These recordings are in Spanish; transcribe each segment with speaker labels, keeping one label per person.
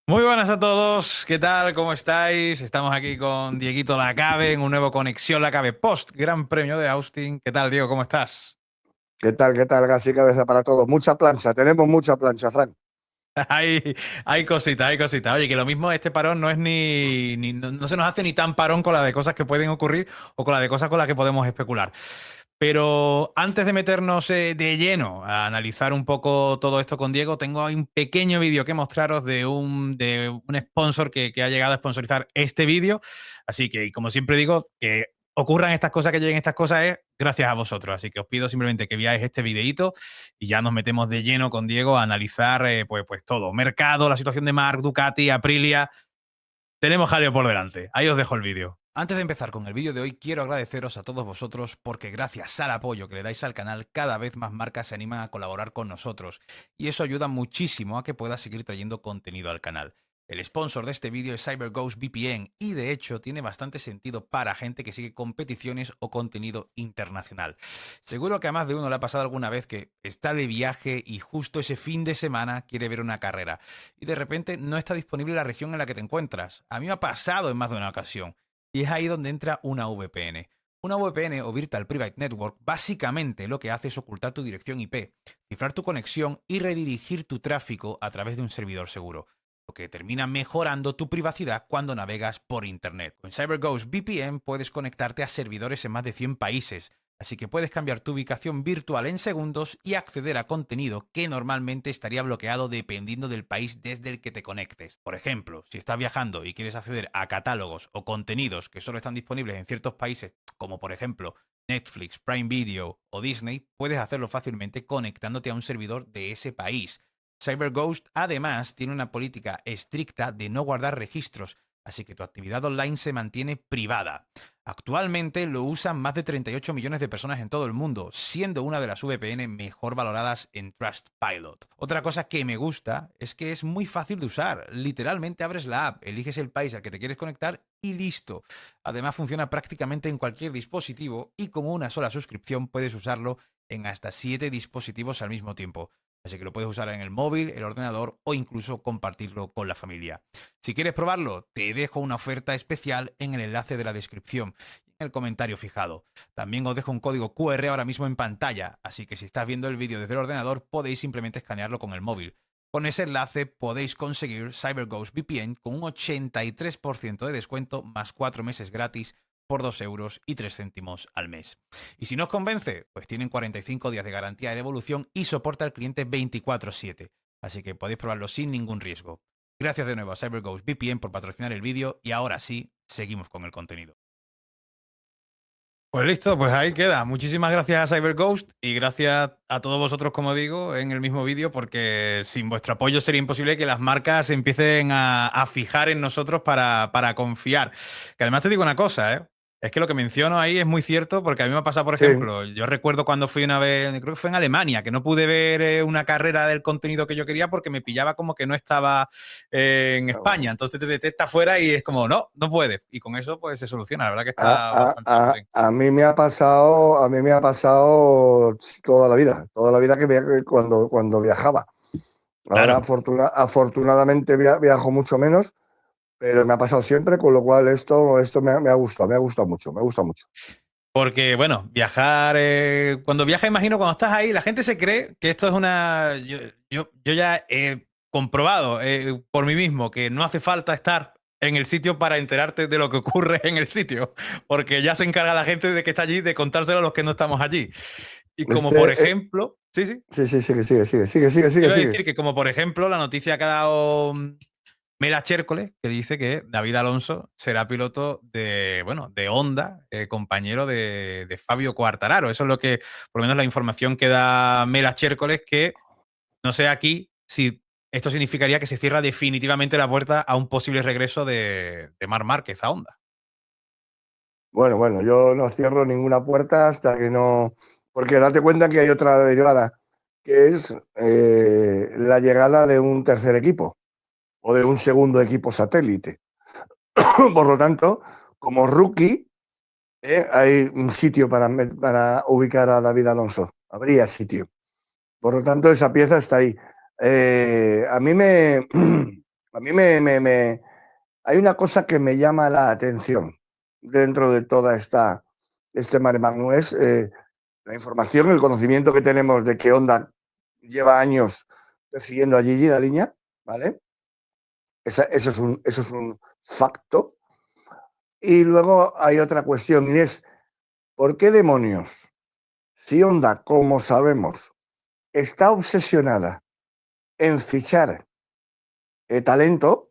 Speaker 1: Muy buenas a todos, ¿qué tal? ¿Cómo estáis? Estamos aquí con Dieguito Lacabe en un nuevo Conexión Lacabe post Gran Premio de Austin. ¿Qué tal, Diego? ¿Cómo estás?
Speaker 2: ¿Qué tal? ¿Qué tal? Así cabeza para todos. Mucha plancha, tenemos mucha plancha, Frank.
Speaker 1: Hay, hay cositas, hay cositas. Oye, que lo mismo este parón no es no se nos hace ni tan parón con la de cosas que pueden ocurrir o con la de cosas con las que podemos especular. Pero antes de meternos de lleno a analizar un poco todo esto con Diego, tengo ahí un pequeño vídeo que mostraros de un sponsor que ha llegado a sponsorizar este vídeo. Así que, como siempre digo, que ocurran estas cosas, que lleguen estas cosas, es gracias a vosotros. Así que os pido simplemente que veáis este videíto y ya nos metemos de lleno con Diego a analizar pues todo. Mercado, la situación de Marc, Ducati, Aprilia. Tenemos jaleo por delante. Ahí os dejo el vídeo. Antes de empezar con el vídeo de hoy, quiero agradeceros a todos vosotros porque gracias al apoyo que le dais al canal, cada vez más marcas se animan a colaborar con nosotros y eso ayuda muchísimo a que pueda seguir trayendo contenido al canal. El sponsor de este vídeo es CyberGhost VPN y de hecho tiene bastante sentido para gente que sigue competiciones o contenido internacional. Seguro que a más de uno le ha pasado alguna vez que está de viaje y justo ese fin de semana quiere ver una carrera y de repente no está disponible la región en la que te encuentras. A mí me ha pasado en más de una ocasión. Y es ahí donde entra una VPN. Una VPN o Virtual Private Network básicamente lo que hace es ocultar tu dirección IP, cifrar tu conexión y redirigir tu tráfico a través de un servidor seguro, lo que termina mejorando tu privacidad cuando navegas por Internet. Con CyberGhost VPN puedes conectarte a servidores en más de 100 países, así que puedes cambiar tu ubicación virtual en segundos y acceder a contenido que normalmente estaría bloqueado dependiendo del país desde el que te conectes. Por ejemplo, si estás viajando y quieres acceder a catálogos o contenidos que solo están disponibles en ciertos países, como por ejemplo Netflix, Prime Video o Disney, puedes hacerlo fácilmente conectándote a un servidor de ese país. CyberGhost además tiene una política estricta de no guardar registros, así que tu actividad online se mantiene privada. Actualmente lo usan más de 38 millones de personas en todo el mundo, siendo una de las VPN mejor valoradas en Trustpilot. Otra cosa que me gusta es que es muy fácil de usar. Literalmente abres la app, eliges el país al que te quieres conectar y listo. Además funciona prácticamente en cualquier dispositivo y con una sola suscripción puedes usarlo en hasta 7 dispositivos al mismo tiempo. Así que lo puedes usar en el móvil, el ordenador o incluso compartirlo con la familia. Si quieres probarlo, te dejo una oferta especial en el enlace de la descripción y en el comentario fijado. También os dejo un código QR ahora mismo en pantalla, así que si estás viendo el vídeo desde el ordenador podéis simplemente escanearlo con el móvil. Con ese enlace podéis conseguir CyberGhost VPN con un 83% de descuento más 4 meses gratis por 2,03 € al mes. Y si no os convence, pues tienen 45 días de garantía de devolución y soporta al cliente 24/7. Así que podéis probarlo sin ningún riesgo. Gracias de nuevo a CyberGhost VPN por patrocinar el vídeo y ahora sí, seguimos con el contenido. Pues listo, pues ahí queda. Muchísimas gracias a CyberGhost y gracias a todos vosotros, como digo, en el mismo vídeo, porque sin vuestro apoyo sería imposible que las marcas empiecen a fijar en nosotros para confiar. Que además te digo una cosa, ¿eh? Es que lo que menciono ahí es muy cierto, porque a mí me ha pasado, por
Speaker 2: Sí,
Speaker 1: ejemplo, yo recuerdo cuando fui una vez, creo que fue en Alemania, que no pude ver una carrera del contenido que yo quería porque me pillaba como que no estaba en España. Entonces te detecta fuera y es como, no, no puedes. Y con eso pues se soluciona. La verdad que está bastante bien.
Speaker 2: a mí me ha pasado, toda la vida cuando viajaba. Ahora
Speaker 1: Claro.
Speaker 2: afortunadamente viajo mucho menos, pero me ha pasado siempre, con lo cual esto me ha gustado mucho, me gusta mucho.
Speaker 1: Porque, bueno, viajar, cuando viajas, imagino, cuando estás ahí, la gente se cree que esto es una... Yo ya he comprobado por mí mismo que no hace falta estar en el sitio para enterarte de lo que ocurre en el sitio, porque ya se encarga la gente de que está allí de contárselo a los que no estamos allí. Y como por
Speaker 2: Este,
Speaker 1: ejemplo, sí, sí,
Speaker 2: sí, sí, sigue,
Speaker 1: iba a
Speaker 2: sigue.
Speaker 1: decir que como por ejemplo la noticia que ha dado Mela Chércoles, que dice que David Alonso será piloto de, bueno, de Honda, compañero de Fabio Quartararo. Eso es lo que, por lo menos la información que da Mela Chércoles, que no sé aquí si esto significaría que se cierra definitivamente la puerta a un posible regreso de Marc Márquez a Honda.
Speaker 2: Bueno, yo no cierro ninguna puerta hasta que no. Porque date cuenta que hay otra derivada, que es la llegada de un tercer equipo o de un segundo equipo satélite. Por lo tanto, como rookie, hay un sitio para ubicar a David Alonso. Habría sitio. Por lo tanto, esa pieza está ahí. Eh, a, mí me, A mí hay una cosa que me llama la atención dentro de toda este mare magnum, es la información, el conocimiento que tenemos de que Honda lleva años persiguiendo a Gigi Daliña, ¿vale? Eso es un facto. Y luego hay otra cuestión, y es, ¿por qué demonios, si Honda, como sabemos, está obsesionada en fichar talento,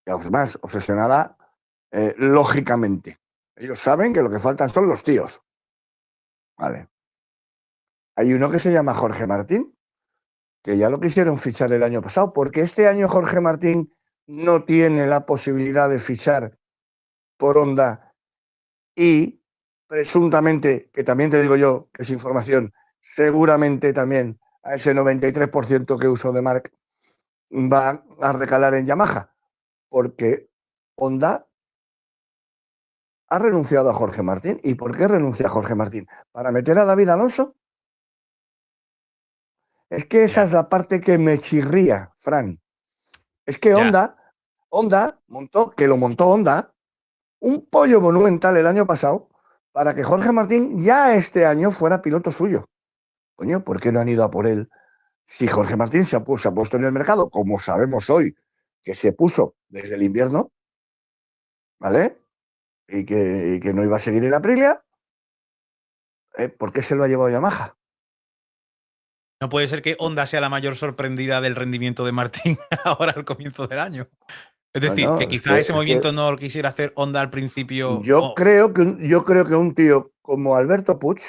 Speaker 2: y además obsesionada lógicamente? Ellos saben que lo que faltan son los tíos. Vale. Hay uno que se llama Jorge Martín, que ya lo quisieron fichar el año pasado, porque este año Jorge Martín no tiene la posibilidad de fichar por Honda y presuntamente, que también te digo yo, que es información, seguramente también a ese 93% que uso de Marc va a recalar en Yamaha, porque Honda ha renunciado a Jorge Martín. ¿Y por qué renuncia a Jorge Martín? ¿Para meter a David Alonso? Es que esa es la parte que me chirría, Fran. Es que Honda montó, que lo montó Honda, un pollo monumental el año pasado para que Jorge Martín ya este año fuera piloto suyo. Coño, ¿por qué no han ido a por él? Si Jorge Martín se ha puesto en el mercado, como sabemos hoy, que se puso desde el invierno, ¿vale? Y que no iba a seguir en Aprilia, ¿por qué se lo ha llevado Yamaha?
Speaker 1: No puede ser que Honda sea la mayor sorprendida del rendimiento de Martín ahora al comienzo del año. Es decir, que
Speaker 2: Bueno,
Speaker 1: quizás ese
Speaker 2: es que
Speaker 1: movimiento no lo quisiera hacer Honda al principio.
Speaker 2: yo creo que un tío como Alberto Puig,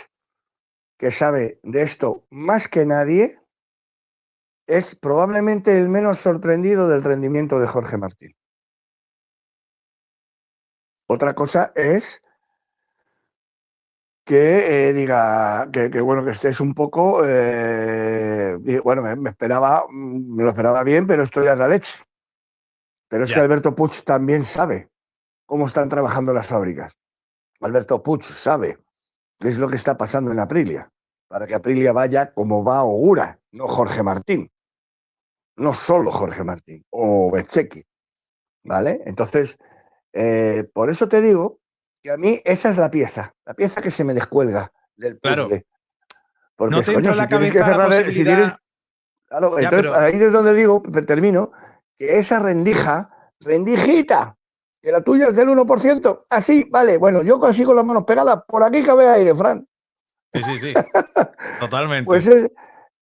Speaker 2: que sabe de esto más que nadie, es probablemente el menos sorprendido del rendimiento de Jorge Martín. Otra cosa es que diga que bueno, que estés un poco, bueno, me lo esperaba bien, pero esto ya es la leche. Pero es que
Speaker 1: Ya.
Speaker 2: Alberto Puig también sabe cómo están trabajando las fábricas. Alberto Puig sabe qué es lo que está pasando en Aprilia, para que Aprilia vaya como va Ogura, no Jorge Martín, no solo Jorge Martín, o Bezzecchi, ¿vale? Entonces, por eso te digo que a mí esa es la pieza que se me descuelga del
Speaker 1: Claro.
Speaker 2: puzzle. Porque,
Speaker 1: ¿No te entró
Speaker 2: coño,
Speaker 1: en
Speaker 2: si
Speaker 1: la
Speaker 2: tienes que
Speaker 1: cabeza la
Speaker 2: cerrar, si tienes,
Speaker 1: posibilidad?
Speaker 2: claro,
Speaker 1: Ya,
Speaker 2: entonces
Speaker 1: pero.
Speaker 2: ahí es donde digo, termino, que esa rendijita, que la tuya es del 1%, así, vale, bueno, yo consigo las manos pegadas, por aquí cabe aire, Fran.
Speaker 1: Sí, sí, sí.
Speaker 2: Pues
Speaker 1: Totalmente.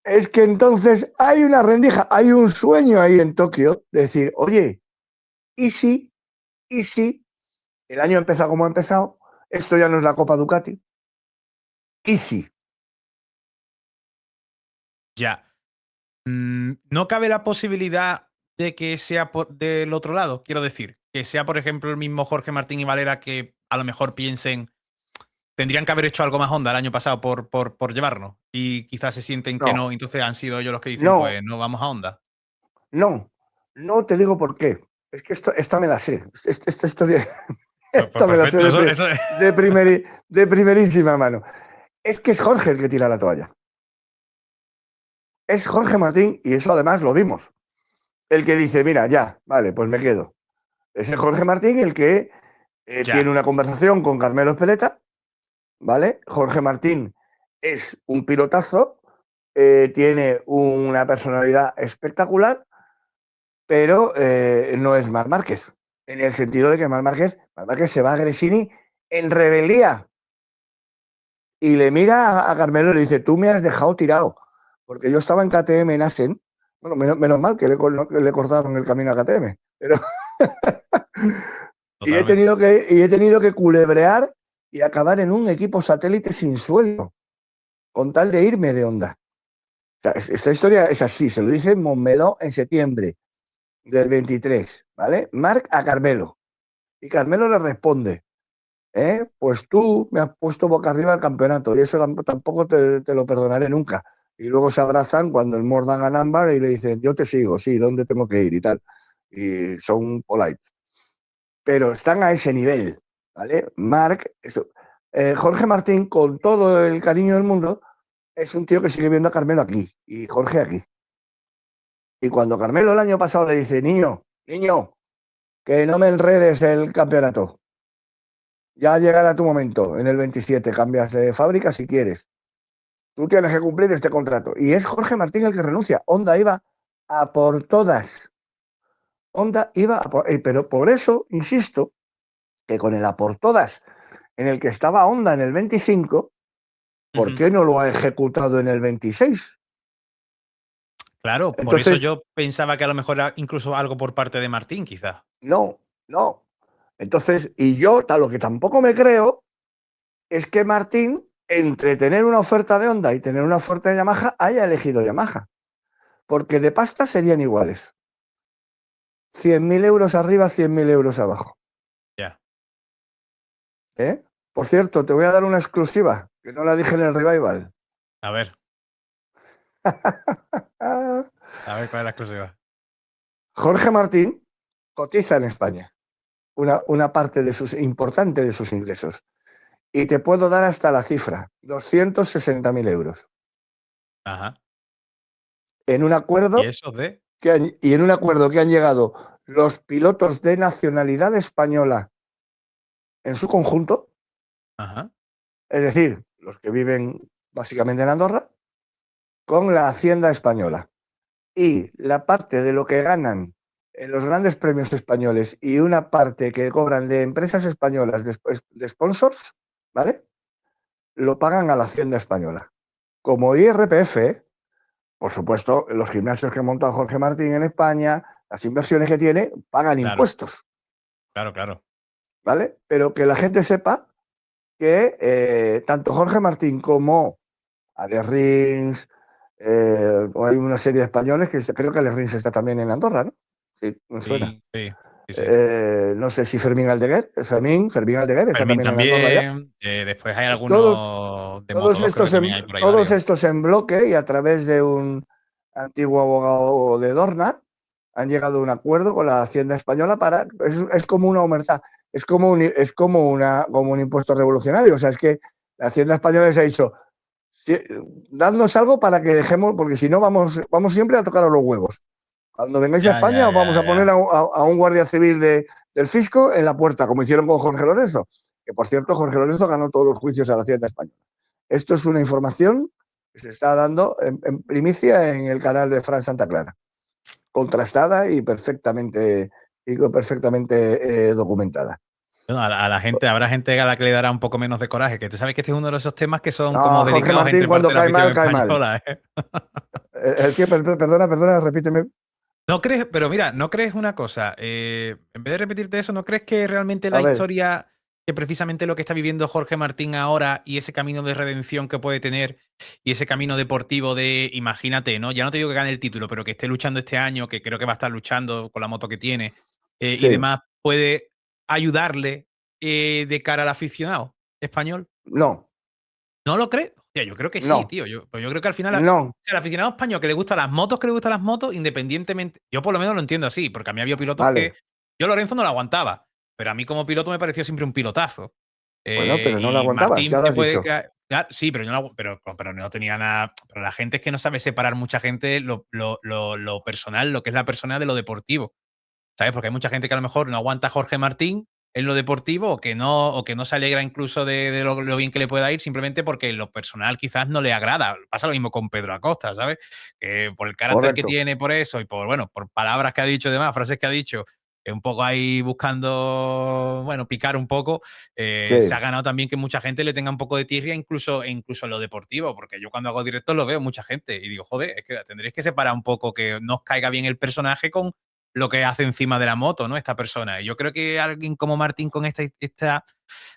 Speaker 2: es que entonces hay una rendija, hay un sueño ahí en Tokio, de decir, oye, ¿y si el año empieza como ha empezado? Esto ya no es la Copa Ducati. ¿Y si?
Speaker 1: Ya. ¿No cabe la posibilidad de que sea del otro lado? Quiero decir, que sea, por ejemplo, el mismo Jorge Martín y Valera que a lo mejor piensen, tendrían que haber hecho algo más Honda el año pasado por llevarnos y quizás se sienten que
Speaker 2: No,
Speaker 1: no, entonces han sido ellos los que dicen,
Speaker 2: no,
Speaker 1: pues no vamos a Honda.
Speaker 2: no te digo por qué. Es que esta me la sé. Esta historia,
Speaker 1: Pues
Speaker 2: esta me la sé
Speaker 1: perfecto, eso.
Speaker 2: de primerísima mano. Es que es Jorge el que tira la toalla. Es Jorge Martín, y eso además lo vimos. El que dice, mira, ya, vale, pues me quedo. Es el Jorge Martín el que tiene
Speaker 1: Ya.
Speaker 2: una conversación con Carmelo Espeleta, ¿vale? Jorge Martín es un pilotazo, tiene una personalidad espectacular, pero no es Marc Márquez, en el sentido de que Marc Márquez se va a Gresini en rebeldía y le mira a Carmelo y le dice, tú me has dejado tirado, porque yo estaba en KTM en Assen, bueno, menos mal que le cortaron el camino a KTM, pero
Speaker 1: Totalmente.
Speaker 2: y he tenido que culebrear y acabar en un equipo satélite sin sueldo, con tal de irme de Honda. O sea, esta historia es así, se lo dice Montmeló en septiembre del 23, ¿vale? Marc a Carmelo. Y Carmelo le responde, pues tú me has puesto boca arriba al campeonato y eso tampoco te lo perdonaré nunca. Y luego se abrazan cuando el Mordan a Ámbar y le dicen, yo te sigo, sí, ¿dónde tengo que ir? Y tal. Y son polite. Pero están a ese nivel, ¿vale? Jorge Martín, con todo el cariño del mundo, es un tío que sigue viendo a Carmelo aquí y Jorge aquí. Y cuando Carmelo el año pasado le dice, niño, que no me enredes el campeonato. Ya llegará tu momento, en el 27 cambias de fábrica si quieres. Tú tienes que cumplir este contrato. Y es Jorge Martín el que renuncia. Honda iba a por todas. Honda iba a por... pero por eso, insisto, que con el a por todas en el que estaba Honda en el 25, ¿por
Speaker 1: Ujú.
Speaker 2: qué no lo ha ejecutado en el 26?
Speaker 1: Claro, por eso
Speaker 2: Entonces,
Speaker 1: yo pensaba que a lo mejor era incluso algo por parte de Martín, quizás.
Speaker 2: no, no. Entonces, y yo, lo que tampoco me creo es que Martín, entre tener una oferta de Honda y tener una oferta de Yamaha, haya elegido Yamaha. Porque de pasta serían iguales. 100.000 euros arriba, 100.000 euros abajo.
Speaker 1: Ya.
Speaker 2: ¿Eh? Por cierto, te voy a dar una exclusiva, que no la dije en el revival.
Speaker 1: A ver,
Speaker 2: Ah,
Speaker 1: a ver cuál es la exclusiva.
Speaker 2: Jorge Martín cotiza en España una parte de importante de sus ingresos. Y te puedo dar hasta la cifra, 260.000 euros.
Speaker 1: Ajá.
Speaker 2: En un
Speaker 1: ¿Y
Speaker 2: acuerdo
Speaker 1: eso de?
Speaker 2: y en un acuerdo que han llegado los pilotos de nacionalidad española en su conjunto,
Speaker 1: Ajá.
Speaker 2: es decir, los que viven básicamente en Andorra, con la Hacienda española. Y la parte de lo que ganan en los grandes premios españoles y una parte que cobran de empresas españolas de sponsors, ¿vale? Lo pagan a la Hacienda española. Como IRPF, por supuesto, los gimnasios que ha montado Jorge Martín en España, las inversiones que tiene, pagan
Speaker 1: Claro,
Speaker 2: impuestos,
Speaker 1: claro, claro.
Speaker 2: ¿vale? Pero que la gente sepa que tanto Jorge Martín como Alex Rins, hay una serie de españoles que creo que Alex Rins está también en Andorra, ¿no? Sí, me suena.
Speaker 1: Sí, sí, sí, sí.
Speaker 2: No sé si Fermín Aldeguer, Fermín Aldeguer está
Speaker 1: Fermín
Speaker 2: también en Andorra ya.
Speaker 1: también. Después hay
Speaker 2: Pues todos,
Speaker 1: algunos de Moto2, creo que también hay por ahí
Speaker 2: todos
Speaker 1: varios.
Speaker 2: estos en bloque y a través de un antiguo abogado de Dorna han llegado a un acuerdo con la Hacienda española para. Es como una omertad, es como un impuesto revolucionario. O sea, es que la Hacienda española les ha dicho, "Sí, dadnos algo para que dejemos, porque si no vamos siempre a tocaros los huevos. Cuando vengáis a
Speaker 1: Ya, ya,
Speaker 2: España os vamos
Speaker 1: ya,
Speaker 2: a poner
Speaker 1: ya.
Speaker 2: a un guardia civil del fisco en la puerta, como hicieron con Jorge Lorenzo. Que por cierto, Jorge Lorenzo ganó todos los juicios a la Hacienda española. Esto es una información que se está dando en primicia en el canal de Fran Santa Clara, contrastada y perfectamente documentada.
Speaker 1: Bueno, a la gente, habrá gente a la que le dará un poco menos de coraje, que tú sabes que este es uno de esos temas que son como
Speaker 2: No, Jorge
Speaker 1: delicados
Speaker 2: Martín
Speaker 1: entre parte
Speaker 2: cuando
Speaker 1: de la
Speaker 2: cae
Speaker 1: afición
Speaker 2: mal, cae mal.
Speaker 1: española, ¿eh?
Speaker 2: ¿El qué? Perdona, repíteme.
Speaker 1: ¿No crees? Pero mira, ¿no crees una cosa? En vez de repetirte eso, ¿no crees que realmente
Speaker 2: A
Speaker 1: la
Speaker 2: ver,
Speaker 1: historia, que precisamente lo que está viviendo Jorge Martín ahora y ese camino de redención que puede tener y ese camino deportivo de, imagínate, ¿no? Ya no te digo que gane el título, pero que esté luchando este año, que creo que va a estar luchando con la moto que tiene y
Speaker 2: sí,
Speaker 1: demás, puede ayudarle de cara al aficionado español?
Speaker 2: no,
Speaker 1: ¿No lo crees? Hostia, yo creo que sí,
Speaker 2: no,
Speaker 1: tío. Yo creo que al final, o
Speaker 2: no,
Speaker 1: sea, el aficionado español que le gustan las motos, que le gustan las motos, independientemente. Yo por lo menos lo entiendo así, porque a mí había pilotos que.
Speaker 2: vale.
Speaker 1: Yo Lorenzo no lo aguantaba, pero a mí como piloto me pareció siempre un pilotazo.
Speaker 2: Bueno, pero no lo
Speaker 1: Y
Speaker 2: aguantabas, ya
Speaker 1: Martín
Speaker 2: lo
Speaker 1: te
Speaker 2: has
Speaker 1: puede
Speaker 2: dicho.
Speaker 1: caer. Sí, pero, yo no, pero no tenía nada. Pero la gente es que no sabe separar mucha gente lo personal, lo que es la persona de lo deportivo. ¿Sabes? Porque hay mucha gente que a lo mejor no aguanta a Jorge Martín en lo deportivo o que no se alegra incluso de lo bien que le pueda ir simplemente porque en lo personal quizás no le agrada. Pasa lo mismo con Pedro Acosta, ¿sabes? Que por el carácter que
Speaker 2: Correcto.
Speaker 1: tiene, por eso y por palabras que ha dicho y demás, frases que ha dicho, un poco ahí buscando, bueno, picar un poco, se
Speaker 2: Sí.
Speaker 1: ha ganado también que mucha gente le tenga un poco de tirria incluso en lo deportivo, porque yo cuando hago directos lo veo mucha gente y digo, joder, es que tendréis que separar un poco que no os caiga bien el personaje con lo que hace encima de la moto, ¿no? Esta persona. Y yo creo que alguien como Martín con esta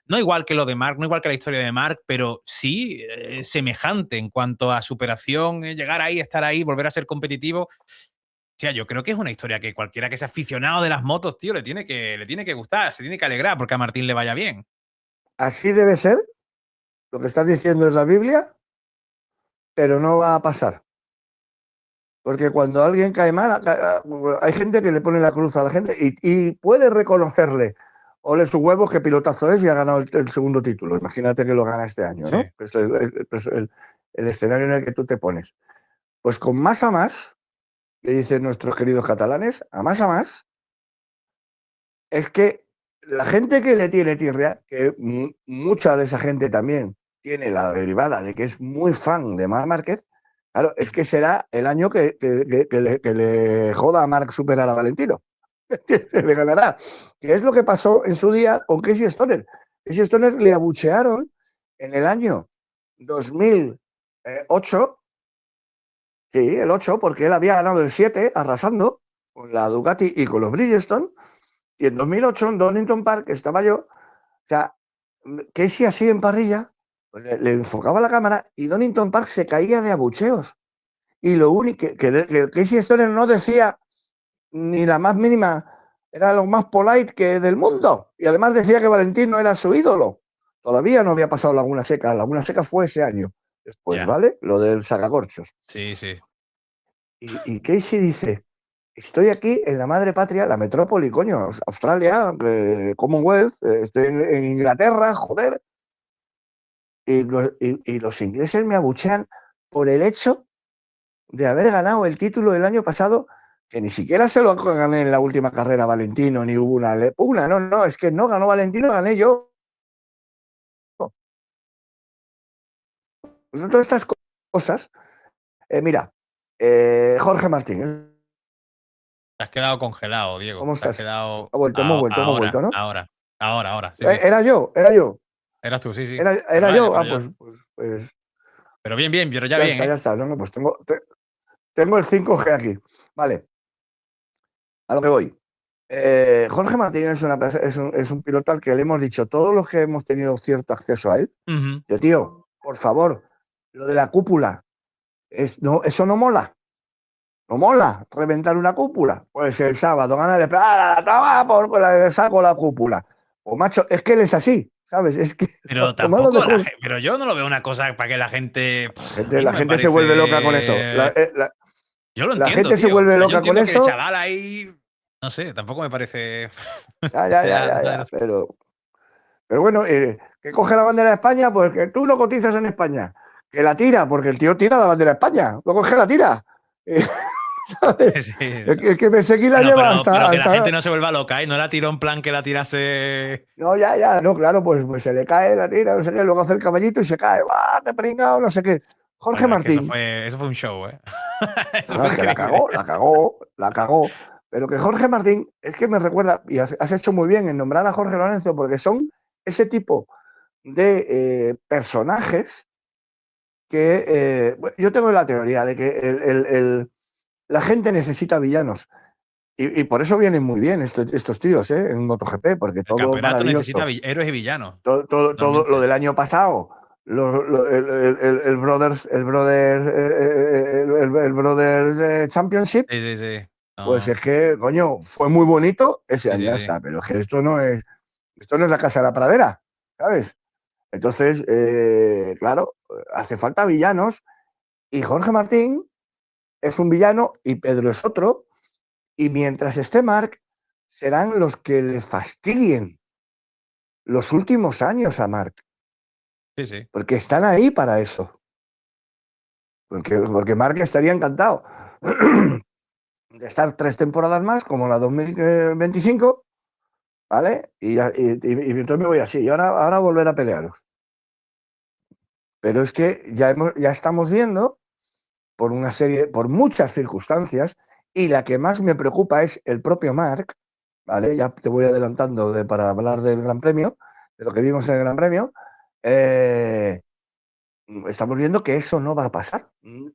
Speaker 1: no igual que lo de Mark, no igual que la historia de Mark, pero sí semejante en cuanto a superación, llegar ahí, estar ahí, volver a ser competitivo. O sea, yo creo que es una historia que cualquiera que sea aficionado de las motos, tío, le tiene que gustar, se tiene que alegrar porque a Martín le vaya bien.
Speaker 2: Así debe ser, lo que estás diciendo es la Biblia, pero no va a pasar. Porque cuando alguien cae mal, hay gente que le pone la cruz a la gente y puede reconocerle, ole sus huevos, qué pilotazo es y ha ganado el segundo título. Imagínate que lo gana este año,
Speaker 1: Sí.
Speaker 2: ¿no? Es el escenario en el que tú te pones. Pues con más a más, le dicen nuestros queridos catalanes, a más, es que la gente que le tiene tirria, que mucha de esa gente también tiene la derivada de que es muy fan de Marc Márquez, claro, es que será el año que le joda a Marc superar a Valentino. Le ganará. Que es lo que pasó en su día con Casey Stoner. Casey Stoner le abuchearon en el año 2008, sí, el 8, porque él había ganado el 7 arrasando con la Ducati y con los Bridgestone. Y en 2008, en Donington Park, estaba yo, o sea, Casey así en parrilla, pues le enfocaba la cámara y Donington Park se caía de abucheos. Y lo único que Casey Stoner no decía ni la más mínima, era lo más polite que del mundo. Y además decía que Valentino era su ídolo. Todavía no había pasado Laguna Seca. Laguna Seca fue ese año. Después,
Speaker 1: Ya.
Speaker 2: ¿vale? Lo del sacacorchos.
Speaker 1: Sí, sí.
Speaker 2: Y Casey dice, estoy aquí en la madre patria, la metrópoli, coño, Australia, Commonwealth, estoy en Inglaterra, joder. Y los ingleses me abuchean por el hecho de haber ganado el título del año pasado, que ni siquiera se lo gané en la última carrera Valentino, ni hubo una pugna, no, es que no ganó Valentino, gané yo. Pues todas estas cosas, mira, Jorge Martín,
Speaker 1: Te has quedado congelado, Diego.
Speaker 2: ¿cómo
Speaker 1: Te has
Speaker 2: estás?
Speaker 1: quedado
Speaker 2: Hemos
Speaker 1: ahora,
Speaker 2: vuelto, ¿no?
Speaker 1: ahora. Sí, sí.
Speaker 2: Era yo,
Speaker 1: Eras tú, sí, sí. Pero
Speaker 2: era
Speaker 1: vale,
Speaker 2: yo.
Speaker 1: pero yo.
Speaker 2: Pues
Speaker 1: Pero bien, pero ya bien,
Speaker 2: ya
Speaker 1: ¿eh?
Speaker 2: está, no, pues tengo el 5G aquí. Vale, a lo que voy. Jorge Martín es un piloto al que le hemos dicho, todos los que hemos tenido cierto acceso a él,
Speaker 1: Ujú.
Speaker 2: tío, por favor, lo de la cúpula, no, eso no mola. No mola reventar una cúpula. Pues el sábado gana toma por saco la cúpula. O macho, es que él es así, ¿sabes? Es que
Speaker 1: Pero
Speaker 2: lo malo de
Speaker 1: tampoco
Speaker 2: Jorge.
Speaker 1: pero yo no lo veo una cosa para que la gente. A mí
Speaker 2: La
Speaker 1: no me
Speaker 2: gente se vuelve loca con eso.
Speaker 1: parece. Yo lo
Speaker 2: La
Speaker 1: entiendo,
Speaker 2: gente se
Speaker 1: tío. O
Speaker 2: vuelve
Speaker 1: sea, yo
Speaker 2: loca con
Speaker 1: entiendo que el
Speaker 2: eso.
Speaker 1: chaval ahí. No sé, tampoco me parece.
Speaker 2: Ya. Pero bueno, que coge la bandera de España, pues que tú no cotizas en España. Que la tira, porque el tío tira la bandera de España. Lo coge, la tira. ¿Sabes?
Speaker 1: Sí.
Speaker 2: El que me seguí la
Speaker 1: Bueno,
Speaker 2: lleva
Speaker 1: pero que la gente
Speaker 2: hasta.
Speaker 1: no se vuelva loca, ¿eh? No la tiró en plan que la tirase.
Speaker 2: No, no, claro, pues se le cae la tira, no sé qué, luego hace el caballito y se cae, ¡va! ¡Qué pringado! No sé qué. Jorge
Speaker 1: Bueno, es que
Speaker 2: Martín,
Speaker 1: eso fue un show, ¿eh? Eso
Speaker 2: no,
Speaker 1: fue
Speaker 2: es que
Speaker 1: increíble.
Speaker 2: la cagó. Pero que Jorge Martín es que me recuerda, y has hecho muy bien en nombrar a Jorge Lorenzo, porque son ese tipo de personajes que yo tengo la teoría de que la gente necesita villanos. Y por eso vienen muy bien estos tíos en MotoGP, porque
Speaker 1: El
Speaker 2: todo
Speaker 1: campeonato necesita
Speaker 2: maravilloso.
Speaker 1: héroes y villanos,
Speaker 2: Todo lo
Speaker 1: totalmente.
Speaker 2: del año pasado, el Brothers, el Brothers Championship,
Speaker 1: Sí, sí, sí.
Speaker 2: pues
Speaker 1: No,
Speaker 2: es que, coño, fue muy bonito ese
Speaker 1: sí,
Speaker 2: año,
Speaker 1: sí,
Speaker 2: ya
Speaker 1: sí.
Speaker 2: está, pero es que esto no es la Casa de la Pradera, ¿sabes? Entonces, claro, hace falta villanos y Jorge Martín es un villano y Pedro es otro, y mientras esté Marc, serán los que le fastidien los últimos años a Marc,
Speaker 1: Sí, sí.
Speaker 2: porque están ahí para eso. Porque Marc estaría encantado de estar 3 temporadas más, como la 2025, ¿vale? Y entonces me voy así, y ahora volver a pelearos. Pero es que ya estamos viendo, por muchas circunstancias, y la que más me preocupa es el propio Marc, ¿vale? Ya te voy adelantando para hablar del Gran Premio, de lo que vimos en el Gran Premio. Estamos viendo que eso no va a pasar.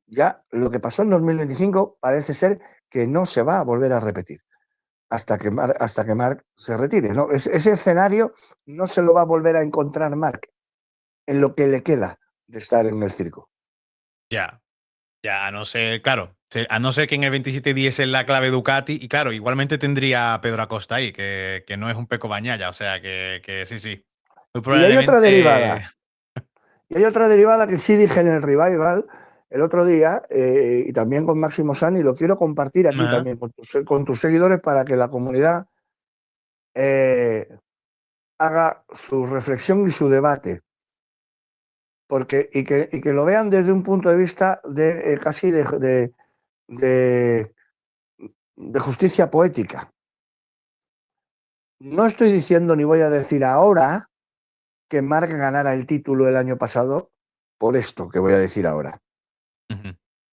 Speaker 2: Ya lo que pasó en 2025 parece ser que no se va a volver a repetir hasta que Marc se retire. ¿No? Ese escenario no se lo va a volver a encontrar Marc en lo que le queda de estar en el circo.
Speaker 1: Ya. Ya, a no ser, claro, a no ser que en el 27 diese la clave Ducati, y claro, igualmente tendría a Pedro Acosta ahí, que no es un Peco Bañaya, o sea que sí, sí. Muy
Speaker 2: Y hay otra
Speaker 1: probablemente.
Speaker 2: derivada. Y hay otra derivada que sí dije en el revival el otro día, y también con Máximo Sani, lo quiero compartir aquí
Speaker 1: Ajá.
Speaker 2: también con tus seguidores para que la comunidad eh, haga su reflexión y su debate. Y que lo vean desde un punto de vista de casi de de justicia poética. No estoy diciendo ni voy a decir ahora que Marc ganara el título el año pasado por esto que voy a decir ahora.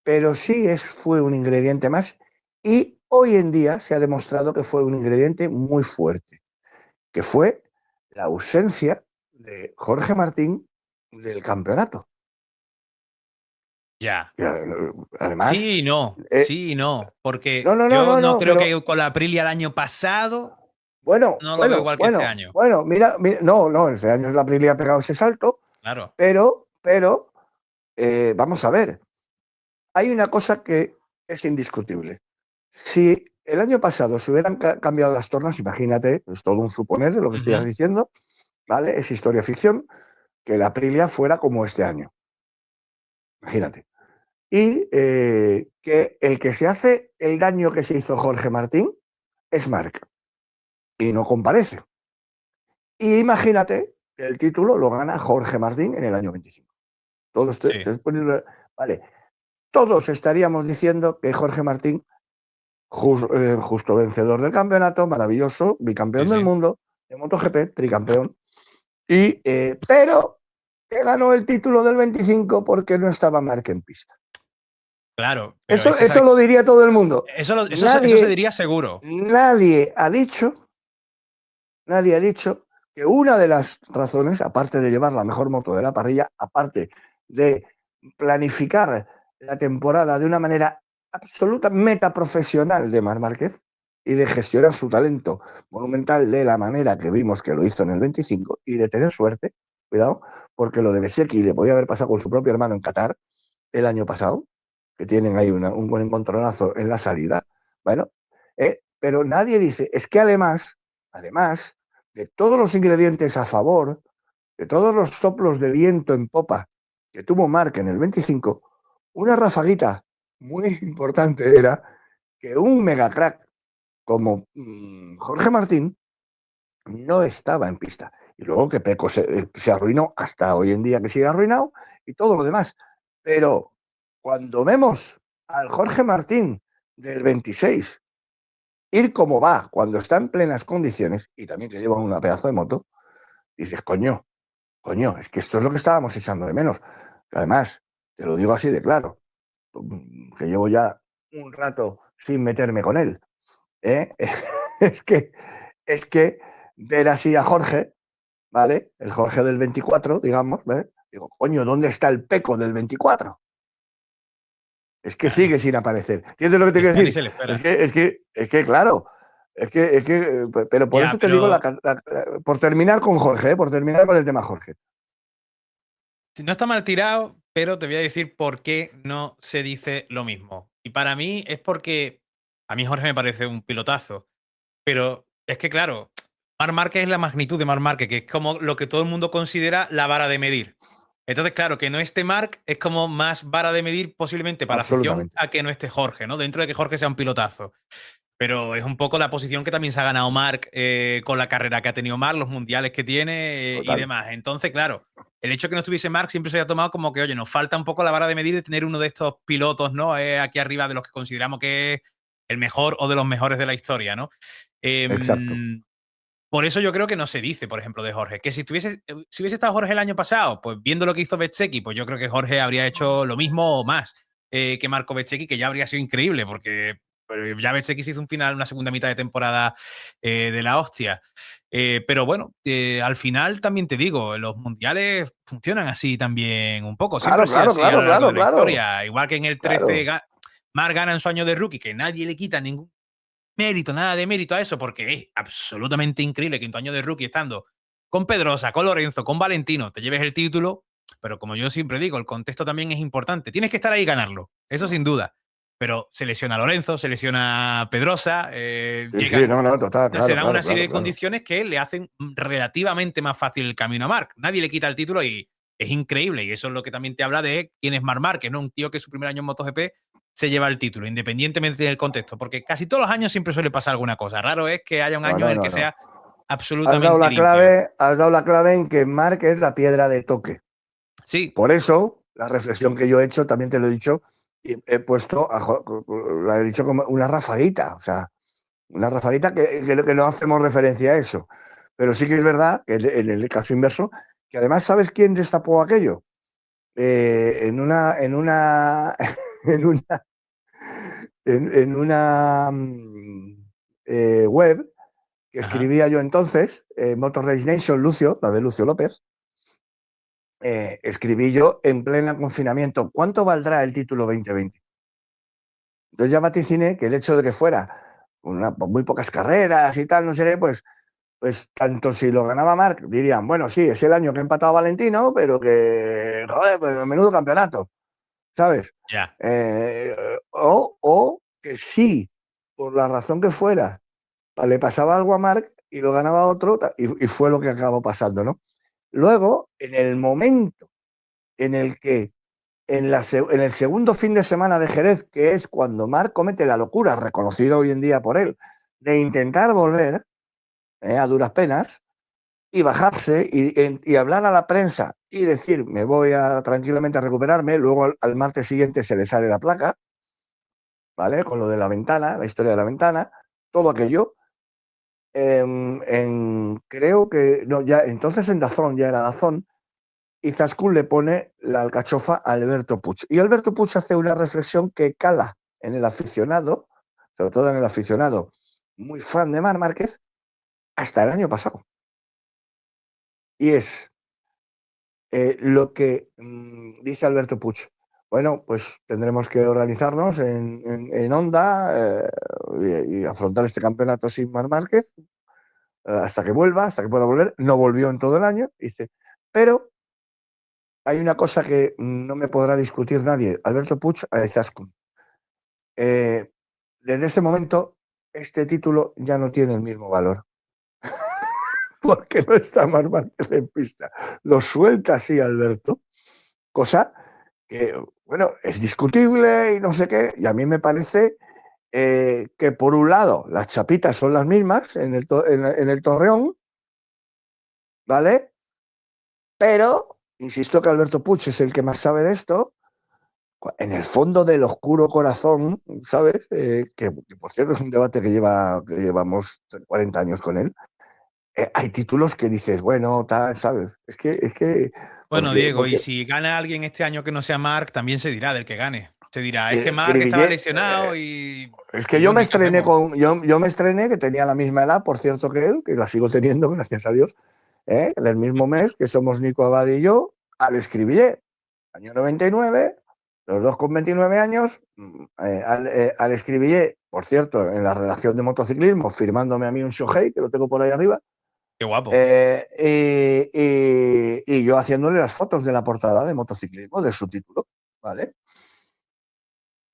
Speaker 2: Pero sí fue un ingrediente más y hoy en día se ha demostrado que fue un ingrediente muy fuerte, que fue la ausencia de Jorge Martín del campeonato.
Speaker 1: Ya.
Speaker 2: Además,
Speaker 1: Sí y no,
Speaker 2: eh,
Speaker 1: sí y no, porque
Speaker 2: no, no, no,
Speaker 1: yo
Speaker 2: no,
Speaker 1: no
Speaker 2: no,
Speaker 1: creo
Speaker 2: pero
Speaker 1: que con la Aprilia el año pasado
Speaker 2: bueno,
Speaker 1: no lo veo
Speaker 2: bueno,
Speaker 1: igual que este
Speaker 2: bueno,
Speaker 1: año.
Speaker 2: bueno, mira, no, no, este año la Aprilia ha pegado ese salto,
Speaker 1: Claro.
Speaker 2: pero vamos a ver, hay una cosa que es indiscutible. Si el año pasado se hubieran cambiado las tornas, imagínate, es todo un suponer de lo que estoy diciendo, ¿vale? Es historia ficción, que la Aprilia fuera como este año. Imagínate. Y que el que se hace el daño que se hizo Jorge Martín es Marc y no comparece. Y imagínate que el título lo gana Jorge Martín en el año 25. Todos,
Speaker 1: Sí,
Speaker 2: vale, todos estaríamos diciendo que Jorge Martín, justo vencedor del campeonato, maravilloso,
Speaker 1: sí,
Speaker 2: bicampeón del
Speaker 1: sí.
Speaker 2: mundo, de MotoGP, tricampeón, pero que ganó el título del 25 porque no estaba Marc en pista.
Speaker 1: Claro, pero es
Speaker 2: Eso,
Speaker 1: que
Speaker 2: eso lo diría todo el mundo.
Speaker 1: eso se
Speaker 2: Nadie,
Speaker 1: diría seguro.
Speaker 2: nadie ha dicho, nadie ha dicho que una de las razones, aparte de llevar la mejor moto de la parrilla, aparte de planificar la temporada de una manera absoluta metaprofesional de Marc Márquez y de gestionar su talento monumental de la manera que vimos que lo hizo en el 25 y de tener suerte, cuidado, porque lo de Bezzecchi le podía haber pasado con su propio hermano en Qatar el año pasado, que tienen ahí un buen encontronazo en la salida. Bueno, pero nadie dice, es que además de todos los ingredientes a favor, de todos los soplos de viento en popa que tuvo Marc en el 25, una rafaguita muy importante era que un mega crack como Jorge Martín no estaba en pista. Y luego que Peco se arruinó hasta hoy en día que sigue arruinado y todo lo demás. Pero cuando vemos al Jorge Martín del 26 ir como va, cuando está en plenas condiciones y también que lleva una pedazo de moto, dices, coño, es que esto es lo que estábamos echando de menos. Además, te lo digo así de claro, que llevo ya un rato sin meterme con él. ¿Eh? es, que, es que ver así a Jorge, ¿vale? El Jorge del 24, digamos, ¿ves? Digo, coño, ¿dónde está el Peco del 24? Es que
Speaker 1: Ya,
Speaker 2: sigue sin aparecer. ¿Entiendes lo que te
Speaker 1: ni
Speaker 2: quiero
Speaker 1: está ni
Speaker 2: decir?
Speaker 1: se le espera.
Speaker 2: Claro. Pero por
Speaker 1: Ya,
Speaker 2: eso te digo,
Speaker 1: pero
Speaker 2: por terminar con Jorge, por terminar con el tema Jorge.
Speaker 1: no está mal tirado, pero te voy a decir por qué no se dice lo mismo. Y para mí es porque a mí Jorge me parece un pilotazo, pero es que claro, Marc Márquez es la magnitud de Marc Márquez, que es como lo que todo el mundo considera la vara de medir. Entonces, claro, que no esté Marc es como más vara de medir posiblemente para la afición
Speaker 2: Absolutamente.
Speaker 1: a que no esté Jorge, ¿no? Dentro de que Jorge sea un pilotazo. Pero es un poco la posición que también se ha ganado Marc con la carrera que ha tenido Marc, los mundiales que tiene y
Speaker 2: Total.
Speaker 1: demás. Entonces, claro, el hecho de que no estuviese Marc siempre se había tomado como que, oye, nos falta un poco la vara de medir de tener uno de estos pilotos, ¿no? Aquí arriba de los que consideramos que es el mejor o de los mejores de la historia, ¿no?
Speaker 2: Exacto.
Speaker 1: Por eso yo creo que no se dice, por ejemplo, de Jorge. Que si hubiese estado Jorge el año pasado, pues viendo lo que hizo Bezzecchi, pues yo creo que Jorge habría hecho lo mismo o más que Marco Bezzecchi, que ya habría sido increíble, porque ya Bezzecchi se hizo un final, una segunda mitad de temporada de la hostia. Pero bueno, al final también te digo, los mundiales funcionan así también un poco. Siempre
Speaker 2: Claro,
Speaker 1: ha sido
Speaker 2: claro,
Speaker 1: así a
Speaker 2: claro,
Speaker 1: lo largo
Speaker 2: claro,
Speaker 1: de la
Speaker 2: claro.
Speaker 1: historia. Igual que en el 13,
Speaker 2: Claro.
Speaker 1: Marc gana en su año de rookie, que nadie le quita ningún mérito, nada de mérito a eso, porque es absolutamente increíble que en tu año de rookie estando con Pedrosa, con Lorenzo, con Valentino, te lleves el título, pero como yo siempre digo, el contexto también es importante. Tienes que estar ahí y ganarlo, eso sin duda. Pero se lesiona Lorenzo, se lesiona Pedrosa,
Speaker 2: Sí, sí, no, no, total,
Speaker 1: se
Speaker 2: claro,
Speaker 1: dan
Speaker 2: claro,
Speaker 1: una serie
Speaker 2: claro,
Speaker 1: de
Speaker 2: claro.
Speaker 1: condiciones que le hacen relativamente más fácil el camino a Marc. Nadie le quita el título y es increíble. Y eso es lo que también te habla de quién es Marc Márquez, ¿no? Un tío que su primer año en MotoGP se lleva el título, independientemente del contexto, porque casi todos los años siempre suele pasar alguna cosa. Raro es que haya un
Speaker 2: No,
Speaker 1: año en
Speaker 2: no,
Speaker 1: el que
Speaker 2: no, no.
Speaker 1: sea absolutamente limpio.
Speaker 2: Has dado la clave en que Marc es la piedra de toque.
Speaker 1: Sí,
Speaker 2: Por eso, la reflexión que yo he hecho, también te lo he dicho, Y he puesto, lo he dicho como una rafaguita, o sea, una rafaguita que no hacemos referencia a eso. Pero sí que es verdad que en el caso inverso, que además, ¿sabes quién destapó aquello? En una, en una, en una web que
Speaker 1: Ajá.
Speaker 2: escribía yo entonces, Motor Race Nation, Lucio, la de Lucio López, escribí yo en pleno confinamiento, ¿cuánto valdrá el título 2020? Entonces ya vaticiné que el hecho de que fuera muy pocas carreras y tal, no sé qué, pues tanto si lo ganaba Marc, dirían, bueno, sí, es el año que ha empatado a Valentino, pero que, joder, pues menudo campeonato, ¿sabes?
Speaker 1: Ya.
Speaker 2: O que sí, por la razón que fuera, le pasaba algo a Marc y lo ganaba otro, y fue lo que acabó pasando, ¿no? Luego, en el momento en el que en el segundo fin de semana de Jerez, que es cuando Marc comete la locura, reconocida hoy en día por él, de intentar volver a duras penas y bajarse y hablar a la prensa y decir, me voy a tranquilamente a recuperarme, luego al martes siguiente se le sale la placa, ¿vale? Con lo de la ventana, la historia de la ventana, todo aquello. Creo que, no, ya entonces en Dazón, ya era Dazón, y Zaskun le pone la alcachofa a Alberto Puig. Y Alberto Puig hace una reflexión que cala en el aficionado, sobre todo en el aficionado muy fan de Marc Márquez, hasta el año pasado. Y es lo que dice Alberto Puig. Bueno, pues tendremos que organizarnos en Honda y afrontar este campeonato sin Marc Márquez hasta que vuelva, hasta que pueda volver. No volvió en todo el año, dice. Pero hay una cosa que no me podrá discutir nadie. Alberto Puig a Izaskun. Desde ese momento, este título ya no tiene el mismo valor. Porque no está Marc Márquez en pista. Lo suelta así Alberto, cosa que, bueno, es discutible y no sé qué. Y a mí me parece que, por un lado, las chapitas son las mismas en el Torreón, ¿vale? Pero, insisto que Alberto Puig es el que más sabe de esto. En el fondo del oscuro corazón, ¿sabes? Que por cierto es un debate que llevamos 40 años con él. Hay títulos que dices, bueno, tal, ¿sabes?
Speaker 1: Bueno, Diego, y
Speaker 2: Porque
Speaker 1: si gana alguien este año que no sea Marc, también se dirá del que gane. Se dirá, es que Marc estaba
Speaker 2: Cribillé,
Speaker 1: lesionado
Speaker 2: es que
Speaker 1: y
Speaker 2: yo
Speaker 1: bueno,
Speaker 2: me
Speaker 1: ¿y qué
Speaker 2: estrené
Speaker 1: hacemos?
Speaker 2: yo me estrené, que tenía la misma edad, por cierto, que él, que la sigo teniendo, gracias a Dios, en el mismo mes que somos Nico Abad y yo, al Escribillé, año 99, los dos con 29 años, al Escribillé, por cierto, en la redacción de motociclismo, firmándome a mí un Shohei, que lo tengo por ahí arriba,
Speaker 1: Qué guapo.
Speaker 2: y yo haciéndole las fotos de la portada de motociclismo, de su título, ¿vale?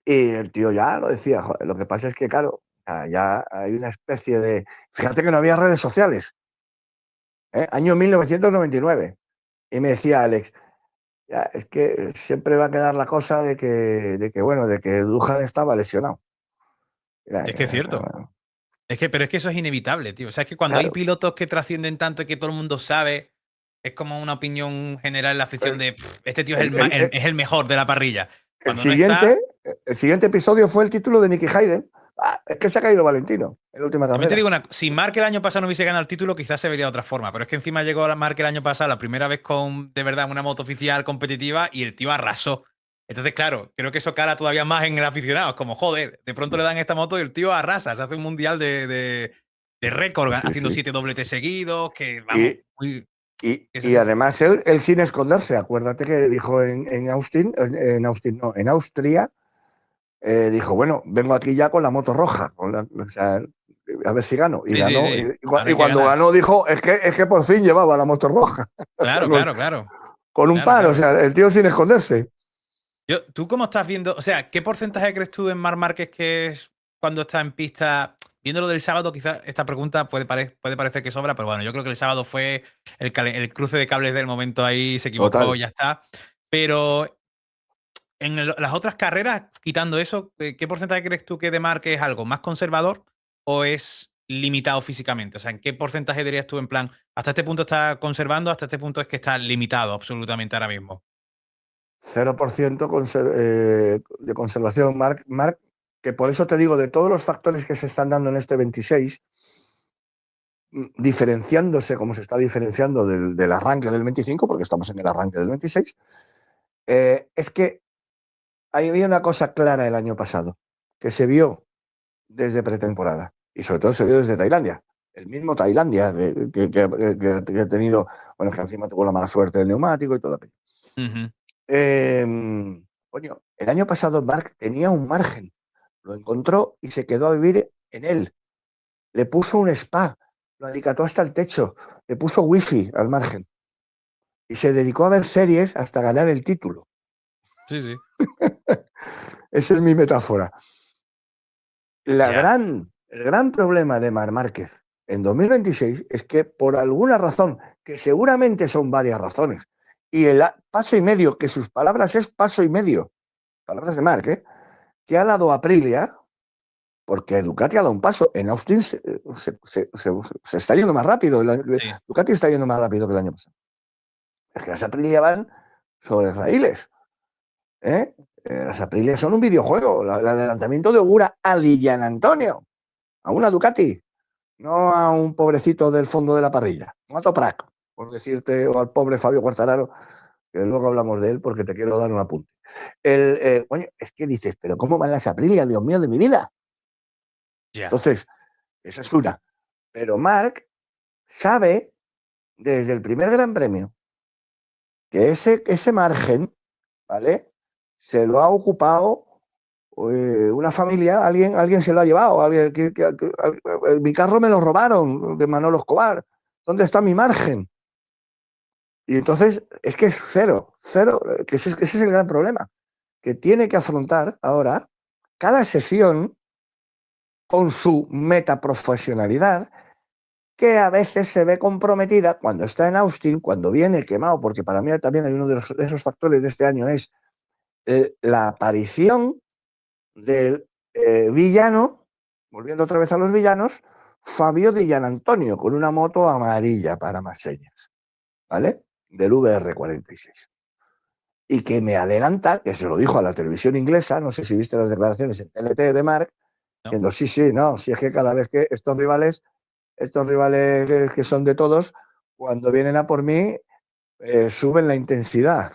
Speaker 2: Y el tío ya lo decía, joder, lo que pasa es que, claro, ya hay una especie de... Fíjate que no había redes sociales, año 1999. Y me decía Alex, ya, es que siempre va a quedar la cosa bueno, de que Duhan estaba lesionado.
Speaker 1: Es que es cierto. Pero es que eso es inevitable, tío. O sea, es que cuando hay
Speaker 2: Claro,
Speaker 1: pilotos que trascienden tanto y que todo el mundo sabe, es como una opinión general en la afición
Speaker 2: el,
Speaker 1: de este tío es
Speaker 2: el, el,
Speaker 1: es el mejor de la parrilla.
Speaker 2: el
Speaker 1: Cuando no está,
Speaker 2: siguiente, el siguiente episodio fue el título de Nicky Hayden. Es que se ha caído Valentino en la última
Speaker 1: también te
Speaker 2: carrera.
Speaker 1: digo si Mark el año pasado no hubiese ganado el título, quizás se vería de otra forma. Pero es que encima llegó Mark el año pasado la primera vez con de verdad una moto oficial competitiva y el tío arrasó. Entonces, claro, creo que eso cala todavía más en el aficionado. Es como, joder, de pronto le dan esta moto y el tío arrasa. Se hace un mundial de récord,
Speaker 2: Sí,
Speaker 1: haciendo
Speaker 2: sí.
Speaker 1: 7 dobletes seguidos, que vamos,
Speaker 2: Y,
Speaker 1: muy,
Speaker 2: y además él sin esconderse, acuérdate que dijo en Austin, no, en Austria, dijo, bueno, vengo aquí ya con la moto roja, o sea, a ver si gano. Y
Speaker 1: sí, sí,
Speaker 2: ganó.
Speaker 1: sí. Ahora
Speaker 2: Y
Speaker 1: hay que
Speaker 2: cuando
Speaker 1: ganar.
Speaker 2: ganó dijo, es que por fin llevaba la moto roja.
Speaker 1: Claro,
Speaker 2: con,
Speaker 1: claro, claro.
Speaker 2: con un
Speaker 1: Claro,
Speaker 2: par, o
Speaker 1: claro.
Speaker 2: sea, el tío sin esconderse.
Speaker 1: ¿Tú cómo estás viendo? O sea, ¿qué porcentaje crees tú en Marc Márquez que es cuando está en pista? Viendo lo del sábado, quizás esta pregunta puede parecer que sobra, pero bueno, yo creo que el sábado fue el cruce de cables del momento ahí, se equivocó
Speaker 2: Total.
Speaker 1: y ya está. Pero en las otras carreras, quitando eso, ¿qué porcentaje crees tú que de Marc es algo más conservador o es limitado físicamente? O sea, ¿en qué porcentaje dirías tú en plan, hasta este punto está conservando, hasta este punto es que está limitado absolutamente ahora mismo?
Speaker 2: 0% de conservación, Marc, que por eso te digo, de todos los factores que se están dando en este 26, diferenciándose como se está diferenciando del arranque del 25, porque estamos en el arranque del 26, es que había una cosa clara el año pasado, que se vio desde pretemporada, y sobre todo se vio desde Tailandia. El mismo Tailandia que ha tenido, bueno, que encima tuvo la mala suerte del neumático y todo aquello. Coño, el año pasado Marc tenía un margen, lo encontró y se quedó a vivir en él. Le puso un spa, lo alicató hasta el techo, le puso wifi al margen y se dedicó a ver series hasta ganar el título.
Speaker 1: Sí, sí.
Speaker 2: Esa es mi metáfora. El gran problema de Marc Márquez en 2026 es que por alguna razón, que seguramente son varias razones, y el paso y medio, que sus palabras es paso y medio, palabras de Marc, que ha dado Aprilia, porque Ducati ha dado un paso. En Austin se está yendo más rápido.
Speaker 1: Sí.
Speaker 2: Ducati está yendo más rápido que el año pasado. Es que las Aprilia van sobre raíles. Las Aprilia son un videojuego. El adelantamiento de Ogura a Lillian Antonio, a una Ducati, no a un pobrecito del fondo de la parrilla, no a Toprak, por decirte, o al pobre Fabio Quartararo, que luego hablamos de él porque te quiero dar un apunte. Coño, es que dices, pero ¿cómo van las Aprilia, Dios mío de mi vida? Entonces, esa es una. Pero Marc sabe desde el primer Gran Premio que ese margen, ¿vale? Se lo ha ocupado una familia, alguien se lo ha llevado, mi carro me lo robaron de Manolo Escobar. ¿Dónde está mi margen? Y entonces es que es cero, que ese es el gran problema, que tiene que afrontar ahora cada sesión con su metaprofesionalidad, que a veces se ve comprometida cuando está en Austin, cuando viene quemado, porque para mí también hay uno de esos factores de este año, es la aparición del villano, volviendo otra vez a los villanos, Fabio Di Gianantonio, con una moto amarilla para más señas, ¿vale? Del VR46. Y que me adelanta, que se lo dijo a la televisión inglesa, no sé si viste las declaraciones en TNT de Marc, diciendo, sí, si es que cada vez que estos rivales que son de todos, cuando vienen a por mí, suben la intensidad.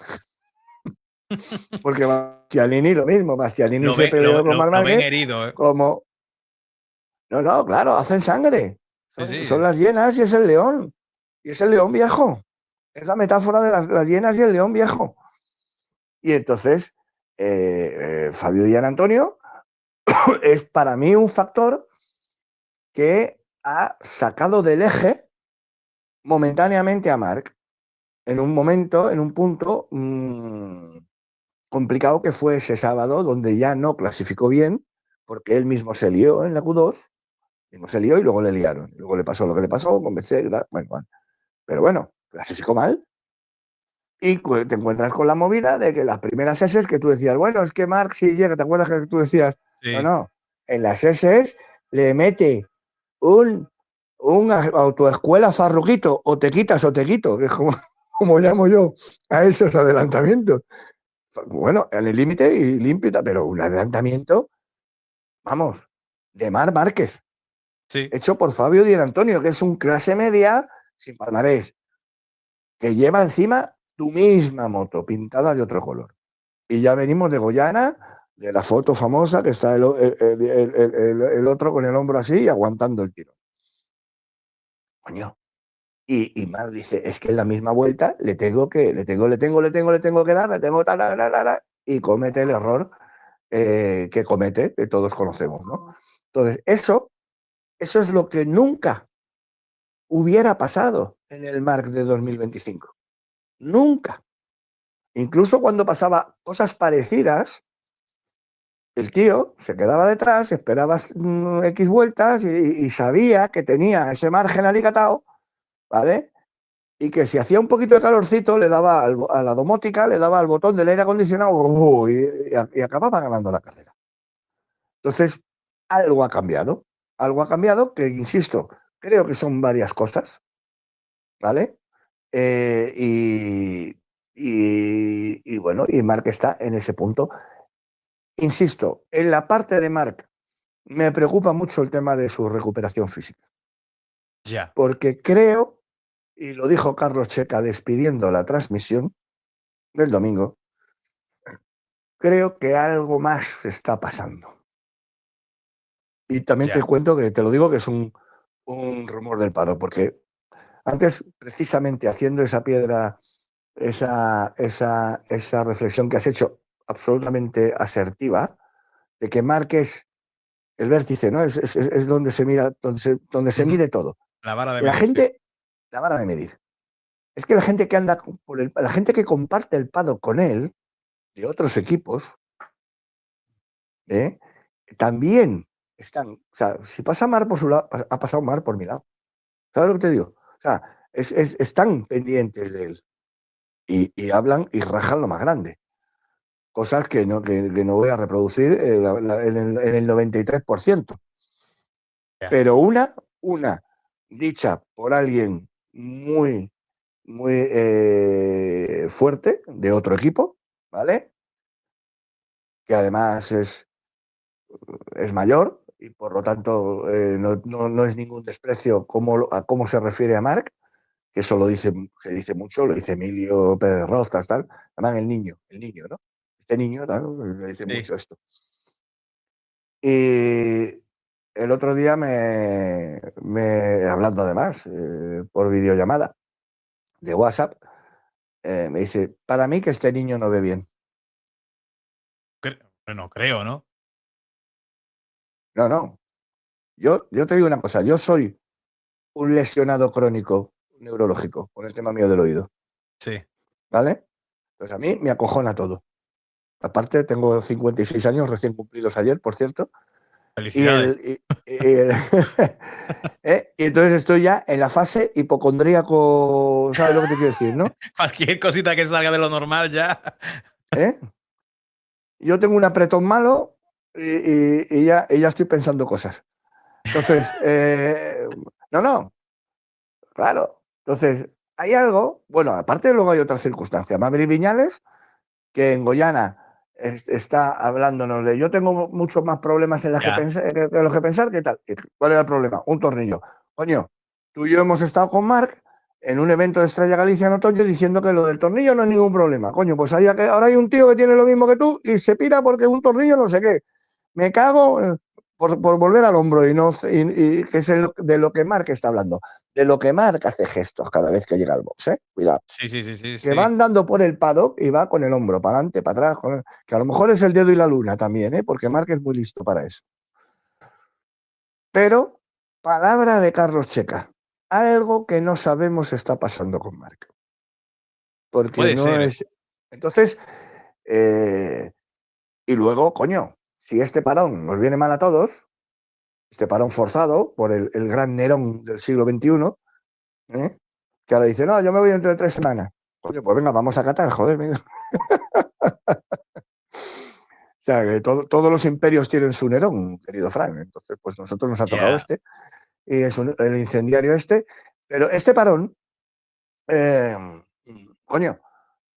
Speaker 2: Porque Bastianini lo mismo, Bastianini se peleó con Marc
Speaker 1: Lo ven
Speaker 2: Márquez
Speaker 1: herido,
Speaker 2: como... No, claro, hacen sangre. Son las hienas y es el león. Y es el león viejo. Es la metáfora de las hienas y el león viejo. Y entonces, Fabio Di Antonio es para mí un factor que ha sacado del eje momentáneamente a Marc en un momento, en un punto complicado, que fue ese sábado, donde ya no clasificó bien, porque él mismo se lió en la Q2, mismo se lió y luego le liaron. Luego le pasó lo que le pasó, con Becerra, bueno. Pero bueno, clasificó mal. Y te encuentras con la movida de que las primeras S que tú decías, bueno, es que Marc si llega, ¿te acuerdas que tú decías?
Speaker 1: sí.
Speaker 2: No, en las S le mete una autoescuela farruquito, o te quitas o te quito, que es como llamo yo a esos adelantamientos. Bueno, en el límite y limpio, pero un adelantamiento, vamos, de Marc Márquez, hecho por Fabio Di Antonio, que es un clase media sin palmarés, que lleva encima tu misma moto, pintada de otro color. Y ya venimos de Goyana, de la foto famosa, que está el otro con el hombro así, aguantando el tiro. Coño. Y Marc dice, es que en la misma vuelta le tengo que dar, y comete el error que comete, que todos conocemos, ¿no? Entonces, eso es lo que nunca hubiera pasado en el Marc de 2025. Nunca. Incluso cuando pasaba cosas parecidas, el tío se quedaba detrás, esperaba X vueltas y sabía que tenía ese margen alicatado, ¿vale? Y que si hacía un poquito de calorcito, le daba a la domótica, le daba al botón del aire acondicionado y acababa ganando la carrera. Entonces, algo ha cambiado. Algo ha cambiado que, insisto, creo que son varias cosas, ¿vale? Y Y bueno, y Marc está en ese punto. Insisto, en la parte de Marc me preocupa mucho el tema de su recuperación física,
Speaker 1: Ya.
Speaker 2: porque creo, y lo dijo Carlos Checa despidiendo la transmisión del domingo, creo que algo más está pasando. Y también te
Speaker 1: Ya.
Speaker 2: cuento que te lo digo que es un rumor del pado, porque antes, precisamente haciendo esa piedra, esa reflexión que has hecho absolutamente asertiva, de que Marc es el vértice, ¿no? Es donde se mira, donde se
Speaker 1: Ujú.
Speaker 2: mide todo.
Speaker 1: La vara de
Speaker 2: La
Speaker 1: medir, sí.
Speaker 2: gente, la vara de medir. Es que la gente que anda la gente que comparte el pado con él, de otros equipos, ¿eh? También están. O sea, si pasa Mar por su lado, ha pasado Mar por mi lado. ¿Sabes lo que te digo? O sea, están pendientes de él y hablan y rajan lo más grande. Cosas que no voy a reproducir en el 93%.
Speaker 1: Ya.
Speaker 2: Pero una dicha por alguien muy, muy fuerte de otro equipo, ¿vale? Que además es mayor y por lo tanto no es ningún desprecio a cómo se refiere a Marc, que eso se dice mucho, lo dice Emilio Pérez Rozas, tal, además el niño, ¿no? Este niño, ¿no? Le dice
Speaker 1: Sí.
Speaker 2: mucho esto. Y el otro día hablando además por videollamada de WhatsApp, me dice, para mí que este niño no ve bien.
Speaker 1: Bueno, creo, ¿no?
Speaker 2: No, no. Yo te digo una cosa, yo soy un lesionado crónico neurológico con el tema mío del oído,
Speaker 1: Sí.
Speaker 2: ¿vale? Pues a mí me acojona todo. Aparte, tengo 56 años recién cumplidos ayer, por cierto, y,
Speaker 1: Felicidades.
Speaker 2: el, y el- y entonces estoy ya en la fase hipocondríaco, ¿sabes lo que te quiero decir, no?
Speaker 1: Cualquier cosita que salga de lo normal ya.
Speaker 2: ¿Eh? Yo tengo un apretón malo y ya estoy pensando cosas. Entonces, no, no, claro. Entonces, hay algo, bueno, aparte luego hay otras circunstancias. Maverick Viñales, que en Goyana está hablándonos de yo tengo muchos más problemas en las que
Speaker 1: Ya.
Speaker 2: pensar, que los que pensar, ¿qué tal? ¿Cuál era el problema? Un tornillo. Coño, tú y yo hemos estado con Marc en un evento de Estrella Galicia en otoño diciendo que lo del tornillo no es ningún problema. Coño, pues ahora hay un tío que tiene lo mismo que tú y se pira porque un tornillo no sé qué. Me cago por volver al hombro y no que es de lo que Marc está hablando. De lo que Marc hace gestos cada vez que llega al box, ¿eh? Cuidado
Speaker 1: Sí, sí, sí, sí,
Speaker 2: que
Speaker 1: sí.
Speaker 2: va andando por el paddock y va con el hombro para adelante, para atrás, que a lo mejor es el dedo y la luna también, ¿eh? Porque Marc es muy listo para eso. Pero, palabra de Carlos Checa, algo que no sabemos está pasando con Marc. Porque
Speaker 1: Puede
Speaker 2: no
Speaker 1: ser, ¿eh?
Speaker 2: es. Entonces, eh, y luego, coño, si este parón nos viene mal a todos, este parón forzado por el gran Nerón del siglo XXI, ¿eh? Que ahora dice, no, yo me voy dentro de 3 semanas. Coño, pues venga, vamos a Qatar, joder, venga. O sea, que todos los imperios tienen su Nerón, querido Frank. Entonces, pues nosotros nos ha tocado
Speaker 1: Ya.
Speaker 2: este, y es el incendiario este. Pero este parón, eh, coño,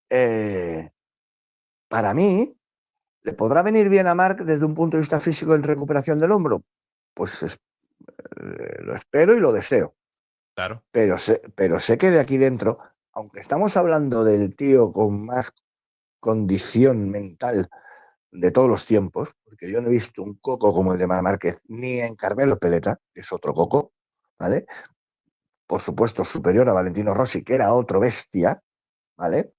Speaker 2: eh, para mí, ¿le podrá venir bien a Marc desde un punto de vista físico en recuperación del hombro? Pues lo espero y lo deseo.
Speaker 1: Claro.
Speaker 2: Pero sé que de aquí dentro, aunque estamos hablando del tío con más condición mental de todos los tiempos, porque yo no he visto un coco como el de Mar Márquez, ni en Carmelo Peleta, que es otro coco, ¿vale? Por supuesto, superior a Valentino Rossi, que era otro bestia, ¿vale?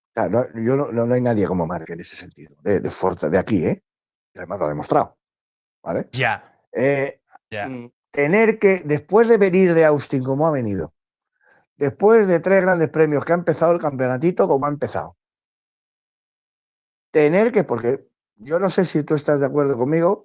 Speaker 2: O sea, no hay nadie como Márquez en ese sentido, de aquí, ¿eh? Y además lo ha demostrado, ¿vale?
Speaker 1: Ya.
Speaker 2: Eh,
Speaker 1: Ya.
Speaker 2: tener que, después de venir de Austin como ha venido, después de 3 grandes premios que ha empezado el campeonatito como ha empezado, tener que, porque yo no sé si tú estás de acuerdo conmigo,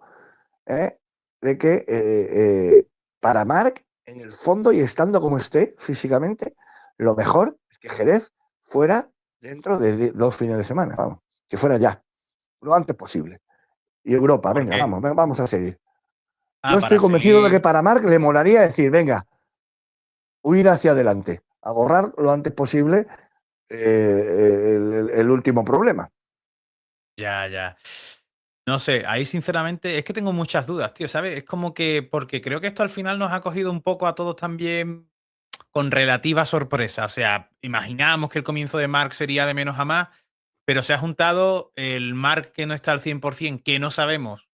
Speaker 2: ¿eh? De que para Marc, en el fondo y estando como esté físicamente, lo mejor es que Jerez fuera dentro de 2 fines de semana, vamos, que fuera ya, lo antes posible. Y Europa,
Speaker 1: ¿Por
Speaker 2: venga,
Speaker 1: qué?
Speaker 2: vamos a seguir. Yo
Speaker 1: Ah,
Speaker 2: estoy
Speaker 1: para
Speaker 2: convencido de que
Speaker 1: seguir.
Speaker 2: para Marc le molaría decir, venga, huir hacia adelante, a borrar lo antes posible el último problema.
Speaker 1: Ya, ya. No sé, ahí sinceramente es que tengo muchas dudas, tío, ¿sabes? Es como que, porque creo que esto al final nos ha cogido un poco a todos también con relativa sorpresa. O sea, imaginábamos que el comienzo de Mark sería de menos a más, pero se ha juntado el Mark que no está al 100%, que no sabemos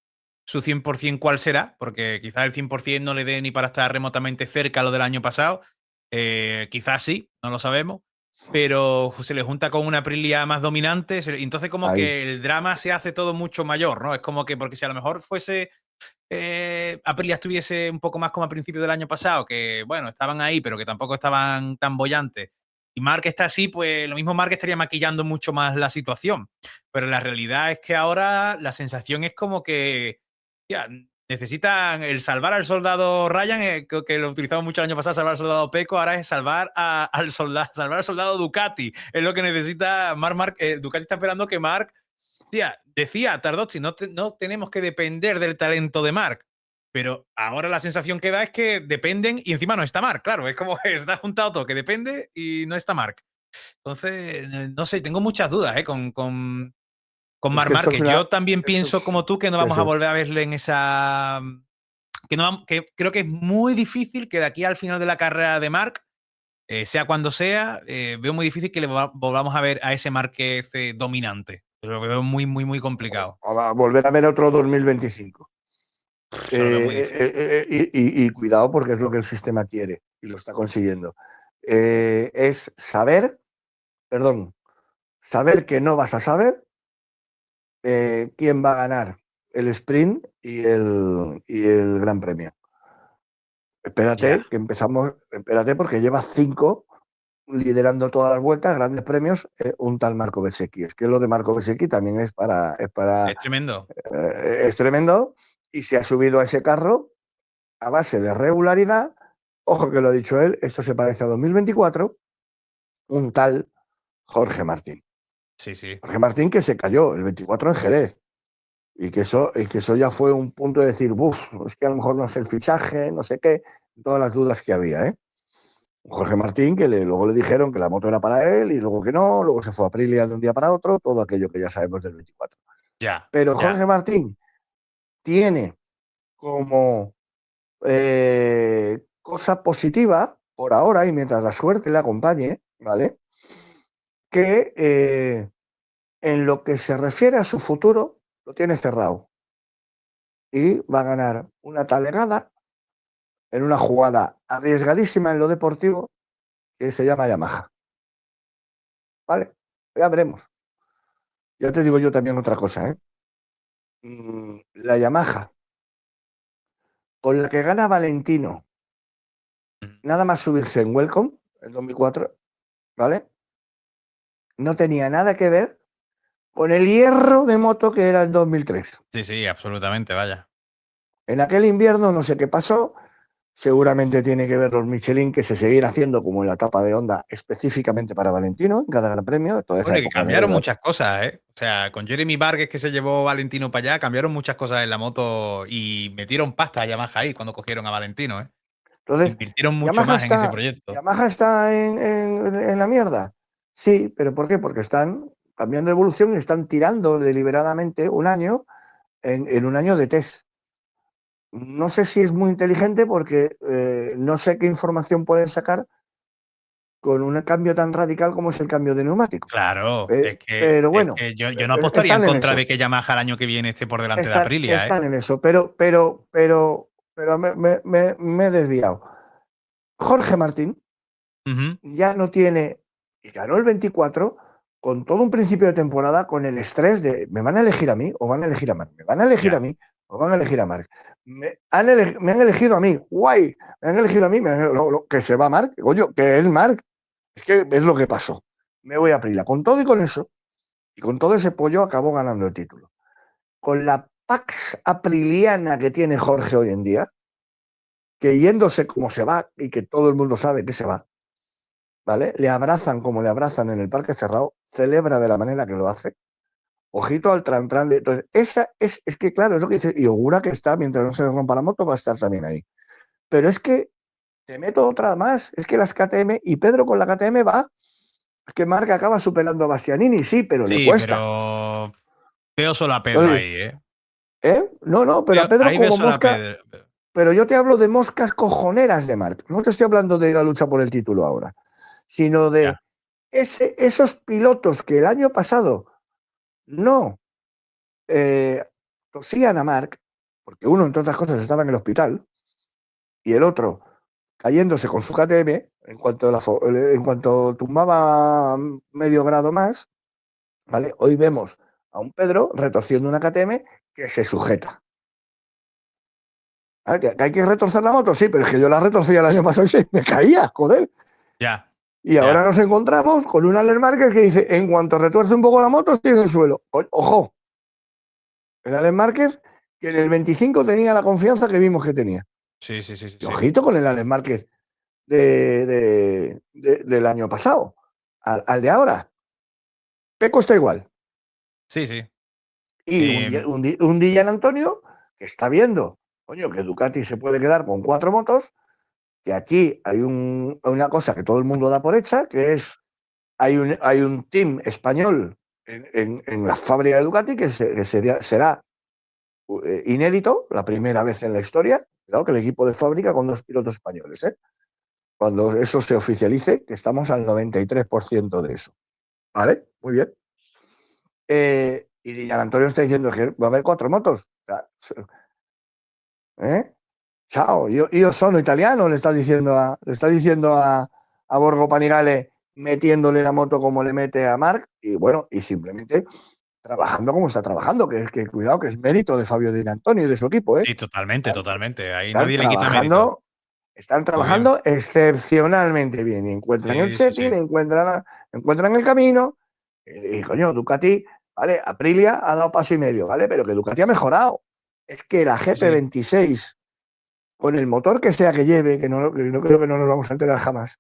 Speaker 1: su 100% cuál será, porque quizás el 100% no le dé ni para estar remotamente cerca a lo del año pasado. Quizás sí, no lo sabemos. Pero se le junta con una Aprilia más dominante, y entonces como
Speaker 2: Ahí.
Speaker 1: que el drama se hace todo mucho mayor, ¿no? Es como que, porque si a lo mejor fuese Aprilia estuviese un poco más como a principios del año pasado, que bueno, estaban ahí, pero que tampoco estaban tan bollantes. Y Mark está así, pues lo mismo Mark estaría maquillando mucho más la situación. Pero la realidad es que ahora la sensación es como que ya, necesitan el salvar al soldado Ryan, que lo utilizamos mucho el año pasado, salvar al soldado Peco, ahora es al soldado, salvar al soldado Ducati. Es lo que necesita Mark. Ducati está esperando que Mark. Tía, decía Tardozzi, no tenemos que depender del talento de Mark. Pero ahora la sensación que da es que dependen y encima no está Mark. Claro, es como que está juntado todo, que depende y no está Mark. Entonces, no sé, tengo muchas dudas con
Speaker 2: Es
Speaker 1: Marc
Speaker 2: que esto es
Speaker 1: Márquez.
Speaker 2: una.
Speaker 1: Yo también
Speaker 2: Esto
Speaker 1: pienso
Speaker 2: es,
Speaker 1: como tú que no
Speaker 2: sí,
Speaker 1: vamos a
Speaker 2: sí.
Speaker 1: volver a verle en esa. Que, no, que creo que es muy difícil que de aquí al final de la carrera de Mark, sea cuando sea, veo muy difícil que le volvamos a ver a ese Márquez dominante. Lo veo muy, muy, muy complicado.
Speaker 2: A volver a ver otro 2025.
Speaker 1: Eso lo veo muy difícil.
Speaker 2: Y cuidado porque es lo que el sistema quiere y lo está consiguiendo. Es saber que no vas a saber quién va a ganar el sprint y el Gran Premio.
Speaker 1: Ya.
Speaker 2: Espérate porque llevas 5 liderando todas las vueltas, grandes premios, un tal Marco Bezzecchi. Es que lo de Marco Bezzecchi también
Speaker 1: Es tremendo.
Speaker 2: es tremendo y se ha subido a ese carro a base de regularidad. Ojo que lo ha dicho él, esto se parece a 2024, un tal Jorge Martín.
Speaker 1: Sí, sí.
Speaker 2: Jorge Martín que se cayó el 24 en Jerez. Y que eso ya fue un punto de decir, uff, es que a lo mejor no es el fichaje, no sé qué, todas las dudas que había, ¿eh? Jorge Martín, que luego le dijeron que la moto era para él y luego que no, luego se fue a Aprilia de un día para otro, todo aquello que ya sabemos del 24.
Speaker 1: Ya,
Speaker 2: Pero
Speaker 1: ya.
Speaker 2: Jorge Martín tiene como cosa positiva, por ahora y mientras la suerte le acompañe, ¿vale? Que en lo que se refiere a su futuro, lo tiene cerrado. Y va a ganar una talegada en una jugada arriesgadísima en lo deportivo que se llama Yamaha. ¿Vale? Ya veremos. Ya te digo yo también otra cosa, ¿eh? La Yamaha, con la que gana Valentino,
Speaker 1: Ujú.
Speaker 2: nada más subirse en Welcome, en 2004, ¿vale? No tenía nada que ver con el hierro de moto que era en 2003.
Speaker 1: Sí, sí, absolutamente, vaya.
Speaker 2: En aquel invierno no sé qué pasó, seguramente tiene que ver los Michelin que se seguían haciendo como en la etapa de Honda específicamente para Valentino en cada gran premio, toda esa
Speaker 1: Bueno, y que
Speaker 2: época de
Speaker 1: cambiaron muchas cosas, ¿eh? O sea, con Jeremy Vargas que se llevó Valentino para allá, cambiaron muchas cosas en la moto y metieron pasta a Yamaha ahí cuando cogieron a Valentino, ¿eh?
Speaker 2: Entonces,
Speaker 1: Invirtieron mucho
Speaker 2: Yamaha
Speaker 1: más en ese
Speaker 2: está,
Speaker 1: proyecto.
Speaker 2: Yamaha está en la mierda. Sí, pero ¿por qué? Porque están cambiando de evolución y están tirando deliberadamente un año en un año de test. No sé si es muy inteligente porque no sé qué información pueden sacar con un cambio tan radical como es el cambio de neumático.
Speaker 1: Claro,
Speaker 2: Pero
Speaker 1: es
Speaker 2: bueno,
Speaker 1: que yo no apostaría en
Speaker 2: están en
Speaker 1: contra de
Speaker 2: eso.
Speaker 1: que Yamaha el año que viene esté por delante de
Speaker 2: Están,
Speaker 1: Aprilia, ¿eh?
Speaker 2: están en eso. Pero me he desviado. Jorge Martín
Speaker 1: Ujú.
Speaker 2: ya no tiene, y ganó el 24 con todo un principio de temporada, con el estrés de, ¿me van a elegir a mí o van a elegir a Marc? ¿Me van a elegir
Speaker 1: Ya.
Speaker 2: a mí o van a elegir a Marc? Me han elegido a mí, guay, me han elegido a mí, que se va Marc, coño, que es Marc, es que es lo que pasó. Me voy a Aprila. Con todo y con eso, y con todo ese pollo, acabó ganando el título. Con la Pax Apriliana que tiene Jorge hoy en día, que yéndose como se va y que todo el mundo sabe que se va, ¿vale? Le abrazan como le abrazan en el parque cerrado, celebra de la manera que lo hace. Ojito al tran de. Entonces, esa es que, claro, es lo que dice. Y Ogura que está, mientras no se le rompa la moto, va a estar también ahí. Pero es que te meto otra más. Es que las KTM, y Pedro con la KTM va Es que Marc acaba superando a Bastianini, sí, pero le
Speaker 1: Sí,
Speaker 2: cuesta.
Speaker 1: pero veo solo a Pedro
Speaker 2: Entonces,
Speaker 1: ahí, ¿eh?
Speaker 2: No, pero a Pedro
Speaker 1: Ahí veo
Speaker 2: como
Speaker 1: solo a
Speaker 2: mosca.
Speaker 1: Pedro.
Speaker 2: Pero yo te hablo de moscas cojoneras de Marc. No te estoy hablando de la lucha por el título ahora, sino
Speaker 1: Ya,
Speaker 2: de esos pilotos que el año pasado no tosían a Marc, porque uno, entre otras cosas, estaba en el hospital, y el otro cayéndose con su KTM en cuanto tumbaba medio grado más, ¿vale? Hoy vemos a un Pedro retorciendo una KTM que se sujeta. ¿Vale? ¿Que hay que retorcer la moto? Sí, pero es que yo la retorcía el año pasado y se me caía, joder.
Speaker 1: ya,
Speaker 2: Y ahora
Speaker 1: ya.
Speaker 2: nos encontramos con un Alex Márquez que dice, en cuanto retuerce un poco la moto, estoy en el suelo. Ojo, el Alex Márquez que en el 25 tenía la confianza que vimos que tenía.
Speaker 1: Sí, sí, sí, sí,
Speaker 2: Y
Speaker 1: sí.
Speaker 2: ojito con el Alex Márquez del año pasado, al de ahora. Peco está igual.
Speaker 1: Sí, sí.
Speaker 2: Y un Dillan Antonio que está viendo, coño, que Ducati se puede quedar con 4 motos, que aquí hay una cosa que todo el mundo da por hecha, que es, hay un team español en la fábrica de Ducati que será inédito, la primera vez en la historia, claro, que el equipo de fábrica con 2 pilotos españoles, ¿eh? Cuando eso se oficialice, que estamos al 93% de eso. ¿Vale? Muy bien. Y Dillan Antonio está diciendo que va a haber 4 motos. ¿Eh? Chao, io sono italiano, le está diciendo a Borgo Panigale metiéndole la moto como le mete a Marc, y bueno, y simplemente trabajando como está trabajando, que es que cuidado, que es mérito de Fabio Di Antonio y de su equipo, ¿eh?
Speaker 1: Sí, totalmente,
Speaker 2: Están,
Speaker 1: totalmente. Ahí
Speaker 2: están
Speaker 1: nadie le quita mérito.
Speaker 2: trabajando, están
Speaker 1: Muy bien.
Speaker 2: trabajando excepcionalmente bien, y encuentran el
Speaker 1: Sí, sí,
Speaker 2: setting,
Speaker 1: sí.
Speaker 2: encuentran el camino, y coño, Ducati, ¿vale? Aprilia ha dado paso y medio, ¿vale? Pero que Ducati ha mejorado. Es que la
Speaker 1: Sí, sí.
Speaker 2: GP26 con el motor que sea que lleve, que no creo que no nos vamos a enterar jamás,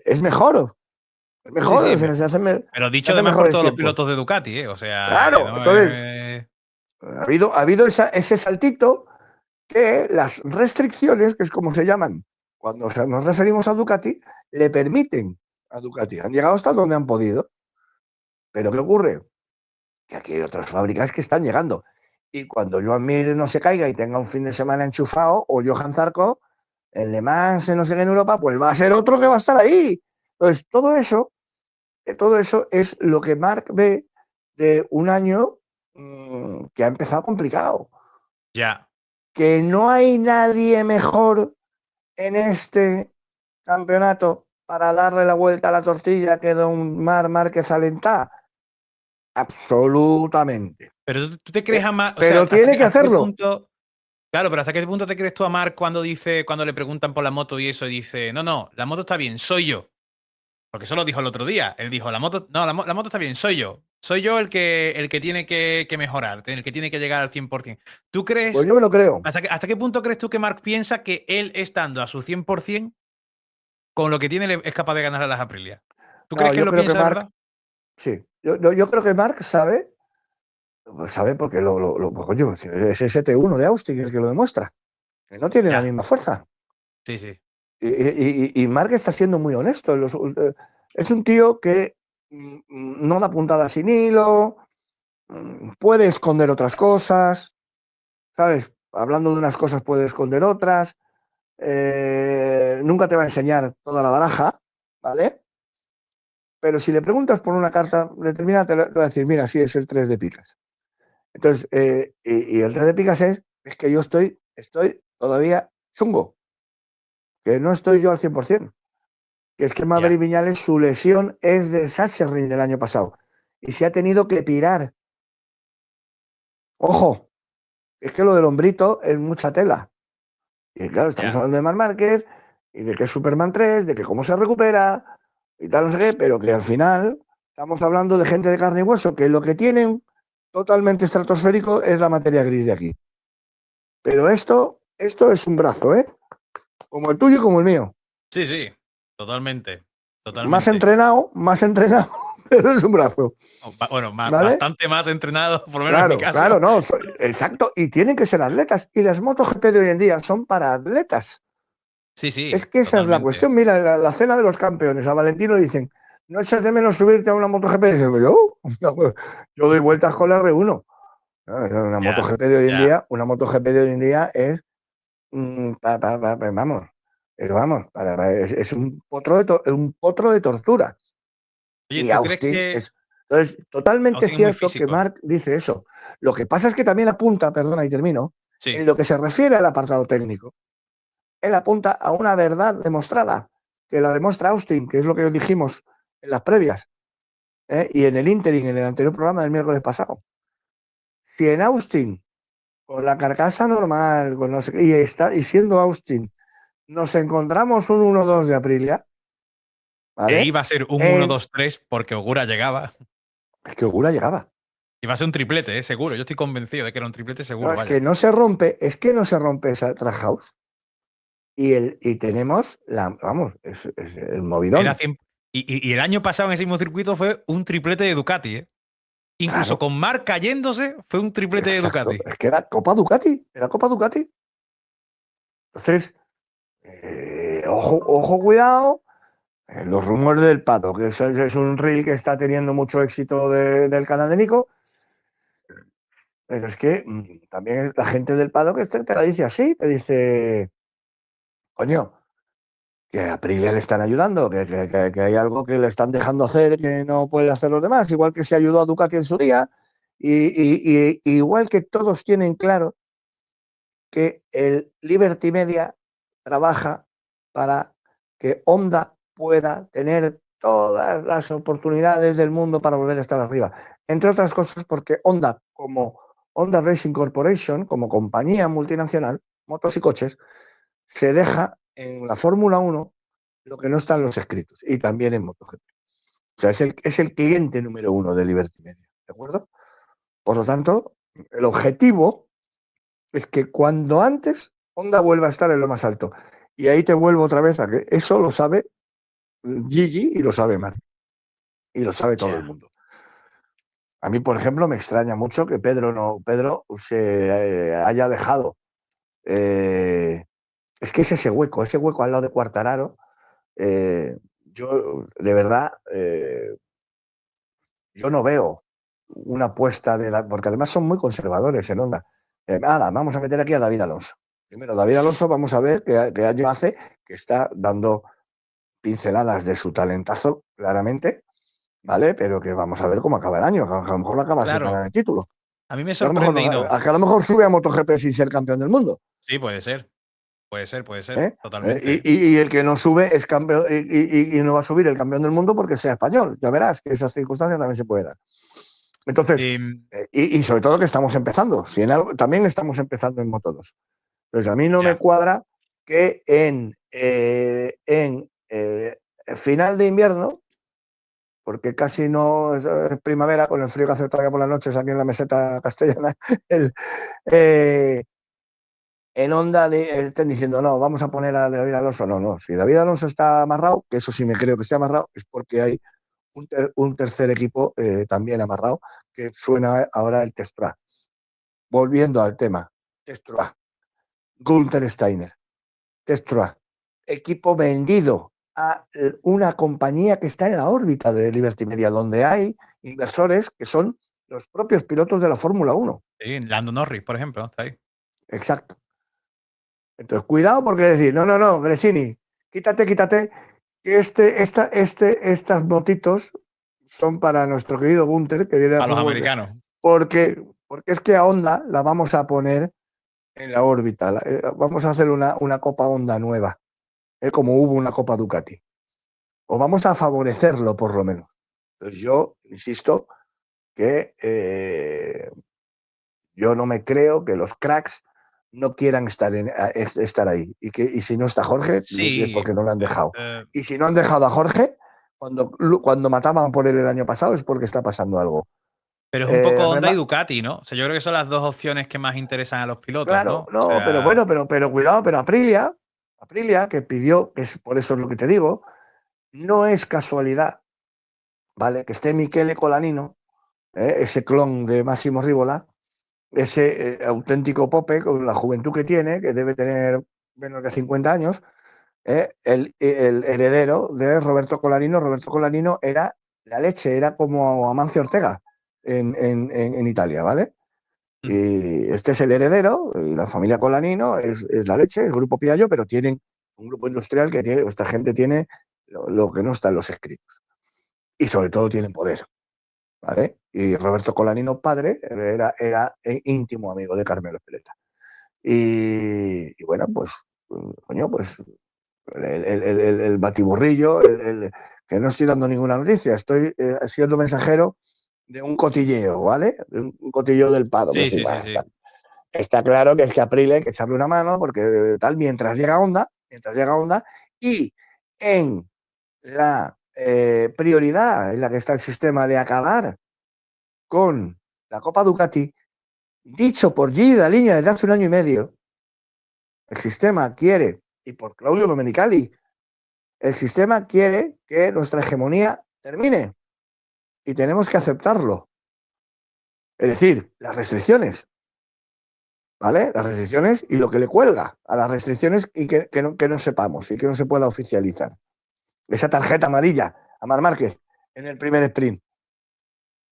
Speaker 2: es mejor. Es
Speaker 1: Sí,
Speaker 2: mejor,
Speaker 1: sí.
Speaker 2: o sea,
Speaker 1: Pero
Speaker 2: se
Speaker 1: dicho
Speaker 2: hacen
Speaker 1: además por
Speaker 2: mejores
Speaker 1: todos los
Speaker 2: tiempos.
Speaker 1: pilotos de Ducati, ¿eh? O sea, que
Speaker 2: Claro,
Speaker 1: no
Speaker 2: entonces
Speaker 1: es.
Speaker 2: ha habido ese saltito que las restricciones, que es como se llaman cuando nos referimos a Ducati, le permiten a Ducati. Han llegado hasta donde han podido. Pero ¿qué ocurre? Que aquí hay otras fábricas que están llegando. Y cuando Joan Mir no se caiga y tenga un fin de semana enchufado, o Johan Zarco, el Le Mans, no sé qué en Europa, pues va a ser otro que va a estar ahí. Entonces, todo eso es lo que Marc ve de un año que ha empezado complicado.
Speaker 1: Ya.
Speaker 2: Que no hay nadie mejor en este campeonato para darle la vuelta a la tortilla que don Marc Márquez Alentá. Absolutamente.
Speaker 1: Pero tú te crees a Marc, o sea,
Speaker 2: Pero tiene que
Speaker 1: hasta qué
Speaker 2: hacerlo.
Speaker 1: punto. Claro, pero ¿hasta qué punto te crees tú a Marc cuando dice, cuando le preguntan por la moto y eso, y dice, no, no, la moto está bien, soy yo? Porque eso lo dijo el otro día. Él dijo, la moto, no, la moto está bien, soy yo. Soy yo el que tiene que mejorar, el que tiene que llegar al 100%. ¿Tú
Speaker 2: Pues
Speaker 1: crees,
Speaker 2: yo me lo creo.
Speaker 1: hasta qué punto crees tú que Marc piensa que él estando a su 100% con lo que tiene es capaz de ganar a las Aprilia? ¿Tú
Speaker 2: No,
Speaker 1: crees que él
Speaker 2: yo
Speaker 1: lo
Speaker 2: creo que
Speaker 1: piensa de
Speaker 2: Marc,
Speaker 1: verdad?
Speaker 2: sí. Yo creo que Marc sabe porque pues, coño, es ese T1 de Austin el que lo demuestra. Que no tiene la
Speaker 1: Ya,
Speaker 2: misma fuerza.
Speaker 1: sí, sí.
Speaker 2: Y Marc está siendo muy honesto. Es un tío que no da puntada sin hilo, puede esconder otras cosas, ¿sabes? Hablando de unas cosas puede esconder otras. Nunca te va a enseñar toda la baraja, ¿vale? Pero si le preguntas por una carta determinada, te va a decir, mira, sí, es el 3 de picas. Entonces, y el 3 de picas es que yo estoy todavía chungo, que no estoy yo al 100%. Que es que
Speaker 1: Ya,
Speaker 2: Maverick Viñales, su lesión es de Sachsenring del año pasado. Y se ha tenido que pirar. Ojo, es que lo del hombrito es mucha tela. Y claro, estamos
Speaker 1: ya,
Speaker 2: hablando de Marc Márquez y de que es Superman 3, de que cómo se recupera y tal, no sé qué, pero que al final estamos hablando de gente de carne y hueso, que lo que tienen totalmente estratosférico es la materia gris de aquí. Pero esto es un brazo, ¿eh? Como el tuyo y como el mío.
Speaker 1: sí, sí, totalmente, totalmente.
Speaker 2: Más entrenado, pero es un brazo.
Speaker 1: Bueno,
Speaker 2: ¿Vale?
Speaker 1: bastante más entrenado, por lo menos en mi
Speaker 2: Claro,
Speaker 1: caso.
Speaker 2: claro, no, exacto. Y tienen que ser atletas. Y las MotoGP de hoy en día son para atletas.
Speaker 1: Sí,
Speaker 2: Es
Speaker 1: sí,
Speaker 2: que esa es la
Speaker 1: totalmente.
Speaker 2: cuestión. Mira, la cena de los campeones. A Valentino le dicen, ¿no echas de menos subirte a una MotoGP? Y digo, yo, no, pues, yo doy vueltas con la R1. Una
Speaker 1: Ya,
Speaker 2: MotoGP de hoy en
Speaker 1: ya.
Speaker 2: día, una MotoGP de hoy en día es, vamos, vamos, es un potro de tortura.
Speaker 1: Oye,
Speaker 2: Y
Speaker 1: ¿tú crees
Speaker 2: Austin
Speaker 1: que
Speaker 2: es. Entonces, totalmente
Speaker 1: Austin es muy
Speaker 2: cierto que
Speaker 1: físico?
Speaker 2: Mark dice eso. Lo que pasa es que también apunta, perdona y termino,
Speaker 1: Sí.
Speaker 2: en lo que se refiere al apartado técnico, él apunta a una verdad demostrada, que la demuestra Austin, que es lo que dijimos en las previas, y en el interim, en el anterior programa del miércoles pasado. Si en Austin, con la carcasa normal, con no sé, y siendo Austin, nos encontramos un 1-2 de Aprilia,
Speaker 1: Que
Speaker 2: ¿vale?
Speaker 1: iba a ser un uno
Speaker 2: En,
Speaker 1: dos tres porque Ogura llegaba.
Speaker 2: es que Ogura llegaba.
Speaker 1: Iba a ser un triplete, seguro. Yo estoy convencido de que era un triplete
Speaker 2: No,
Speaker 1: seguro,
Speaker 2: es
Speaker 1: vaya.
Speaker 2: que no se rompe, es que no se rompe esa track house. Y tenemos vamos, es el
Speaker 1: Era
Speaker 2: movidón.
Speaker 1: 100. Y el año pasado en ese mismo circuito fue un triplete de Ducati, ¿eh? Incluso
Speaker 2: Claro,
Speaker 1: con Marc cayéndose, fue un triplete de
Speaker 2: exacto.
Speaker 1: Ducati.
Speaker 2: Es que era Copa Ducati, era Copa Ducati. Entonces, ojo, cuidado. Los rumores del pato, que es un reel que está teniendo mucho éxito del canal de Nico, pero es que también la gente del pato que te la dice así, te dice, coño, que a Aprilia le están ayudando, que hay algo que le están dejando hacer que no puede hacer los demás, igual que se ayudó a Ducati en su día, igual que todos tienen claro que el Liberty Media trabaja para que Honda pueda tener todas las oportunidades del mundo para volver a estar arriba. Entre otras cosas porque Honda, como Honda Racing Corporation, como compañía multinacional, motos y coches, se deja en la Fórmula 1 lo que no está en los escritos y también en MotoGP. O sea, es el cliente número uno de Liberty Media, ¿de acuerdo? Por lo tanto, el objetivo es que cuando antes Honda vuelva a estar en lo más alto. Y ahí te vuelvo otra vez a que eso lo sabe Gigi y lo sabe Mark. Y lo sabe todo el
Speaker 1: Ya.
Speaker 2: mundo. A mí, por ejemplo, me extraña mucho que Pedro se haya dejado. Es que es ese hueco al lado de Quartararo. Yo, de verdad, yo no veo una apuesta porque además son muy conservadores en Honda. Vamos a meter aquí a David Alonso. Primero, David Alonso, vamos a ver qué año hace, que está dando pinceladas de su talentazo, claramente, ¿vale? Pero que vamos a ver cómo acaba el año, que a lo mejor lo acaba sin
Speaker 1: Claro,
Speaker 2: ganar el título.
Speaker 1: a mí me
Speaker 2: Que a lo mejor,
Speaker 1: sorprende y no.
Speaker 2: que a lo mejor sube a MotoGP sin ser campeón del mundo.
Speaker 1: Sí, puede ser. Puede ser,
Speaker 2: ¿Eh?
Speaker 1: totalmente. ¿Eh?
Speaker 2: Y el que no sube es campeón y no va a subir el campeón del mundo porque sea español. Ya verás que esas circunstancias también se pueden dar. Entonces,
Speaker 1: Em,
Speaker 2: y sobre todo que estamos empezando. Si en algo, también estamos empezando en Moto2. Entonces, a mí no me
Speaker 1: ya.
Speaker 2: cuadra que en final de invierno, porque casi no es primavera, con el frío que hace todavía por las noches aquí en la meseta castellana, el, eh, en Honda estén diciendo, no, vamos a poner a David Alonso. No, no, si David Alonso está amarrado, que eso sí me creo que esté amarrado, es porque hay un tercer equipo también amarrado, que suena ahora el Testroa. Volviendo al tema, Testroa, Gunther Steiner, Testroa, equipo vendido a una compañía que está en la órbita de Liberty Media, donde hay inversores que son los propios pilotos de la Fórmula 1.
Speaker 1: Sí, Lando Norris, por ejemplo, está ahí.
Speaker 2: Exacto. Entonces, cuidado porque decir, no, Gresini, quítate, que estas botitos son para nuestro querido Gunther, que viene a
Speaker 1: A los
Speaker 2: fútbol,
Speaker 1: americanos.
Speaker 2: porque es que a Honda la vamos a poner en la órbita, vamos a hacer una Copa Honda nueva, como hubo una Copa Ducati, o vamos a favorecerlo por lo menos. Entonces yo insisto que yo no me creo que los cracks no quieran estar ahí. Y si no está Jorge, es
Speaker 1: Sí.
Speaker 2: porque no lo han dejado.
Speaker 1: eh,
Speaker 2: Y si no han dejado a Jorge, cuando mataban por él el año pasado, es porque está pasando algo.
Speaker 1: pero es un poco Honda y
Speaker 2: Además,
Speaker 1: Ducati, ¿no? O sea, yo creo que son las dos opciones que más interesan a los pilotos, ¿no?
Speaker 2: claro,
Speaker 1: O
Speaker 2: no, pero
Speaker 1: sea,
Speaker 2: bueno, pero cuidado, pero Aprilia, que pidió, por eso es lo que te digo, no es casualidad, ¿vale? Que esté Michele Colanino, ese clon de Máximo Rivola, ese auténtico Pope, con la juventud que tiene, que debe tener menos de 50 años, el heredero de Roberto Colarino. Roberto Colarino era la leche, era como Amancio Ortega en Italia, ¿vale? Y este es el heredero, y la familia Colanino es la leche, el grupo Piaggio, pero tienen un grupo industrial que tiene, esta gente tiene lo que no está en los escritos. Y sobre todo tienen poder, ¿vale? Y Roberto Colanino, padre, era íntimo amigo de Carmelo Espeleta. Y bueno, pues, coño, pues el batiburrillo, que no estoy dando ninguna noticia, estoy siendo mensajero de un cotilleo, ¿vale? De un cotilleo del Pado.
Speaker 1: Sí,
Speaker 2: Pues,
Speaker 1: sí, sí,
Speaker 2: bueno,
Speaker 1: sí.
Speaker 2: está claro que es que a Aprilia hay que echarle una mano, porque tal, mientras llega Honda, y en la prioridad en la que está el sistema de acabar con la Copa Ducati, dicho por Gigi Dall'Igna desde hace un año y medio, el sistema quiere, y por Claudio Domenicali, el sistema quiere que nuestra hegemonía termine y tenemos que aceptarlo. Es decir, las restricciones, ¿vale? Las restricciones y lo que le cuelga a las restricciones y que no sepamos y que no se pueda oficializar. Esa tarjeta amarilla a Marc Márquez en el primer sprint,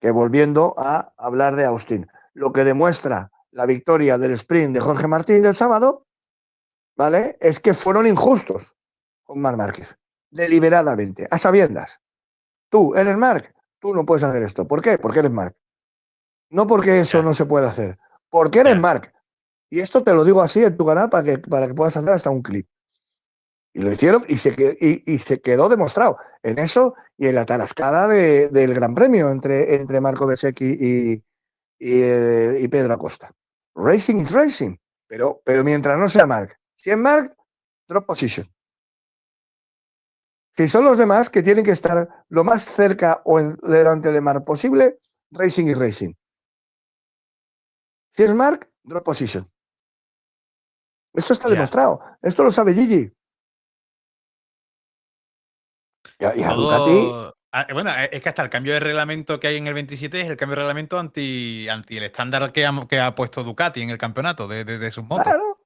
Speaker 2: que volviendo a hablar de Austin, lo que demuestra la victoria del sprint de Jorge Martín del sábado, ¿vale? Es que fueron injustos con Marc Márquez, deliberadamente, a sabiendas. Tú eres Marc, tú no puedes hacer esto. ¿Por qué? Porque eres Marc. No porque eso
Speaker 1: Ya,
Speaker 2: no se puede hacer, porque eres
Speaker 1: ya.
Speaker 2: Marc. Y esto te lo digo así en tu canal para que puedas hacer hasta un clip. Y lo hicieron y se quedó demostrado en eso y en la tarascada del Gran Premio entre Marco Bezzecchi y Pedro Acosta. Racing is racing, pero mientras no sea Marc. Si es Marc, drop position. Si son los demás que tienen que estar lo más cerca o delante de Marc posible, racing is racing. Si es Marc, drop position. Esto está
Speaker 1: Ya.
Speaker 2: demostrado. Esto lo sabe Gigi. Y a Ducati,
Speaker 1: Todo. Bueno, es que hasta el cambio de reglamento que hay en el 27 es el cambio de reglamento anti el estándar que ha puesto Ducati en el campeonato de sus motos.
Speaker 2: claro,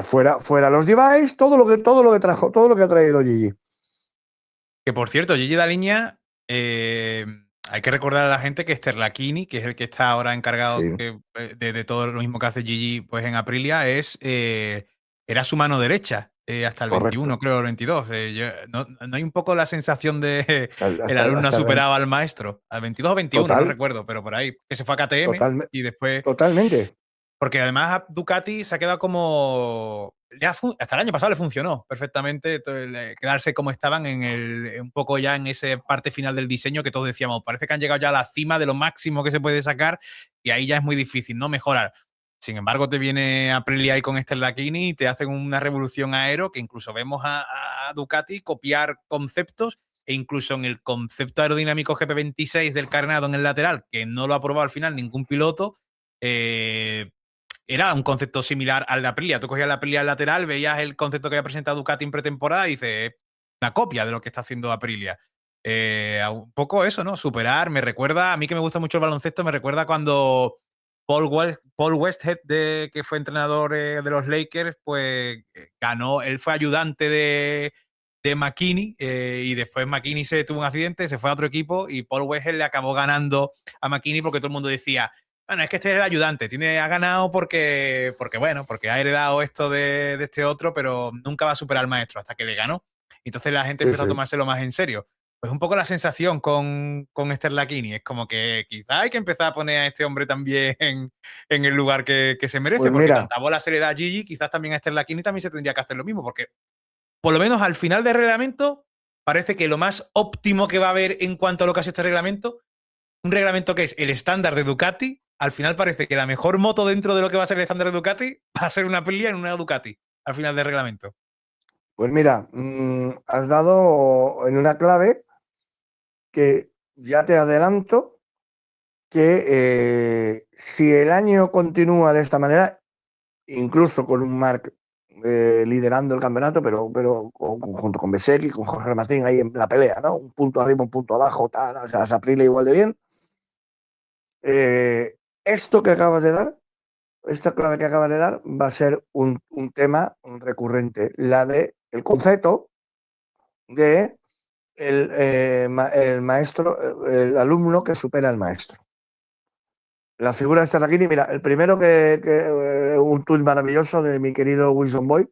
Speaker 2: fuera los devices, todo lo que trajo, todo lo que ha traído Gigi.
Speaker 1: Que por cierto, Gigi Daliña, hay que recordar a la gente que Sterlachini, que es el que está ahora encargado
Speaker 2: Sí,
Speaker 1: de todo lo mismo que hace Gigi pues, en Aprilia, era su mano derecha hasta el 21,
Speaker 2: correcto.
Speaker 1: creo, el 22. No hay un poco la sensación de
Speaker 2: Hasta,
Speaker 1: el
Speaker 2: hasta,
Speaker 1: alumno ha
Speaker 2: hasta el 20.
Speaker 1: superado al maestro, al 22 o 21, no
Speaker 2: Total,
Speaker 1: recuerdo, pero por ahí, que se fue a KTM
Speaker 2: total,
Speaker 1: y después
Speaker 2: totalmente.
Speaker 1: porque además a Ducati se ha quedado como. Hasta el año pasado le funcionó perfectamente quedarse como estaban un poco ya en esa parte final del diseño que todos decíamos, parece que han llegado ya a la cima de lo máximo que se puede sacar y ahí ya es muy difícil, ¿no? Mejorar. Sin embargo, te viene Aprilia ahí con Sterlachini y te hacen una revolución aero que incluso vemos a Ducati copiar conceptos e incluso en el concepto aerodinámico GP26 del carnado en el lateral, que no lo ha probado al final ningún piloto, era un concepto similar al de Aprilia. Tú cogías la Aprilia lateral, veías el concepto que había presentado Ducati en pretemporada y dices, una copia de lo que está haciendo Aprilia. Un poco eso, ¿no? Superar, me recuerda, a mí que me gusta mucho el baloncesto, me recuerda cuando Paul Westhead, que fue entrenador de los Lakers, pues ganó, él fue ayudante de McKinney y después McKinney se tuvo un accidente, se fue a otro equipo y Paul Westhead le acabó ganando a McKinney porque todo el mundo decía, bueno, es que este es el ayudante, ha ganado porque ha heredado esto de este otro, pero nunca va a superar al maestro hasta que le ganó. Entonces la gente
Speaker 2: Sí,
Speaker 1: empezó a
Speaker 2: sí.
Speaker 1: tomárselo más en serio. Pues un poco la sensación con Sterlachini, es como que quizá hay que empezar a poner a este hombre también en el lugar que se merece,
Speaker 2: Pues
Speaker 1: porque
Speaker 2: mira,
Speaker 1: tanta bola se le da a Gigi, quizás también a Sterlachini también se tendría que hacer lo mismo, porque por lo menos al final del reglamento parece que lo más óptimo que va a haber en cuanto a lo que hace este reglamento, un reglamento que es el estándar de Ducati, al final parece que la mejor moto dentro de lo que va a ser el estándar de Ducati va a ser una Aprilia en una Ducati, al final del reglamento.
Speaker 2: pues mira, has dado en una clave que ya te adelanto que si el año continúa de esta manera, incluso con un Marc liderando el campeonato, pero junto con Bezzecchi y con Jorge Martín ahí en la pelea, ¿no? Un punto arriba, un punto abajo, tal, o sea, Aprilia igual de bien. Esto que acabas de dar, esta clave que acabas de dar, va a ser un tema recurrente, la de el concepto de el maestro, el alumno que supera al maestro. La figura de Serracini, mira, el primero un tuit maravilloso de mi querido Wilson Boyd,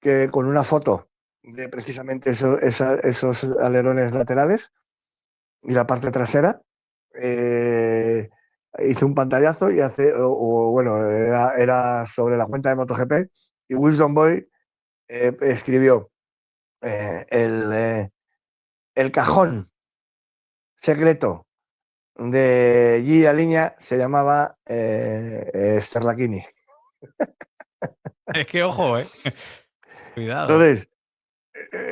Speaker 2: que con una foto de precisamente esos alerones laterales y la parte trasera, hizo un pantallazo y bueno, era sobre la cuenta de MotoGP y Wilson Boyd escribió el cajón secreto de Gia Línea se llamaba Sterlachini.
Speaker 1: Es que ojo, ¿eh? Cuidado.
Speaker 2: Entonces,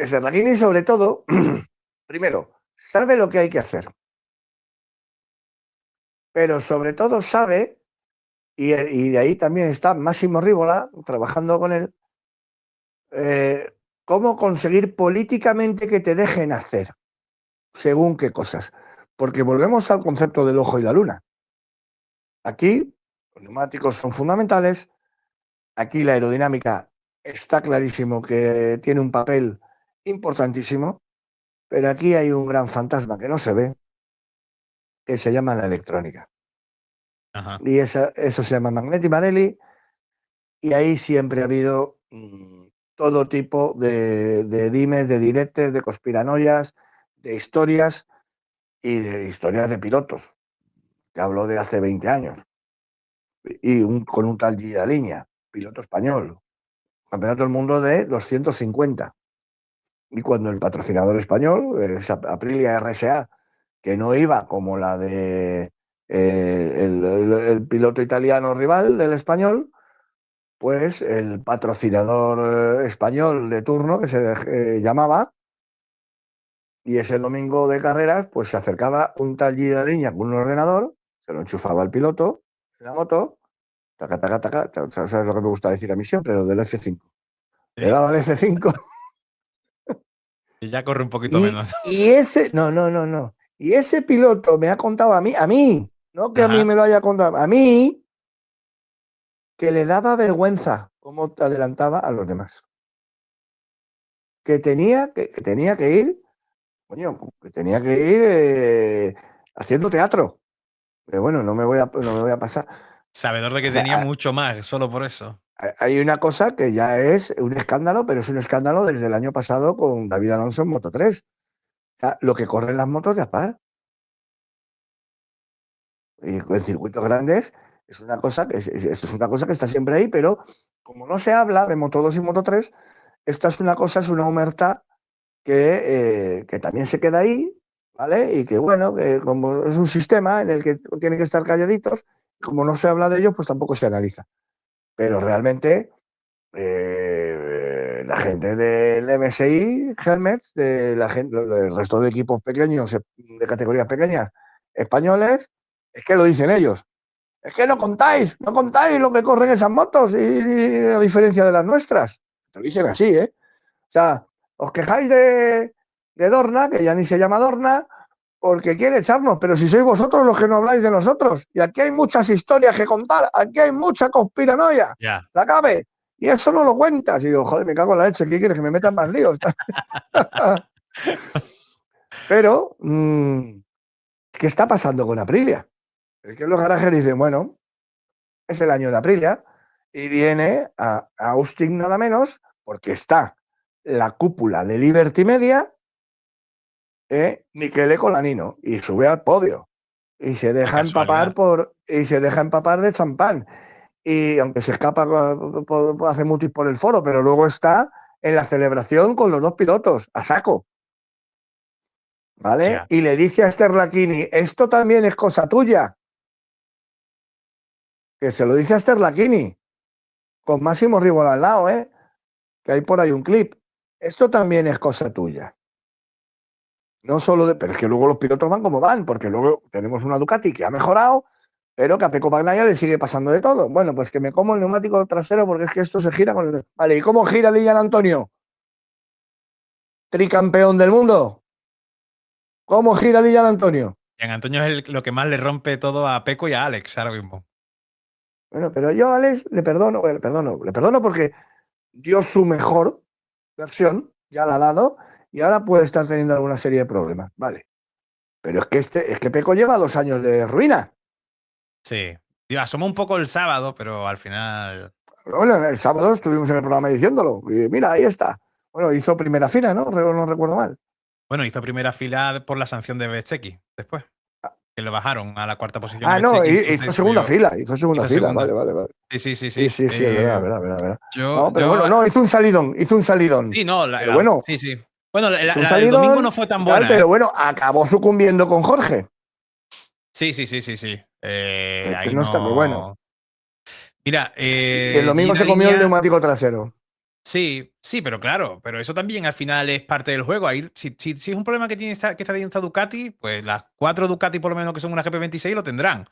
Speaker 2: Sterlachini sobre todo, primero, sabe lo que hay que hacer, pero sobre todo sabe, y de ahí también está Máximo Rívola trabajando con él, cómo conseguir políticamente que te dejen hacer según qué cosas. Porque volvemos al concepto del ojo y la luna. Aquí los neumáticos son fundamentales, aquí la aerodinámica está clarísimo que tiene un papel importantísimo, pero aquí hay un gran fantasma que no se ve, que se llama la electrónica.
Speaker 1: Ajá.
Speaker 2: Y eso se llama Magneti Marelli, y ahí siempre ha habido todo tipo de dimes, de diretes, de conspiranoias, de historias y de historias de pilotos. Te hablo de hace 20 años. Y con un tal Gia Línea, piloto español, campeonato del mundo de 250. Y cuando el patrocinador español, Aprilia RSA, que no iba como la de el piloto italiano rival del español, pues el patrocinador español de turno, que se llamaba, y ese domingo de carreras, pues se acercaba un tal Gia Línea con un ordenador, se lo enchufaba al piloto en la moto, taca, taca, taca, ¿sabes lo que me gusta decir a mí siempre? Lo del F5. Le
Speaker 1: Sí.
Speaker 2: daba el F5
Speaker 1: Y ya corre un poquito menos.
Speaker 2: y ese, no. Y ese piloto me ha contado a mí, no que a mí
Speaker 1: Ajá.
Speaker 2: me lo haya contado, a mí, que le daba vergüenza cómo adelantaba a los demás. Que tenía que ir, coño, que tenía que ir haciendo teatro. Pero bueno, no me voy a pasar.
Speaker 1: Sabedor de
Speaker 2: O
Speaker 1: que
Speaker 2: sea,
Speaker 1: tenía mucho más, solo por eso.
Speaker 2: hay una cosa que ya es un escándalo, pero es un escándalo desde el año pasado con David Alonso en Moto3. O sea, lo que corren las motos de Aspar y en circuitos grandes es una cosa esto es una cosa que está siempre ahí, pero como no se habla de Moto2 y Moto3, esta es una cosa, es una humertad que también se queda ahí, ¿vale? Y que bueno, que como es un sistema en el que tienen que estar calladitos, como no se habla de ellos, pues tampoco se analiza. Pero realmente la gente del MSI, Helmets, del resto de equipos pequeños, de categorías pequeñas, españoles, es que lo dicen ellos. Es que no contáis lo que corren esas motos y a diferencia de las nuestras. Te lo dicen así, ¿eh? O sea, os quejáis de Dorna, que ya ni se llama Dorna, porque quiere echarnos, pero si sois vosotros los que no habláis de nosotros. Y aquí hay muchas historias que contar, aquí hay mucha conspiranoia.
Speaker 1: Ya.
Speaker 2: La cabe. Y eso no lo cuentas. Y digo, joder, me cago en la leche, ¿qué quieres? Que me metan más líos. Pero, ¿qué está pasando con Aprilia? Es que los garajes dicen, bueno, es el año de Aprilia y viene a Austin nada menos porque está la cúpula de Liberty Media, Michele Colanino, y sube al podio y se
Speaker 1: Qué
Speaker 2: deja empapar
Speaker 1: casualidad.
Speaker 2: de champán. Y aunque se escapa, hace mutis por el foro, pero luego está en la celebración con los dos pilotos, a saco, ¿vale?
Speaker 1: Ya.
Speaker 2: Y le dice a Sterlachini, esto también es cosa tuya, que se lo dice a Sterlachini, con Máximo Rivola al lado, que hay por ahí un clip. Esto también es cosa tuya. No solo pero es que luego los pilotos van como van, porque luego tenemos una Ducati que ha mejorado, pero que a Pecco Bagnaia le sigue pasando de todo. Bueno, pues que me como el neumático trasero porque es que esto se gira con el... Vale, ¿y cómo gira Lilian Antonio? Tricampeón del mundo. ¿Cómo gira Lilian Antonio?
Speaker 1: Jean Antonio es lo que más le rompe todo a Peco y a Alex ahora mismo.
Speaker 2: Bueno, pero yo a Alex le perdono porque dio su mejor, versión, ya la ha dado, y ahora puede estar teniendo alguna serie de problemas. Vale. Pero es que Peco lleva 2 años de ruina.
Speaker 1: Sí. Digo, asomó un poco el sábado, pero al final.
Speaker 2: Bueno, el sábado estuvimos en el programa diciéndolo. Y mira, ahí está. Bueno, hizo primera fila, ¿no? No recuerdo mal.
Speaker 1: Bueno, hizo primera fila por la sanción de Bezzecchi después, que lo bajaron a la cuarta posición a
Speaker 2: Ah, no,
Speaker 1: Bezzecchi,
Speaker 2: hizo
Speaker 1: entonces
Speaker 2: segunda
Speaker 1: subió.
Speaker 2: fila, hizo segunda
Speaker 1: Hizo
Speaker 2: fila.
Speaker 1: segunda.
Speaker 2: Vale, vale, vale.
Speaker 1: Sí, sí, sí,
Speaker 2: Sí,
Speaker 1: sí.
Speaker 2: sí, sí, es verdad, verdad, verdad, verdad.
Speaker 1: Yo,
Speaker 2: No, pero
Speaker 1: yo,
Speaker 2: bueno, no, hizo un salidón, hizo un salidón.
Speaker 1: sí, no,
Speaker 2: Pero bueno,
Speaker 1: sí, sí. Bueno,
Speaker 2: hizo un
Speaker 1: la del domingo no
Speaker 2: salidón
Speaker 1: fue
Speaker 2: y
Speaker 1: tan
Speaker 2: tal,
Speaker 1: buena,
Speaker 2: pero
Speaker 1: ¿eh?
Speaker 2: bueno, acabó sucumbiendo con Jorge.
Speaker 1: Sí, sí, sí, sí, sí.
Speaker 2: Que
Speaker 1: Ahí
Speaker 2: no está muy bueno.
Speaker 1: no. Mira,
Speaker 2: Y el domingo
Speaker 1: Gina
Speaker 2: se comió el
Speaker 1: Línea.
Speaker 2: neumático trasero.
Speaker 1: Sí, sí, pero claro, pero eso también al final es parte del juego. Ahí, si es un problema que que está teniendo esta Ducati, pues las 4 Ducati por lo menos que son una GP26 lo tendrán.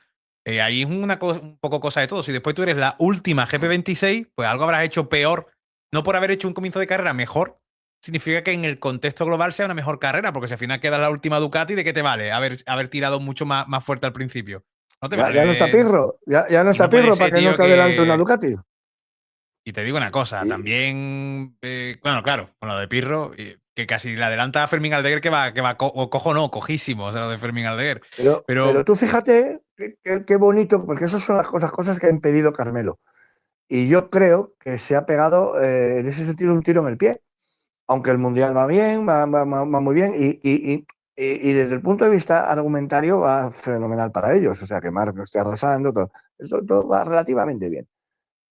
Speaker 1: Ahí es un poco cosa de todo. Si después tú eres la última GP26, pues algo habrás hecho peor. No por haber hecho un comienzo de carrera mejor, significa que en el contexto global sea una mejor carrera, porque si al final quedas la última Ducati, ¿de qué te vale haber tirado mucho más fuerte al principio? No te
Speaker 2: Ya no está
Speaker 1: vale.
Speaker 2: Pirro, ya no
Speaker 1: Y
Speaker 2: está
Speaker 1: no puede
Speaker 2: Pirro para
Speaker 1: ser,
Speaker 2: que no
Speaker 1: tío,
Speaker 2: te adelante una
Speaker 1: que.
Speaker 2: Ducati.
Speaker 1: Y te digo una cosa,
Speaker 2: Y,
Speaker 1: también, bueno, claro, con lo de Pirro, que casi le adelanta a Fermín Aldeguer, o cojo no, cojísimo, o sea, lo de Fermín Aldeguer.
Speaker 2: pero
Speaker 1: Pero,
Speaker 2: tú fíjate qué bonito, porque esas son las cosas que ha impedido Carmelo. Y yo creo que se ha pegado en ese sentido un tiro en el pie. Aunque el Mundial va bien, va muy bien, y desde el punto de vista argumentario va fenomenal para ellos. O sea, que Marco esté arrasando, todo. Eso todo va relativamente bien.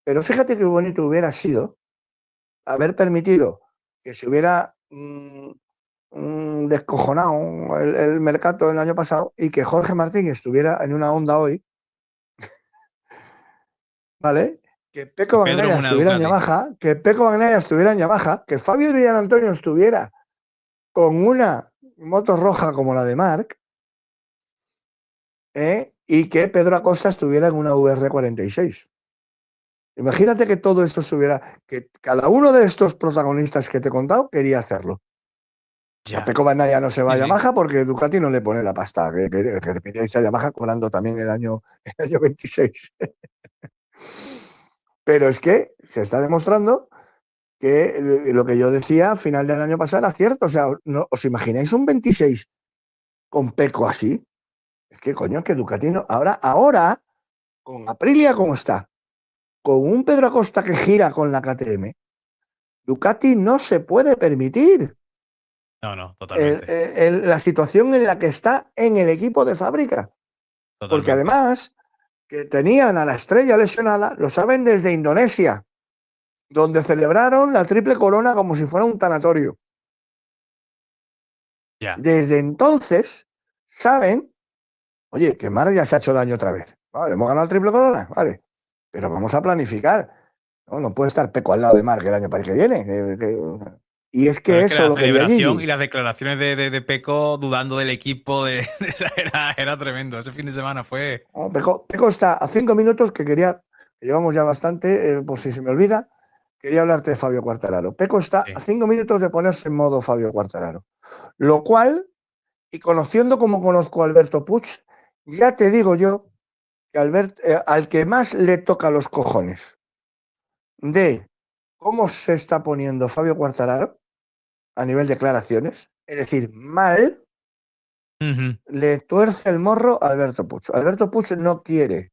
Speaker 2: Pero fíjate qué bonito hubiera sido haber permitido que se hubiera descojonado el mercado del año pasado y que Jorge Martín estuviera en una onda hoy, ¿vale? Que
Speaker 1: y
Speaker 2: Peco
Speaker 1: Pedro en
Speaker 2: Bagnaia
Speaker 1: una
Speaker 2: estuviera en
Speaker 1: Ducati.
Speaker 2: Yamaha, que Peco Bagnaia estuviera en Yamaha, que Fabio Di Antonio estuviera con una moto roja como la de Marc, y que Pedro Acosta estuviera en una VR46. Imagínate que todo esto estuviera, que cada uno de estos protagonistas que te he contado quería hacerlo. Ya
Speaker 1: Ya.
Speaker 2: Pecco Bagnaia no se va
Speaker 1: Sí,
Speaker 2: a
Speaker 1: sí.
Speaker 2: Yamaha porque Ducati no le pone la pasta que quería irse a Yamaha cobrando también el año 26. Pero es que se está demostrando que lo que yo decía a final del año pasado era cierto. O sea, ¿no, os imagináis un 26 con Peco así? Es que coño, que Ducati no. Ahora, con Aprilia como está, con un Pedro Acosta que gira con la KTM, Ducati no se puede permitir
Speaker 1: No, no, totalmente.
Speaker 2: la situación en la que está en el equipo de fábrica. Porque
Speaker 1: Totalmente.
Speaker 2: además que tenían a la estrella lesionada, lo saben desde Indonesia, donde celebraron la triple corona como si fuera un tanatorio.
Speaker 1: Ya.
Speaker 2: Desde entonces saben, oye, que Mar ya se ha hecho daño otra vez. Vale, hemos ganado el triple corona, vale, pero vamos a planificar. No puede estar Peco al lado de Mar que el año que viene. Y es
Speaker 1: Pero
Speaker 2: que
Speaker 1: es que
Speaker 2: eso,
Speaker 1: la
Speaker 2: lo quería
Speaker 1: celebración y
Speaker 2: Gigi.
Speaker 1: las declaraciones de Peco dudando del equipo era tremendo. Ese fin de semana fue.
Speaker 2: No, Peco está a 5 minutos que llevamos ya bastante, por si se me olvida, quería hablarte de Fabio Quartararo. Peco está a
Speaker 1: Sí.
Speaker 2: 5 minutos de ponerse en modo Fabio Quartararo. Lo cual, y conociendo como conozco a Alberto Puig, ya te digo yo que al que más le toca los cojones de cómo se está poniendo Fabio Quartararo a nivel de declaraciones, es decir, mal,
Speaker 1: Ujú.
Speaker 2: le tuerce el morro a Alberto Puig. Alberto Puig no quiere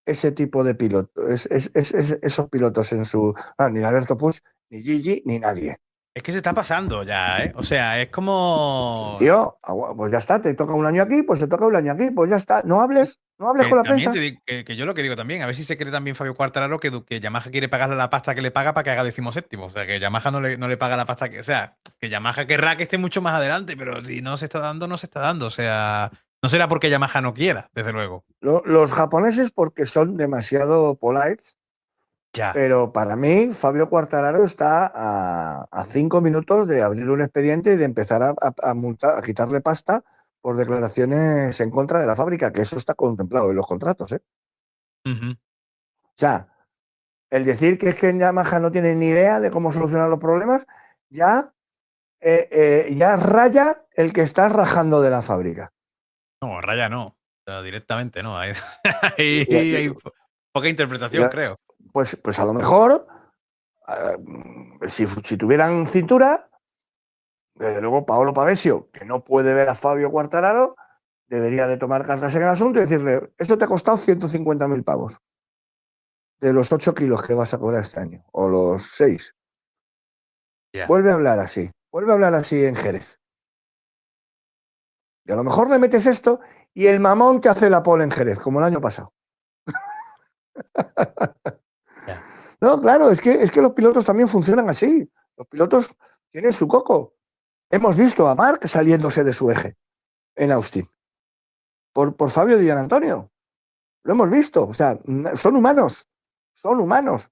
Speaker 2: ese tipo de piloto, esos pilotos en su. Ni Alberto Puig, ni Gigi, ni nadie.
Speaker 1: Es que se está pasando ya, ¿eh? O sea, es
Speaker 2: Sí,
Speaker 1: como.
Speaker 2: tío, pues ya está, te toca un año aquí, pues te toca un año aquí, pues ya está. No hables
Speaker 1: Que
Speaker 2: con la
Speaker 1: también
Speaker 2: prensa.
Speaker 1: que yo lo que digo también, a ver si se cree también Fabio Quartararo que Yamaha quiere pagarle la pasta que le paga para que haga 17º. O sea, que Yamaha no le paga la pasta que. O sea, que Yamaha querrá que esté mucho más adelante, pero si no se está dando, no se está dando. O sea, no será porque Yamaha no quiera, desde luego.
Speaker 2: Los japoneses porque son demasiado polites,
Speaker 1: Ya.
Speaker 2: pero para mí Fabio Quartararo está a 5 minutos de abrir un expediente y de empezar a quitarle pasta por declaraciones en contra de la fábrica, que eso está contemplado en los contratos. O
Speaker 1: Ujú.
Speaker 2: sea, el decir que es que en Yamaha no tienen ni idea de cómo solucionar los problemas, ya, ya raya el que está rajando de la fábrica.
Speaker 1: No, Raya no. O sea, directamente no. Hay,
Speaker 2: Y, y-
Speaker 1: hay poca
Speaker 2: y-
Speaker 1: interpretación, creo.
Speaker 2: pues a lo mejor Si tuvieran cintura, desde luego Paolo Pavesio, que no puede ver a Fabio Quartararo, debería de tomar cartas en el asunto y decirle, esto te ha costado 150.000 pavos de los 8 kilos que vas a cobrar este año, o los 6.
Speaker 1: Ya.
Speaker 2: Vuelve a hablar así en Jerez. Y a lo mejor le metes esto y el mamón te hace la pole en Jerez, como el año pasado.
Speaker 1: Ya.
Speaker 2: No, claro, es que los pilotos también funcionan así. Los pilotos tienen su coco. Hemos visto a Marc saliéndose de su eje en Austin por Fabio Di Antonio. Lo hemos visto. O sea, son humanos. Son humanos.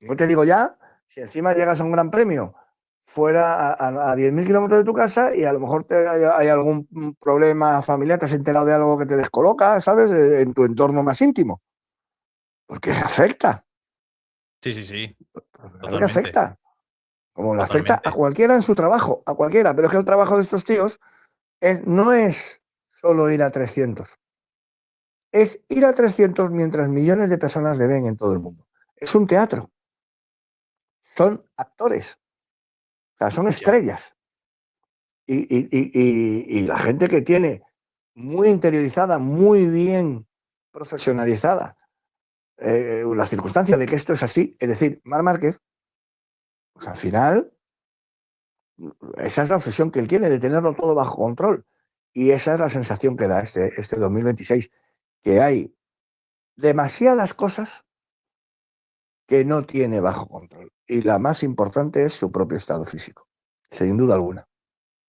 Speaker 2: No te digo ya, si encima llegas a un gran premio fuera a 10.000 kilómetros de tu casa y a lo mejor hay algún problema familiar, te has enterado de algo que te descoloca, ¿sabes? En tu entorno más íntimo. Porque afecta.
Speaker 1: Sí, sí, sí.
Speaker 2: Claro que
Speaker 1: Totalmente.
Speaker 2: afecta. Como le afecta a
Speaker 1: Totalmente.
Speaker 2: cualquiera en su trabajo, a cualquiera. Pero es que el trabajo de estos tíos no es solo ir a 300. Es ir a 300 mientras millones de personas le ven en todo el mundo. Es un teatro. Son actores. O sea, son
Speaker 1: Ya.
Speaker 2: estrellas. Y la gente que tiene muy interiorizada, muy bien profesionalizada, la circunstancia de que esto es así, es decir, Marc Márquez, pues al final, esa es la obsesión que él tiene de tenerlo todo bajo control. Y esa es la sensación que da este 2026, que hay demasiadas cosas que no tiene bajo control. Y la más importante es su propio estado físico, sin duda alguna.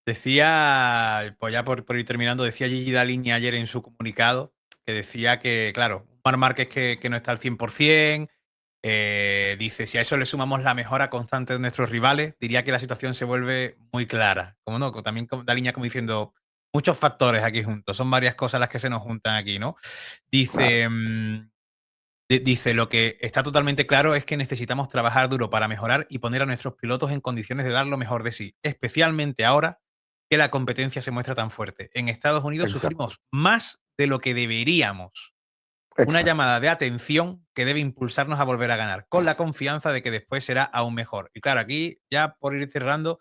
Speaker 1: Decía, pues ya por ir terminando, decía Gigi Dall'Igna ayer en su comunicado, que decía que, claro, un Marc Márquez que no está al 100%, dice, si a eso le sumamos la mejora constante de nuestros rivales, diría que la situación se vuelve muy clara. Como no, también Dall'Igna como diciendo, muchos factores aquí juntos, son varias cosas las que se nos juntan aquí, ¿no?
Speaker 2: Claro,
Speaker 1: Dice, dice, lo que está totalmente claro es que necesitamos trabajar duro para mejorar y poner a nuestros pilotos en condiciones de dar lo mejor de sí, especialmente ahora que la competencia se muestra tan fuerte. En Estados Unidos
Speaker 2: exacto,
Speaker 1: sufrimos más de lo que deberíamos. Una
Speaker 2: exacto.
Speaker 1: llamada de atención que debe impulsarnos a volver a ganar, con la confianza de que después será aún mejor. Y claro, aquí ya por ir cerrando,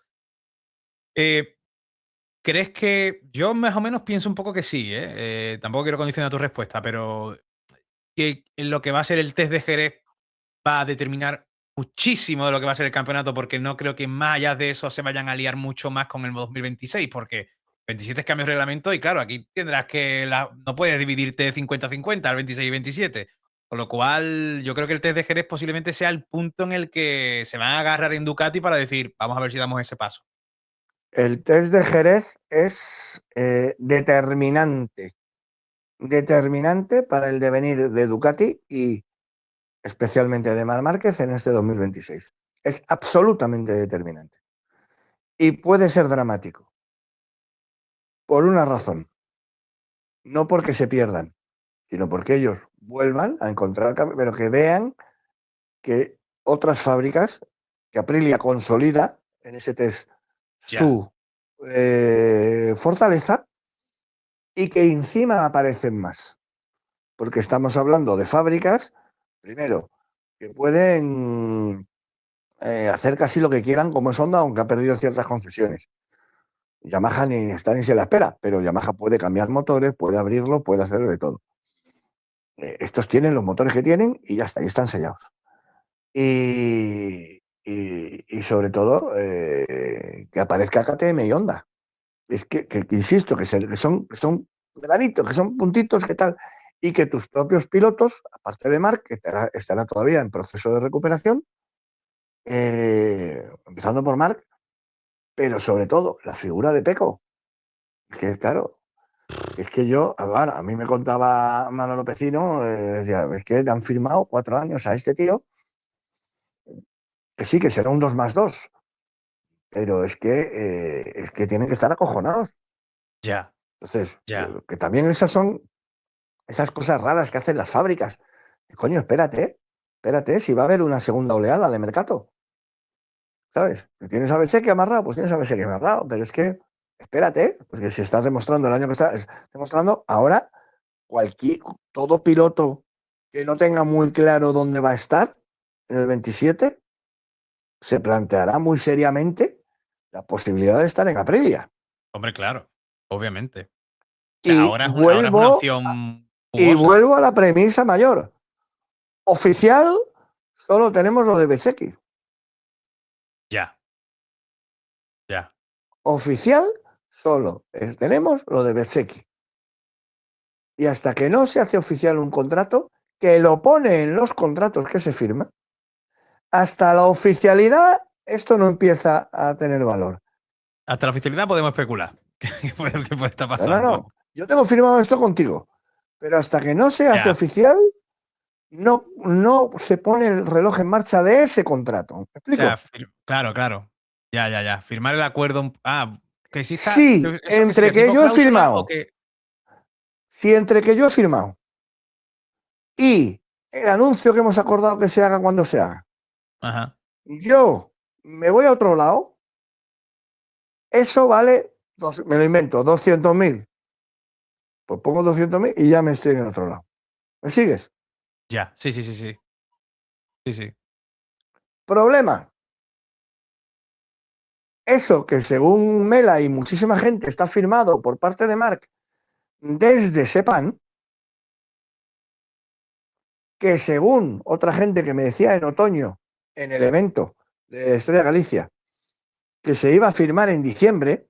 Speaker 1: eh, ¿crees que yo más o menos pienso un poco que sí? Tampoco quiero condicionar tu respuesta, pero que en lo que va a ser el test de Jerez va a determinar muchísimo de lo que va a ser el campeonato, porque no creo que más allá de eso se vayan a liar mucho más con el 2026, porque 27 es cambio de reglamento y claro, aquí tendrás que, no puedes dividirte 50-50 al 26 y 27. Con lo cual, yo creo que el test de Jerez posiblemente sea el punto en el que se van a agarrar en Ducati para decir, vamos a ver si damos ese paso.
Speaker 2: El test de Jerez es determinante para el devenir de Ducati y especialmente de Marc Márquez en este 2026. Es absolutamente determinante. Y puede ser dramático, por una razón, no porque se pierdan, sino porque ellos vuelvan a encontrar, pero que vean que otras fábricas, que Aprilia consolida en ese test
Speaker 1: Ya,
Speaker 2: su fortaleza y que encima aparecen más. Porque estamos hablando de fábricas, primero, que pueden hacer casi lo que quieran como es Honda, aunque ha perdido ciertas concesiones. Yamaha ni está ni se la espera, pero Yamaha puede cambiar motores, puede abrirlo, puede hacer de todo. Estos tienen los motores que tienen y ya está, y están sellados. Y sobre todo, que aparezca KTM y Honda. Es que insisto, que son granitos, que son puntitos, que tal, y que tus propios pilotos, aparte de Marc, que estará todavía en proceso de recuperación, empezando por Marc, pero sobre todo la figura de Peco, que claro, es que a mí me contaba Manolo Pecino, decía, es que le han firmado 4 años a este tío, que sí, que será un 2+2, pero es que tienen que estar acojonados.
Speaker 1: ya,
Speaker 2: Entonces,
Speaker 1: ya.
Speaker 2: que también esas son esas cosas raras que hacen las fábricas. Coño, espérate, si va a haber una segunda oleada de mercado, ¿sabes? Si tienes a Beseque amarrado, pues tienes a Beseque amarrado, pero es que, espérate, porque si estás demostrando el año que estás demostrando, ahora cualquier, todo piloto que no tenga muy claro dónde va a estar en el 27, se planteará muy seriamente la posibilidad de estar en Aprilia.
Speaker 1: Hombre, claro, obviamente. O sea,
Speaker 2: Y
Speaker 1: ahora es una
Speaker 2: vuelvo,
Speaker 1: opción
Speaker 2: y
Speaker 1: jugosa.
Speaker 2: vuelvo a la premisa mayor. Oficial, solo tenemos lo de Bezzecchi.
Speaker 1: Ya, ya.
Speaker 2: Oficial, solo tenemos lo de Bezzecchi. Y hasta que no se hace oficial un contrato, que lo pone en los contratos que se firma, hasta la oficialidad esto no empieza a tener valor.
Speaker 1: Hasta la oficialidad podemos especular. ¿Qué puede estar
Speaker 2: No, no,
Speaker 1: pasando?
Speaker 2: no. Yo tengo firmado esto contigo, pero hasta que no se hace
Speaker 1: Ya,
Speaker 2: oficial, no se pone el reloj en marcha de ese contrato. ¿Me
Speaker 1: o sea,
Speaker 2: explico?
Speaker 1: claro, claro. Ya, ya, ya. Firmar el acuerdo. Que exista.
Speaker 2: Si
Speaker 1: ¿Eso qué
Speaker 2: entre
Speaker 1: sería?
Speaker 2: que
Speaker 1: ¿Tipo
Speaker 2: yo he
Speaker 1: cláusula o
Speaker 2: firmado,
Speaker 1: que?
Speaker 2: si entre que yo he firmado y el anuncio que hemos acordado que se haga cuando se haga,
Speaker 1: Ajá.
Speaker 2: yo me voy a otro lado, eso vale, me lo invento, 200.000. Pues pongo 200.000 y ya me estoy en el otro lado. ¿Me sigues?
Speaker 1: Ya, sí, sí, sí, sí. Sí, sí.
Speaker 2: Problema. Eso que según Mela y muchísima gente está firmado por parte de Marc desde Sepan, que según otra gente que me decía en otoño, en el evento de Estrella Galicia, que se iba a firmar en diciembre,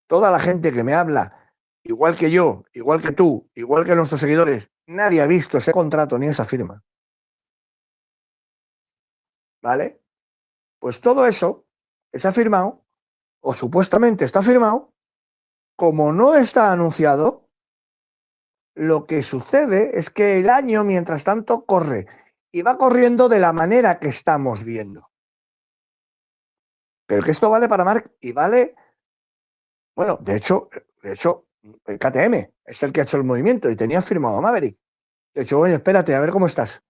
Speaker 2: toda la gente que me habla, igual que yo, igual que tú, igual que nuestros seguidores, nadie ha visto ese contrato ni esa firma. ¿Vale? Pues todo eso que se ha firmado, o supuestamente está firmado, como no está anunciado, lo que sucede es que el año, mientras tanto, corre y va corriendo de la manera que estamos viendo. Pero que esto vale para Marc y vale, bueno, de hecho, el KTM es el que ha hecho el movimiento y tenía firmado a Maverick. De hecho, oye, espérate, a ver cómo estás.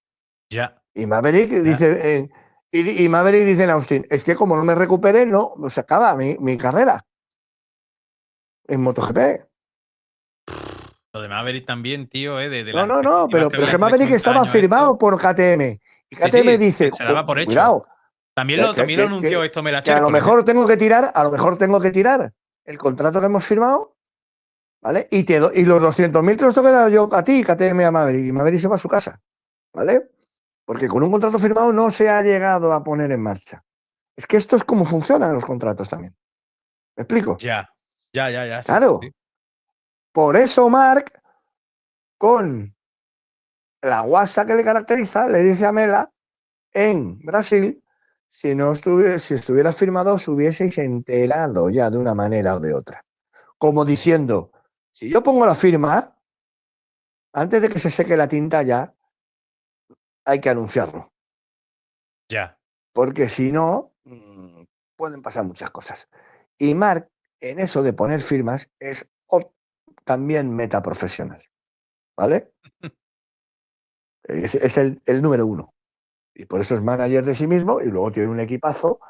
Speaker 1: Ya,
Speaker 2: Y Maverick
Speaker 1: ya.
Speaker 2: dice, y Maverick dice en Austin, es que como no me recupere, no, se acaba mi carrera en MotoGP.
Speaker 1: Lo de Maverick también, tío, de
Speaker 2: No,
Speaker 1: las
Speaker 2: no, no,
Speaker 1: expectativas que
Speaker 2: pero es
Speaker 1: había
Speaker 2: que
Speaker 1: antes de que
Speaker 2: Maverick
Speaker 1: comenzara el
Speaker 2: estaba
Speaker 1: año esto.
Speaker 2: firmado por KTM. Y
Speaker 1: Sí,
Speaker 2: KTM
Speaker 1: sí,
Speaker 2: dice,
Speaker 1: se daba por hecho.
Speaker 2: cuidado,
Speaker 1: También
Speaker 2: que,
Speaker 1: lo,
Speaker 2: que,
Speaker 1: también lo
Speaker 2: que,
Speaker 1: anunció
Speaker 2: que,
Speaker 1: esto Mela
Speaker 2: que a lo
Speaker 1: Chércoles, ¿eh?
Speaker 2: mejor tengo que tirar, el contrato que hemos firmado, ¿vale? Y los 200.000 te los tengo que dar yo a ti, KTM, a Maverick, y Maverick se va a su casa, ¿vale? Porque con un contrato firmado no se ha llegado a poner en marcha. Es que esto es como funcionan los contratos también. ¿Me explico?
Speaker 1: Ya, ya, ya, ya, sí, sí, sí.
Speaker 2: Claro. Por eso Marc, con la guasa que le caracteriza, le dice a Mela en Brasil, si estuviera firmado, os hubieseis enterado ya de una manera o de otra. Como diciendo, si yo pongo la firma, antes de que se seque la tinta ya, hay que anunciarlo.
Speaker 1: Ya.
Speaker 2: Porque si no, pueden pasar muchas cosas. Y Marc, en eso de poner firmas, es también metaprofesional. ¿Vale? Es el número uno. Y por eso es manager de sí mismo y luego tiene un equipazo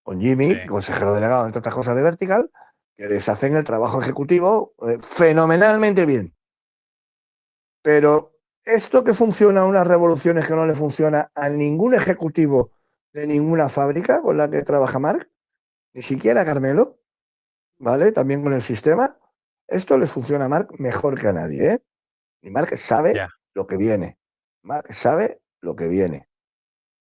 Speaker 2: con
Speaker 1: Sí.
Speaker 2: Jimmy, consejero delegado, entre otras cosas de Vertical, que les hacen el trabajo ejecutivo fenomenalmente bien. Pero esto que funciona, unas revoluciones que no le funciona a ningún ejecutivo de ninguna fábrica con la que trabaja Marc, ni siquiera a Carmelo, ¿vale? También con el sistema, esto le funciona a Marc mejor que a nadie, ¿eh? Y Marc sabe
Speaker 1: Ya.
Speaker 2: lo que viene. Marc sabe lo que viene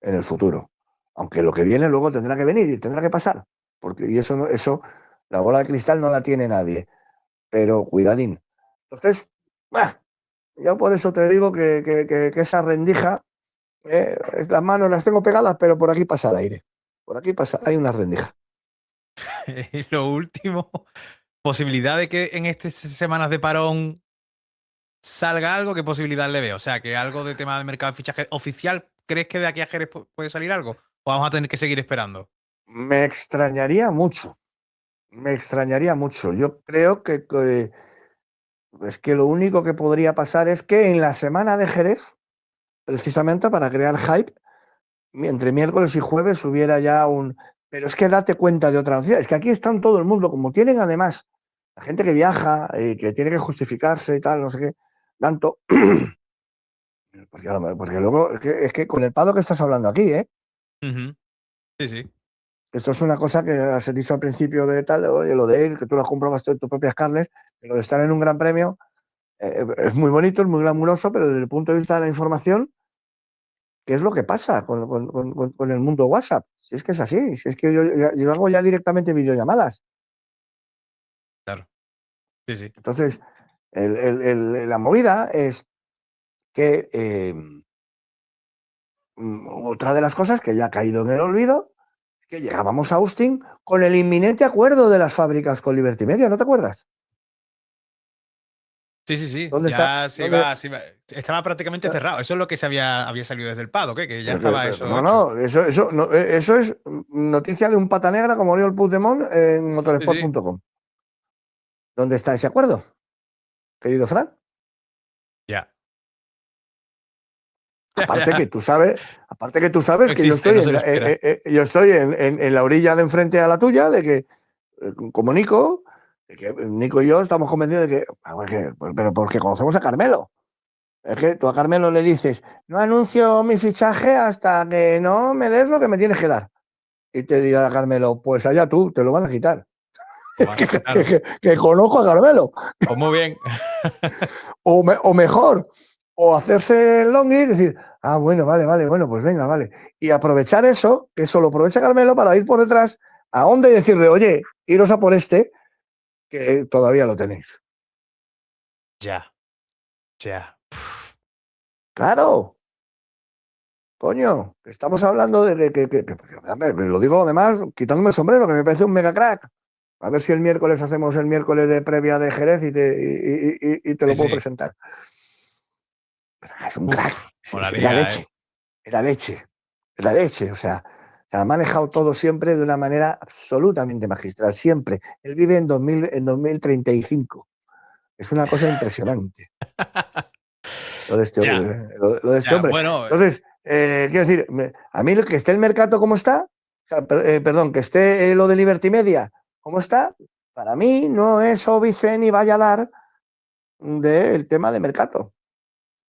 Speaker 2: en el futuro. Aunque lo que viene luego tendrá que venir y tendrá que pasar. Porque, y eso, eso, la bola de cristal no la tiene nadie. Pero cuidadín. Entonces, bah, yo por eso te digo que esa rendija, las manos las tengo pegadas, pero por aquí pasa el aire. Por aquí pasa, hay una rendija.
Speaker 1: Y lo último, posibilidad de que en estas semanas de parón salga algo, ¿qué posibilidad le veo? O sea, que algo de tema de mercado de fichaje oficial, ¿crees que de aquí a Jerez puede salir algo? ¿O vamos a tener que seguir esperando?
Speaker 2: Me extrañaría mucho. Me extrañaría mucho. Yo creo que es que lo único que podría pasar es que en la semana de Jerez, precisamente para crear hype, entre miércoles y jueves hubiera ya un... Pero es que date cuenta de otra noticia. Es que aquí están todo el mundo, como tienen además la gente que viaja y que tiene que justificarse y tal, no sé qué, tanto. Porque luego, es que con el pado que estás hablando aquí, ¿eh?
Speaker 1: Ujú. Sí, sí.
Speaker 2: Esto es una cosa que has dicho al principio de tal, oye, lo de ir, que tú las comprobas en tus propias carnes, pero de estar en un gran premio es muy bonito, es muy glamuroso, pero desde el punto de vista de la información, ¿qué es lo que pasa con el mundo WhatsApp? Si es que es así, si es que yo hago ya directamente videollamadas.
Speaker 1: Claro. Sí, sí.
Speaker 2: Entonces, la movida es que otra de las cosas que ya ha caído en el olvido es que llegábamos a Austin con el inminente acuerdo de las fábricas con Liberty Media, ¿no te acuerdas?
Speaker 1: Sí, sí, sí.
Speaker 2: ¿Dónde está?
Speaker 1: Ya
Speaker 2: ¿Dónde?
Speaker 1: estaba prácticamente cerrado. Eso es lo que había salido desde el PADO, que ya estaba
Speaker 2: Pero
Speaker 1: eso
Speaker 2: no,
Speaker 1: hecho.
Speaker 2: no, eso, no, eso es noticia de un pata negra como Oriol Puigdemont en
Speaker 1: Sí, sí.
Speaker 2: motorsport.com. ¿Dónde está ese acuerdo, querido Fran?
Speaker 1: Ya.
Speaker 2: Aparte que tú
Speaker 1: No
Speaker 2: sabes que yo
Speaker 1: existe,
Speaker 2: estoy
Speaker 1: no se lo espera.
Speaker 2: yo estoy en la orilla de enfrente a la tuya, de que, como Nico, de que Nico y yo estamos convencidos de que, pero porque conocemos a Carmelo. Es que tú a Carmelo le dices, no anuncio mi fichaje hasta que no me des lo que me tienes que dar. Y te dirá Carmelo, pues allá tú, te lo van a quitar.
Speaker 1: Lo van a quitar.
Speaker 2: Que conozco a Carmelo.
Speaker 1: Pues muy bien.
Speaker 2: O mejor, o hacerse el longi y decir, ah, bueno, vale, vale, bueno, pues venga, vale. Y aprovechar eso, que eso lo aprovecha Carmelo para ir por detrás a Honda y decirle, oye, iros a por este, que todavía lo tenéis.
Speaker 1: Ya, ya.
Speaker 2: Claro, coño, estamos hablando de lo digo además quitándome el sombrero, que me parece un mega crack. A ver si el miércoles hacemos el miércoles de previa de Jerez y te
Speaker 1: Sí,
Speaker 2: lo puedo
Speaker 1: sí.
Speaker 2: presentar. Es un crack,
Speaker 1: Uf,
Speaker 2: es la
Speaker 1: molaría, ¿eh?
Speaker 2: leche, es la leche, es la leche. O sea, ha manejado todo siempre de una manera absolutamente magistral, siempre. Él vive en 2035. Es una cosa impresionante
Speaker 1: Ya,
Speaker 2: lo de este
Speaker 1: ya.
Speaker 2: hombre.
Speaker 1: Bueno,
Speaker 2: Entonces, quiero decir, a mí que esté el mercado como está, o sea, perdón, que esté lo de Liberty Media como está, para mí no es óbice ni vaya a dar del tema de mercado.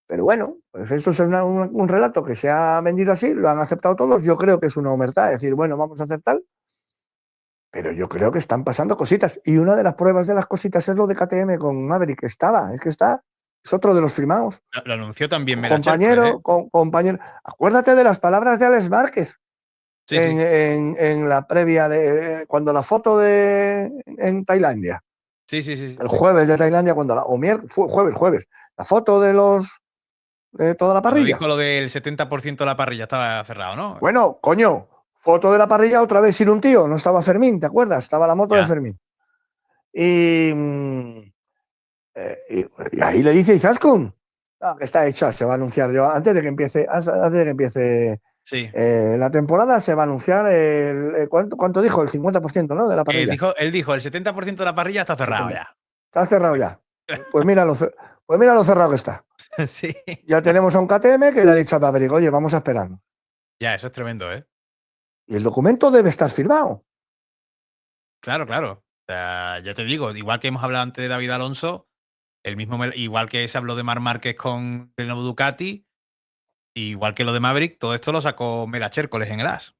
Speaker 2: Pero bueno, pues esto es un relato que se ha vendido así, lo han aceptado todos, yo creo que es una omertad, es decir, bueno, vamos a hacer tal, pero yo creo que están pasando cositas. Y una de las pruebas de las cositas es lo de KTM con Maverick, que estaba, es que está, es otro de los firmados.
Speaker 1: lo anunció también Mela Chércoles, ¿eh?
Speaker 2: Compañero, acuérdate de las palabras de Alex Márquez
Speaker 1: Sí, sí.
Speaker 2: en la previa de cuando la foto en Tailandia,
Speaker 1: Sí, sí, sí, sí.
Speaker 2: el jueves de Tailandia, cuando o miércoles, jueves, la foto de toda la
Speaker 1: Cuando
Speaker 2: parrilla.
Speaker 1: dijo lo del 70% de la parrilla estaba cerrado, ¿no?
Speaker 2: Bueno, coño, foto de la parrilla otra vez sin un tío, no estaba Fermín, ¿te acuerdas? Estaba la moto de
Speaker 1: Ya.
Speaker 2: Fermín. Y, y ahí le dice Izaskun, que está hecha, se va a anunciar yo antes de que empiece
Speaker 1: Sí.
Speaker 2: la temporada, se va a anunciar ¿cuánto dijo? El 50%, ¿no? De la parrilla.
Speaker 1: Él dijo, el 70% de la parrilla está cerrado
Speaker 2: 70.
Speaker 1: ya.
Speaker 2: Está cerrado ya. Pues mira lo cerrado que está.
Speaker 1: Sí.
Speaker 2: Ya tenemos a un KTM que le ha dicho a Maverick, oye, vamos a esperar.
Speaker 1: Ya, eso es tremendo, ¿eh?
Speaker 2: Y el documento debe estar firmado.
Speaker 1: Claro, claro. O sea, ya te digo, igual que hemos hablado antes de David Alonso, igual que se habló de Marc Márquez con el nuevo Ducati, igual que lo de Maverick, todo esto lo sacó Mela Chércoles en el AS.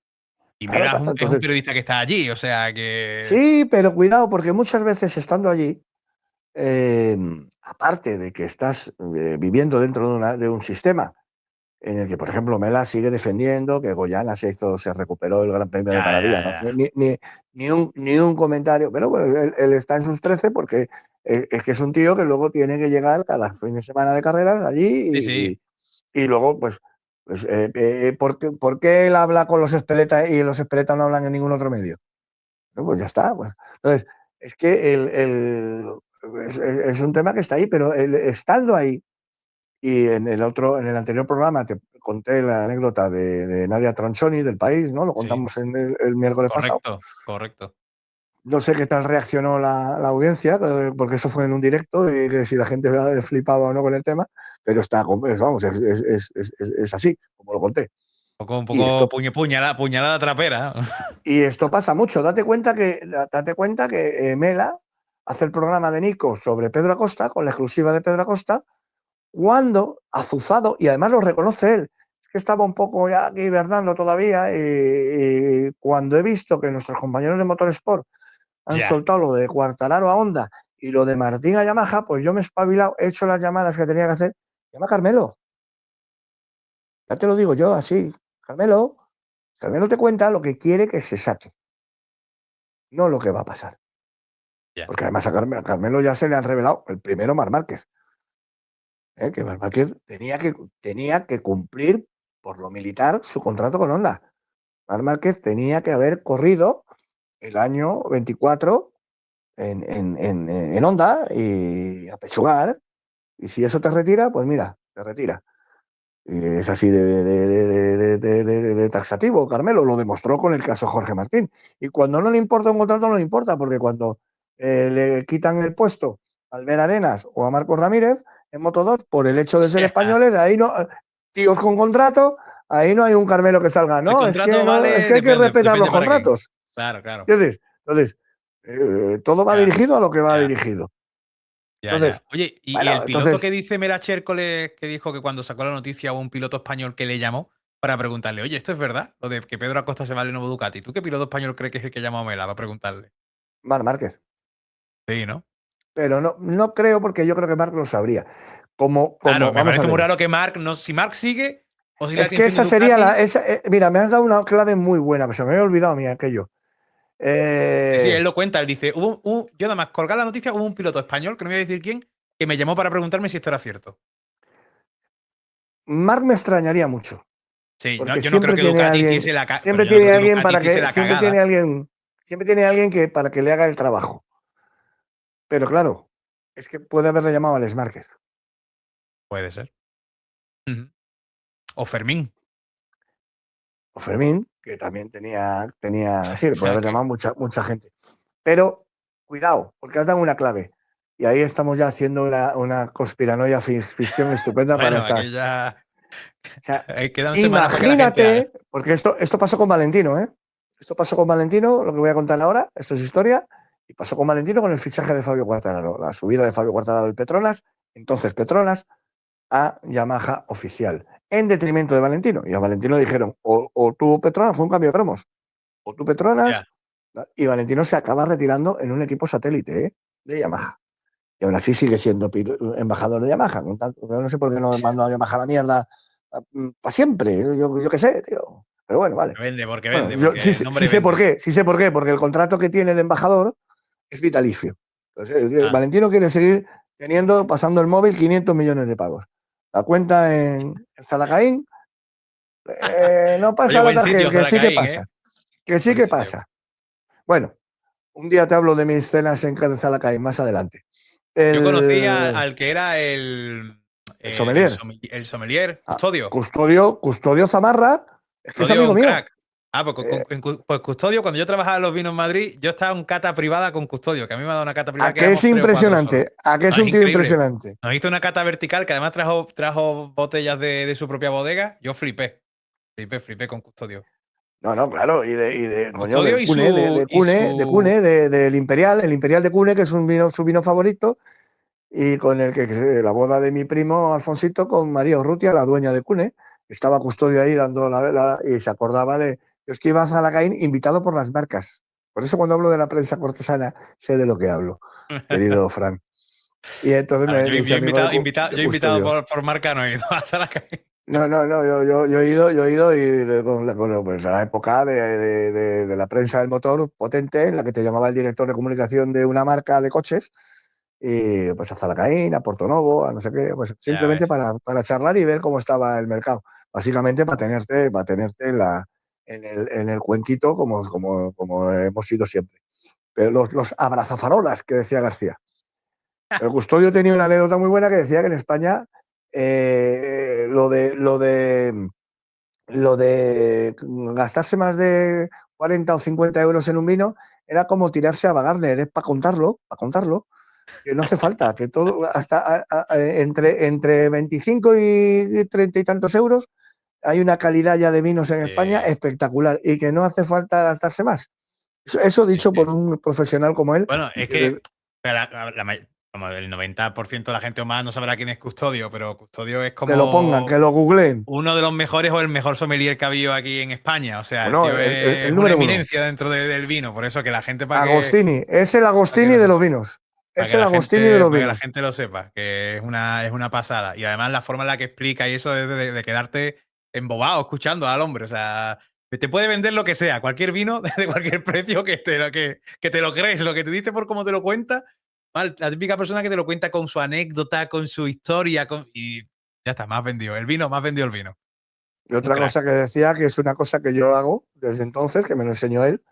Speaker 1: Y
Speaker 2: Claro,
Speaker 1: Mela
Speaker 2: claro.
Speaker 1: es un
Speaker 2: Entonces,
Speaker 1: periodista que está allí, o sea que.
Speaker 2: sí, pero cuidado, porque muchas veces estando allí, aparte de que estás viviendo dentro de un sistema en el que, por ejemplo, Mela sigue defendiendo que Goyana se recuperó el Gran Premio de
Speaker 1: Ya,
Speaker 2: cada
Speaker 1: ya,
Speaker 2: día, ¿no?
Speaker 1: ya.
Speaker 2: Ni un comentario, pero bueno, él está en sus 13 porque es que es un tío que luego tiene que llegar cada fin de semana de carreras
Speaker 1: Sí,
Speaker 2: allí
Speaker 1: sí.
Speaker 2: y luego, ¿por qué él habla con los Espeleta y los Espeleta no hablan en ningún otro medio? No, pues ya está. Pues. Entonces, es que es un tema que está ahí, pero estando ahí, y en el anterior programa te conté la anécdota de Nadia Tronchoni del país, ¿no? Lo
Speaker 1: Sí.
Speaker 2: contamos en el miércoles pasado.
Speaker 1: Correcto, correcto.
Speaker 2: No sé qué tal reaccionó la audiencia, porque eso fue en un directo y que si la gente flipaba o no con el tema, pero vamos, es así, como lo conté.
Speaker 1: Un
Speaker 2: Y
Speaker 1: poco
Speaker 2: esto
Speaker 1: puñalada trapera.
Speaker 2: Y esto pasa mucho. Date cuenta que Mela hace el programa de Nico sobre Pedro Acosta, con la exclusiva de Pedro Acosta, cuando azuzado, y además lo reconoce él, es que estaba un poco ya aquí hibernando todavía y cuando he visto que nuestros compañeros de Motorsport han
Speaker 1: Ya,
Speaker 2: soltado lo de Quartararo a Honda y lo de Martín a Yamaha, pues yo me he espabilado, he hecho las llamadas que tenía que hacer. Llama a Carmelo, ya te lo digo yo así. Carmelo, Carmelo te cuenta lo que quiere que se saque, no lo que va a pasar.
Speaker 1: ya.
Speaker 2: Porque además a Carmelo ya se le han revelado el primero Marc Márquez, que Marc Márquez tenía que cumplir por lo militar su contrato con Honda. Marc Márquez tenía que haber corrido el año 24 en Honda y a pechugar. Y si eso te retira, pues mira, te retira. Y es así de taxativo, Carmelo, lo demostró con el caso Jorge Martín. Y cuando no le importa un contrato, no le importa, porque cuando le quitan el puesto a Albert Arenas o a Marcos Ramírez en Moto2 por el hecho de ser
Speaker 1: Ya.
Speaker 2: españoles, ahí no, tíos con contrato, ahí no hay un Carmelo que salga.
Speaker 1: El
Speaker 2: No, es que
Speaker 1: contrato
Speaker 2: no, es
Speaker 1: vale,
Speaker 2: que hay que
Speaker 1: depende,
Speaker 2: respetar los
Speaker 1: depende para qué.
Speaker 2: contratos.
Speaker 1: Claro, claro.
Speaker 2: ¿Entiendes? Entonces, todo va
Speaker 1: Ya,
Speaker 2: dirigido a lo que va
Speaker 1: ya,
Speaker 2: dirigido.
Speaker 1: ya, ya.
Speaker 2: Entonces,
Speaker 1: Oye, y
Speaker 2: bueno,
Speaker 1: el piloto
Speaker 2: entonces,
Speaker 1: que dice Mera Chércoles, que dijo que cuando sacó la noticia hubo un piloto español que le llamó para preguntarle, oye, ¿esto es verdad? Lo de que Pedro Acosta se va al nuevo Ducati. ¿Tú qué piloto español crees que es el que llamó a Mela para preguntarle?
Speaker 2: Marc Márquez.
Speaker 1: Sí, ¿no?
Speaker 2: Pero no, no creo, porque yo creo que Marc lo sabría.
Speaker 1: Claro, me
Speaker 2: Vamos a
Speaker 1: parece muy
Speaker 2: ver.
Speaker 1: raro que Mark, no, si Mark sigue o sigue la
Speaker 2: Es que
Speaker 1: atención de
Speaker 2: esa sería
Speaker 1: Ducati.
Speaker 2: mira, me has dado una clave muy buena, pero se me había olvidado a mí aquello.
Speaker 1: Sí, sí, él
Speaker 2: Eh,
Speaker 1: lo cuenta. Él dice, yo nada más colgar la noticia, hubo un piloto español, que no voy a decir quién, que me llamó para preguntarme si esto era cierto.
Speaker 2: Marc me extrañaría mucho,
Speaker 1: Sí,
Speaker 2: porque
Speaker 1: yo no creo que Ducati hiciese pero yo no creo que Ducati hiciese la cagada.
Speaker 2: siempre tiene alguien que para que le haga el trabajo. Pero claro, es que puede haberle llamado a Alex Márquez
Speaker 1: Puede ser. Ujú. O Fermín.
Speaker 2: o Fermín, que también sí, le puede haber
Speaker 1: Que-
Speaker 2: llamado mucha gente. Pero cuidado, porque has dado una clave. Y ahí estamos ya haciendo una conspiranoia ficción estupenda para
Speaker 1: bueno,
Speaker 2: estas.
Speaker 1: aquella.
Speaker 2: O sea,
Speaker 1: Quedan semanas para que la gente haga.
Speaker 2: imagínate, porque esto pasó con Valentino, ¿eh? Esto pasó con Valentino, lo que voy a contar ahora, esto es historia, y pasó con Valentino con el fichaje de Fabio Quartararo, la subida de Fabio Quartararo del Petronas, entonces Petronas, a Yamaha oficial, en detrimento de Valentino. Y a Valentino le dijeron, o tú Petronas, fue un cambio de cromos, o tú Petronas,
Speaker 1: Ya.
Speaker 2: y Valentino se acaba retirando en un equipo satélite, de Yamaha. Y aún así sigue siendo embajador de Yamaha. Yo no sé por qué no mandó a Yamaha a la mierda para siempre. Yo qué sé, tío. Pero bueno, vale.
Speaker 1: Porque
Speaker 2: Bueno,
Speaker 1: vende,
Speaker 2: yo
Speaker 1: porque el nombre vende.
Speaker 2: sí sé por qué, porque el contrato que tiene de embajador es vitalicio. Entonces,
Speaker 1: Ah.
Speaker 2: Valentino quiere seguir pasando el móvil 500 millones de pagos. La cuenta en Zalacaín, no
Speaker 1: Oye,
Speaker 2: pasa la
Speaker 1: buen
Speaker 2: tarjeta,
Speaker 1: sitio,
Speaker 2: que sí que
Speaker 1: Zalacaín, ¿eh?
Speaker 2: pasa. Que sí
Speaker 1: Buen
Speaker 2: que
Speaker 1: sitio.
Speaker 2: pasa. Bueno, un día te hablo de mis cenas en Zalacaín más adelante.
Speaker 1: Yo conocí
Speaker 2: El,
Speaker 1: al que era
Speaker 2: el sommelier.
Speaker 1: el sommelier,
Speaker 2: Ah,
Speaker 1: Custodio.
Speaker 2: Custodio Zamarra, es que es
Speaker 1: Custodio,
Speaker 2: amigo
Speaker 1: un
Speaker 2: mío.
Speaker 1: crack. Ah, pues,
Speaker 2: Eh,
Speaker 1: pues Custodio, cuando yo trabajaba en los vinos en Madrid, yo estaba en cata privada con Custodio, que a mí me ha dado una cata privada
Speaker 2: a
Speaker 1: que
Speaker 2: que es
Speaker 1: éramos tres o cuatro solo.
Speaker 2: impresionante, a que es
Speaker 1: No, es
Speaker 2: un tío
Speaker 1: increíble.
Speaker 2: impresionante.
Speaker 1: Nos hizo una cata vertical que además trajo botellas de su propia bodega. Yo flipé. Flipé con Custodio.
Speaker 2: No, no, claro, coño,
Speaker 1: Custodio
Speaker 2: del
Speaker 1: y
Speaker 2: Cune,
Speaker 1: su. Y su.
Speaker 2: del Imperial, el Imperial de Cune, que es su vino favorito, y con el que la boda de mi primo Alfonsito con María Urrutia, la dueña de Cune, estaba Custodio ahí dando la vela y se acordaba de. Es que iba a Zalacaín invitado por las marcas. Por eso cuando hablo de la prensa cortesana, sé de lo que hablo, querido Fran. Y entonces
Speaker 1: Claro,
Speaker 2: me hice amigo
Speaker 1: yo
Speaker 2: de
Speaker 1: he invitado
Speaker 2: Custodio.
Speaker 1: por marca, no he ido hasta la calle.
Speaker 2: No, yo he ido y pues, a la época de la prensa del motor potente, en la que te llamaba el director de comunicación de una marca de coches, y pues a Zalacaín, a Portonovo, a no sé qué, pues
Speaker 1: Ya
Speaker 2: simplemente
Speaker 1: ves.
Speaker 2: para charlar y ver cómo estaba el mercado. Básicamente para tenerte en el cuenquito como hemos sido siempre. Pero los abrazafarolas que decía García. El Custodio tenía una anécdota muy buena que decía que en España lo de gastarse más de 40 o 50 euros en un vino era como tirarse a Wagner, es para contarlo, que no hace falta, que todo, hasta entre 25 y 30 y tantos euros, hay una calidad ya de vinos en España
Speaker 1: Sí,
Speaker 2: espectacular y que no hace falta gastarse más. Eso
Speaker 1: sí,
Speaker 2: dicho
Speaker 1: sí.
Speaker 2: por un profesional como él.
Speaker 1: Bueno, es que la- la may- como el 90% de la gente o más no sabrá quién es Custodio, pero Custodio es
Speaker 2: Que lo pongan,
Speaker 1: como
Speaker 2: que lo googleen.
Speaker 1: uno de los mejores o el mejor sommelier que ha habido aquí en España. O sea, el
Speaker 2: Bueno,
Speaker 1: tío es
Speaker 2: el
Speaker 1: una
Speaker 2: número uno.
Speaker 1: eminencia dentro del vino. Por eso que la gente,
Speaker 2: Agostini, es el
Speaker 1: para que
Speaker 2: Agostini
Speaker 1: lo
Speaker 2: de los
Speaker 1: sepa,
Speaker 2: vinos.
Speaker 1: para
Speaker 2: Es
Speaker 1: que
Speaker 2: el
Speaker 1: la
Speaker 2: Agostini de
Speaker 1: gente,
Speaker 2: los
Speaker 1: para que la
Speaker 2: vinos.
Speaker 1: gente lo sepa, que es una pasada. Y además la forma en la que explica y eso es de quedarte embobado escuchando al hombre. O sea, te puede vender lo que sea, cualquier vino, de cualquier precio, que te lo crees, lo que te dice por cómo te lo cuenta. La típica persona que te lo cuenta con su anécdota, con su historia, y ya está, más vendido. El vino, más vendido el vino.
Speaker 2: Y
Speaker 1: Un
Speaker 2: otra
Speaker 1: crack.
Speaker 2: cosa que decía, que es una cosa que yo hago desde entonces, que me lo enseñó él,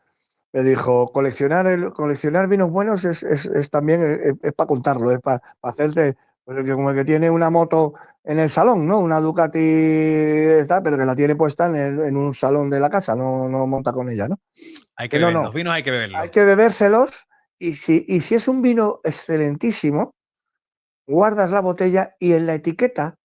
Speaker 2: me dijo, coleccionar vinos buenos es también, es para contarlo, es para hacerte, pues, como el que tiene una moto en el salón, ¿no? Una Ducati, pero que la tiene puesta en un salón de la casa, no monta con ella, ¿no?
Speaker 1: Hay
Speaker 2: Que
Speaker 1: que
Speaker 2: no,
Speaker 1: beber, los
Speaker 2: no,
Speaker 1: vinos hay que
Speaker 2: hay
Speaker 1: beberlos.
Speaker 2: que bebérselos y si es un vino excelentísimo, guardas la botella y en la etiqueta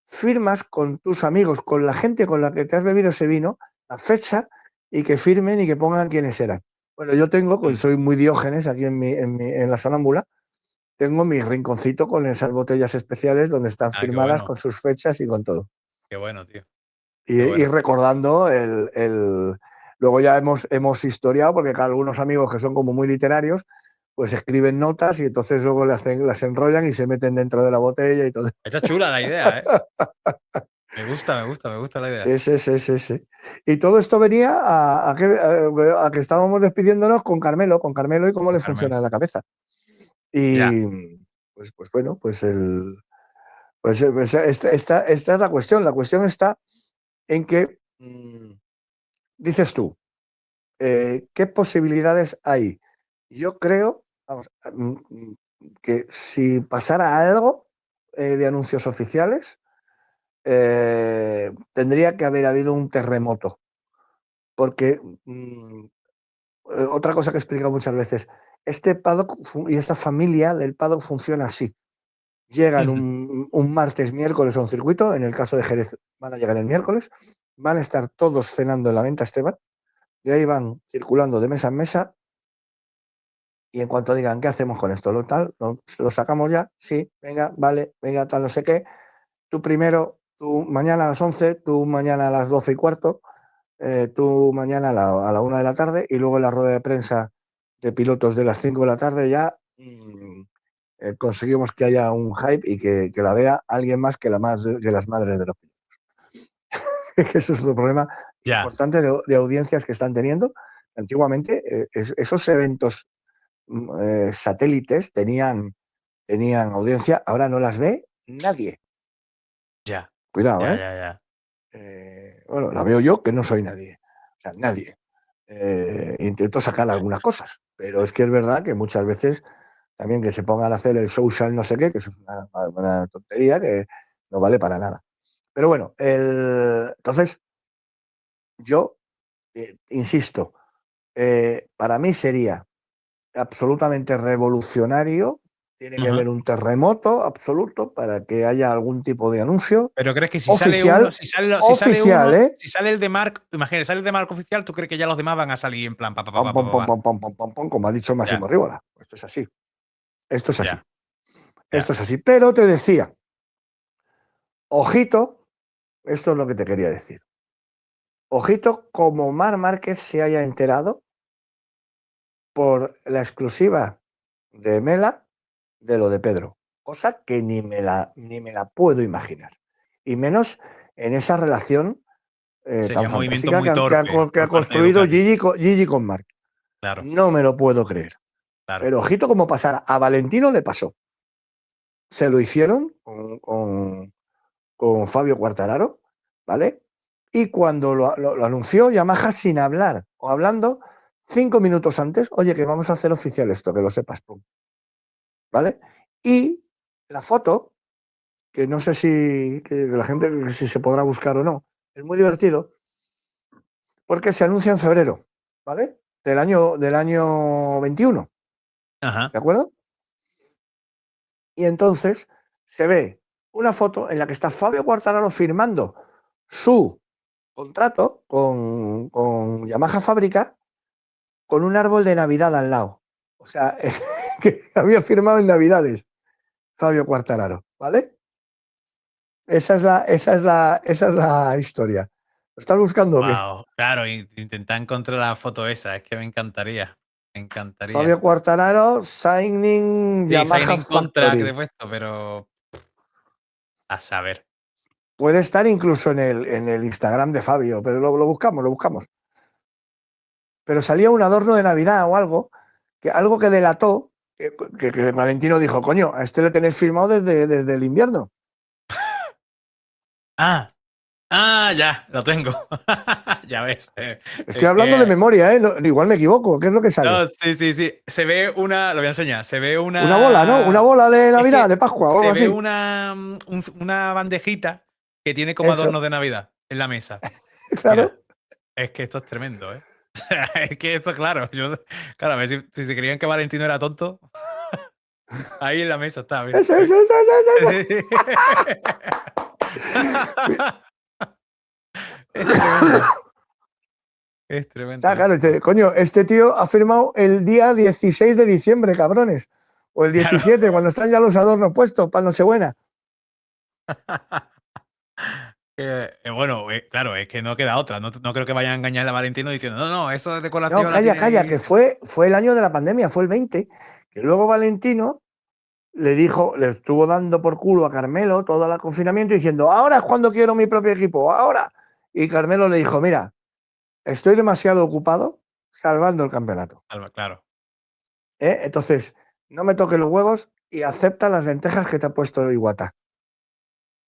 Speaker 2: firmas con tus amigos, con la gente con la que te has bebido ese vino, la fecha y que firmen y que pongan quiénes eran. Bueno, yo tengo, pues
Speaker 1: Mm.
Speaker 2: soy muy Diógenes aquí en la Sonámbula, tengo mi rinconcito con esas botellas especiales donde están
Speaker 1: Ah, qué
Speaker 2: firmadas
Speaker 1: bueno,
Speaker 2: con sus fechas y con todo.
Speaker 1: qué bueno, tío. Qué
Speaker 2: Y
Speaker 1: bueno.
Speaker 2: recordando Luego ya hemos historiado, porque claro, algunos amigos que son como muy literarios, pues escriben notas y entonces luego las enrollan y se meten dentro de la botella y todo.
Speaker 1: Está chula la idea, ¿eh? Me gusta la idea.
Speaker 2: Sí, sí, sí, sí, sí. Y todo esto venía a que estábamos despidiéndonos con Carmelo y cómo
Speaker 1: Con
Speaker 2: le
Speaker 1: Carmelo.
Speaker 2: funciona la cabeza.
Speaker 1: Ya,
Speaker 2: Y pues bueno, esta es la cuestión. La cuestión está en que dices tú, ¿qué posibilidades hay? Yo creo, vamos, que si pasara algo de anuncios oficiales, tendría que haber habido un terremoto. Porque otra cosa que he explicado muchas veces, este paddock y esta familia del paddock funciona así. Llegan
Speaker 1: ujú,
Speaker 2: un martes, miércoles a un circuito, en el caso de Jerez van a llegar el miércoles, van a estar todos cenando en la venta Esteban, y ahí van circulando de mesa en mesa, y en cuanto digan, ¿qué hacemos con esto? Lo sacamos ya, sí, venga, vale, venga, tal, no sé qué. Tú primero, tú mañana a las 11, tú mañana a las 12 y cuarto, tú mañana a la 1 de la tarde, y luego en la rueda de prensa de pilotos de las 5 de la tarde ya conseguimos que haya un hype y que la vea alguien más que las madres de los pilotos. Que eso es otro problema
Speaker 1: ya,
Speaker 2: importante de audiencias que están teniendo. Antiguamente, esos eventos satélites tenían audiencia, ahora no las ve nadie.
Speaker 1: ya,
Speaker 2: Cuidado,
Speaker 1: ya,
Speaker 2: ¿eh?
Speaker 1: ya, ya.
Speaker 2: Bueno, la veo yo que no soy nadie. O sea, nadie. Intento sacar algunas cosas, pero es que es verdad que muchas veces también que se pongan a hacer el social no sé qué, que eso es una tontería que no vale para nada. Pero bueno, entonces yo insisto, para mí sería absolutamente revolucionario, tiene que
Speaker 1: Ujú.
Speaker 2: haber un terremoto absoluto para que haya algún tipo de anuncio
Speaker 1: Pero crees que si sale uno,
Speaker 2: oficial, oficial, ¿eh?
Speaker 1: si sale el de Mark, imagínate, sale el de Mark oficial, ¿tú crees que ya los demás van a salir en plan pa, pa, pa,
Speaker 2: Pam,
Speaker 1: pa, pa,
Speaker 2: pam,
Speaker 1: pa,
Speaker 2: pam,
Speaker 1: pa?
Speaker 2: pam, pam, pam, pam, pam, como ha dicho Máximo
Speaker 1: Ya,
Speaker 2: Rívola. Esto es así, esto es así,
Speaker 1: ya,
Speaker 2: esto
Speaker 1: ya.
Speaker 2: es así. Pero te decía, ojito, esto es lo que te quería decir. Ojito, como Mar Márquez se haya enterado por la exclusiva de Mela de lo de Pedro, cosa que ni me la puedo imaginar. Y menos en esa relación
Speaker 1: Sería
Speaker 2: tan
Speaker 1: un movimiento
Speaker 2: fantástica
Speaker 1: muy torpe
Speaker 2: que ha
Speaker 1: por parte de
Speaker 2: construido
Speaker 1: Ducati.
Speaker 2: Gigi con Marc.
Speaker 1: Claro,
Speaker 2: No me lo puedo creer.
Speaker 1: claro.
Speaker 2: Pero ojito como pasara. A Valentino le pasó. Se lo hicieron con Fabio Quartararo, ¿vale? Y cuando lo anunció Yamaha sin hablar o hablando, 5 minutos antes, oye, que vamos a hacer oficial esto, que lo sepas, pum, ¿vale? Y la foto, que no sé que la gente si se podrá buscar o no, es muy divertido, porque se anuncia en febrero, ¿vale? Del año 21,
Speaker 1: Ajá.
Speaker 2: ¿de acuerdo? Y entonces se ve una foto en la que está Fabio Quartararo firmando su contrato con Yamaha Fábrica con un árbol de Navidad al lado. O sea, que había firmado en Navidades. Fabio Quartararo, ¿vale? Esa es la historia. ¿Lo estás buscando o qué?
Speaker 1: Wow, claro, intentar encontrar la foto esa, es que me encantaría. Me encantaría.
Speaker 2: Fabio Quartararo, Signing
Speaker 1: Sí,
Speaker 2: Yamaha
Speaker 1: signing contract
Speaker 2: Factory.
Speaker 1: de puesto, pero a saber.
Speaker 2: Puede estar incluso en el Instagram de Fabio, pero lo buscamos, lo buscamos. Pero salía un adorno de Navidad o algo que delató que Valentino dijo, coño, a este le tenéis firmado desde el invierno.
Speaker 1: Ah, ya, lo tengo. Ya ves.
Speaker 2: Estoy
Speaker 1: Es
Speaker 2: hablando de
Speaker 1: que.
Speaker 2: memoria, ¿eh? No, igual me equivoco. ¿Qué es lo que sale?
Speaker 1: No, sí, sí, sí. Se ve una. Lo voy a enseñar. Se ve
Speaker 2: Una bola, ¿no? Una
Speaker 1: una.
Speaker 2: bola de
Speaker 1: Es
Speaker 2: Navidad,
Speaker 1: que
Speaker 2: de Pascua o algo
Speaker 1: se ve
Speaker 2: así.
Speaker 1: una bandejita que tiene como
Speaker 2: Eso,
Speaker 1: adornos de Navidad en la mesa.
Speaker 2: claro.
Speaker 1: Mira, es que esto es tremendo, ¿eh? Es que esto, claro. Claro, a ver si se creían que Valentino era tonto. Ahí en la mesa está, mira.
Speaker 2: Eso.
Speaker 1: Es tremendo. Es
Speaker 2: O sea,
Speaker 1: tremendo
Speaker 2: claro,
Speaker 1: esto.
Speaker 2: coño, este tío ha firmado el día 16 de diciembre, cabrones. O el
Speaker 1: Claro.
Speaker 2: 17, cuando están ya los adornos puestos para Nochebuena.
Speaker 1: Bueno, claro, es que no queda otra. No creo que vayan a engañar a Valentino diciendo, no, no, eso de
Speaker 2: No,
Speaker 1: decoración la
Speaker 2: calla,
Speaker 1: tiene
Speaker 2: calla,
Speaker 1: ahí.
Speaker 2: que fue el año de la pandemia, fue el 20, que luego Valentino le estuvo dando por culo a Carmelo todo el confinamiento diciendo, ahora es cuando quiero mi propio equipo, ahora. Y Carmelo le dijo, mira, estoy demasiado ocupado salvando el campeonato.
Speaker 1: Claro.
Speaker 2: ¿Eh? Entonces, no me toques los huevos y acepta las lentejas que te ha puesto Iwata.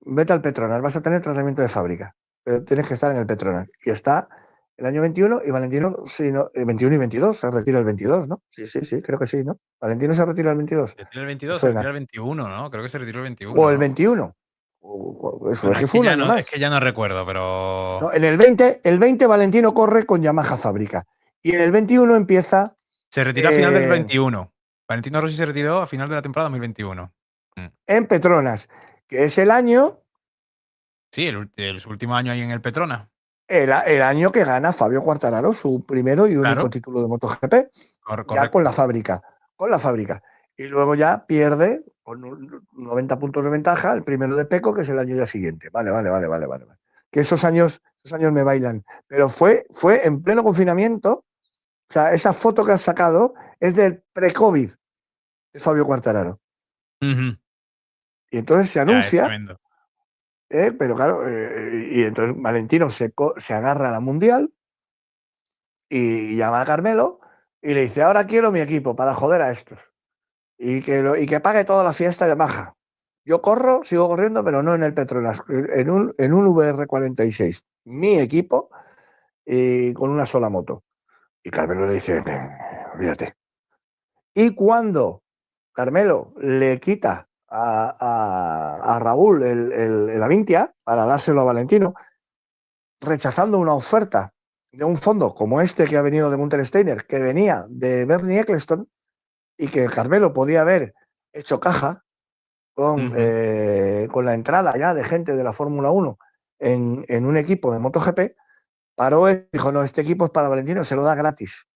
Speaker 2: Vete al Petronas, vas a tener tratamiento de fábrica, pero tienes que estar en el Petronas. Y está el año 21 y Valentino, sí, no, 21 y 22, se retira el 22, ¿no? Sí, sí, sí, creo que sí, ¿no? Valentino se retira el 22,
Speaker 1: Se retira el
Speaker 2: me
Speaker 1: 22, se retira
Speaker 2: suena.
Speaker 1: el 21, ¿no? Creo que se retiró el 21,
Speaker 2: O el
Speaker 1: ¿no?
Speaker 2: 21. Eso es
Speaker 1: Bueno,
Speaker 2: que fue un año
Speaker 1: es
Speaker 2: más.
Speaker 1: que ya no recuerdo, pero
Speaker 2: ¿No? En el 20 Valentino corre con Yamaha Fábrica. Y en el 21 empieza
Speaker 1: se retiró a final del
Speaker 2: eh,
Speaker 1: 21. Valentino Rossi se retiró a final de la temporada 2021. Mm.
Speaker 2: en Petronas, que es el año
Speaker 1: Sí, su último año ahí en el Petrona.
Speaker 2: el año que gana Fabio Quartararo su primero y único
Speaker 1: Claro,
Speaker 2: título de MotoGP, ya con la
Speaker 1: correcto.
Speaker 2: fábrica, con la fábrica. Y luego ya pierde con 90 puntos de ventaja el primero de Peco, que es el año ya siguiente. Vale. Que esos años me bailan. Pero fue en pleno confinamiento. O sea, esa foto que has sacado es del pre-COVID de Fabio Quartararo.
Speaker 1: Ujú.
Speaker 2: Y entonces se
Speaker 1: Ya, es
Speaker 2: anuncia,
Speaker 1: tremendo.
Speaker 2: pero claro, y entonces Valentino se agarra a la Mundial y llama a Carmelo y le dice, ahora quiero mi equipo para joder a estos y que pague toda la fiesta de Maja. Yo corro, sigo corriendo, pero no en el Petronas, en un VR46. Mi equipo y con una sola moto. Y Carmelo le dice, olvídate. Y cuando Carmelo le quita a Raúl el Avintia para dárselo a Valentino, rechazando una oferta de un fondo como este que ha venido de Munter Steiner, que venía de Bernie Eccleston y que Carmelo podía haber hecho caja
Speaker 1: Ujú.
Speaker 2: con la entrada ya de gente de la Fórmula 1 en un equipo de MotoGP, paró y dijo, no, este equipo es para Valentino, se lo da gratis.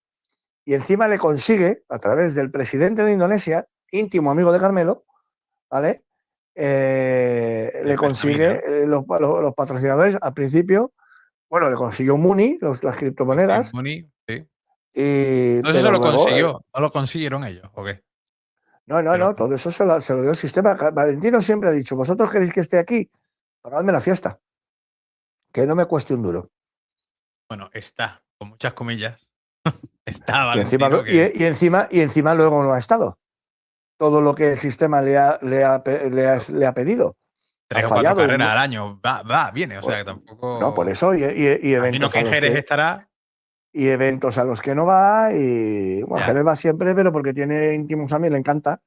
Speaker 2: Y encima le consigue, a través del presidente de Indonesia, íntimo amigo de Carmelo, ¿vale? Le
Speaker 1: Pertamina, ¿no?
Speaker 2: consigue los patrocinadores al principio. Bueno, le consiguió Muni, las
Speaker 1: Sí,
Speaker 2: criptomonedas,
Speaker 1: Muni, sí. Todo eso
Speaker 2: pero
Speaker 1: se lo
Speaker 2: luego,
Speaker 1: consiguió, no lo consiguieron ellos, ¿o qué?
Speaker 2: no,
Speaker 1: Pero,
Speaker 2: todo eso se lo dio el sistema. Valentino siempre ha dicho, vosotros queréis que esté aquí, pagadme la fiesta, que no me cueste un duro.
Speaker 1: bueno, está, con muchas comillas, está
Speaker 2: Y encima,
Speaker 1: Valentino
Speaker 2: y,
Speaker 1: que
Speaker 2: y encima, y encima luego no ha estado. Todo lo que el sistema le ha pedido. Ha
Speaker 1: 3 o 4
Speaker 2: fallado.
Speaker 1: carreras al año, viene, o sea que
Speaker 2: No, por
Speaker 1: tampoco.
Speaker 2: eso, y
Speaker 1: Imagino
Speaker 2: eventos
Speaker 1: que
Speaker 2: a
Speaker 1: en
Speaker 2: los
Speaker 1: Jerez
Speaker 2: que
Speaker 1: estará,
Speaker 2: y eventos a los que no va, y bueno,
Speaker 1: ya,
Speaker 2: Jerez va siempre, pero porque tiene íntimos amigos, le encanta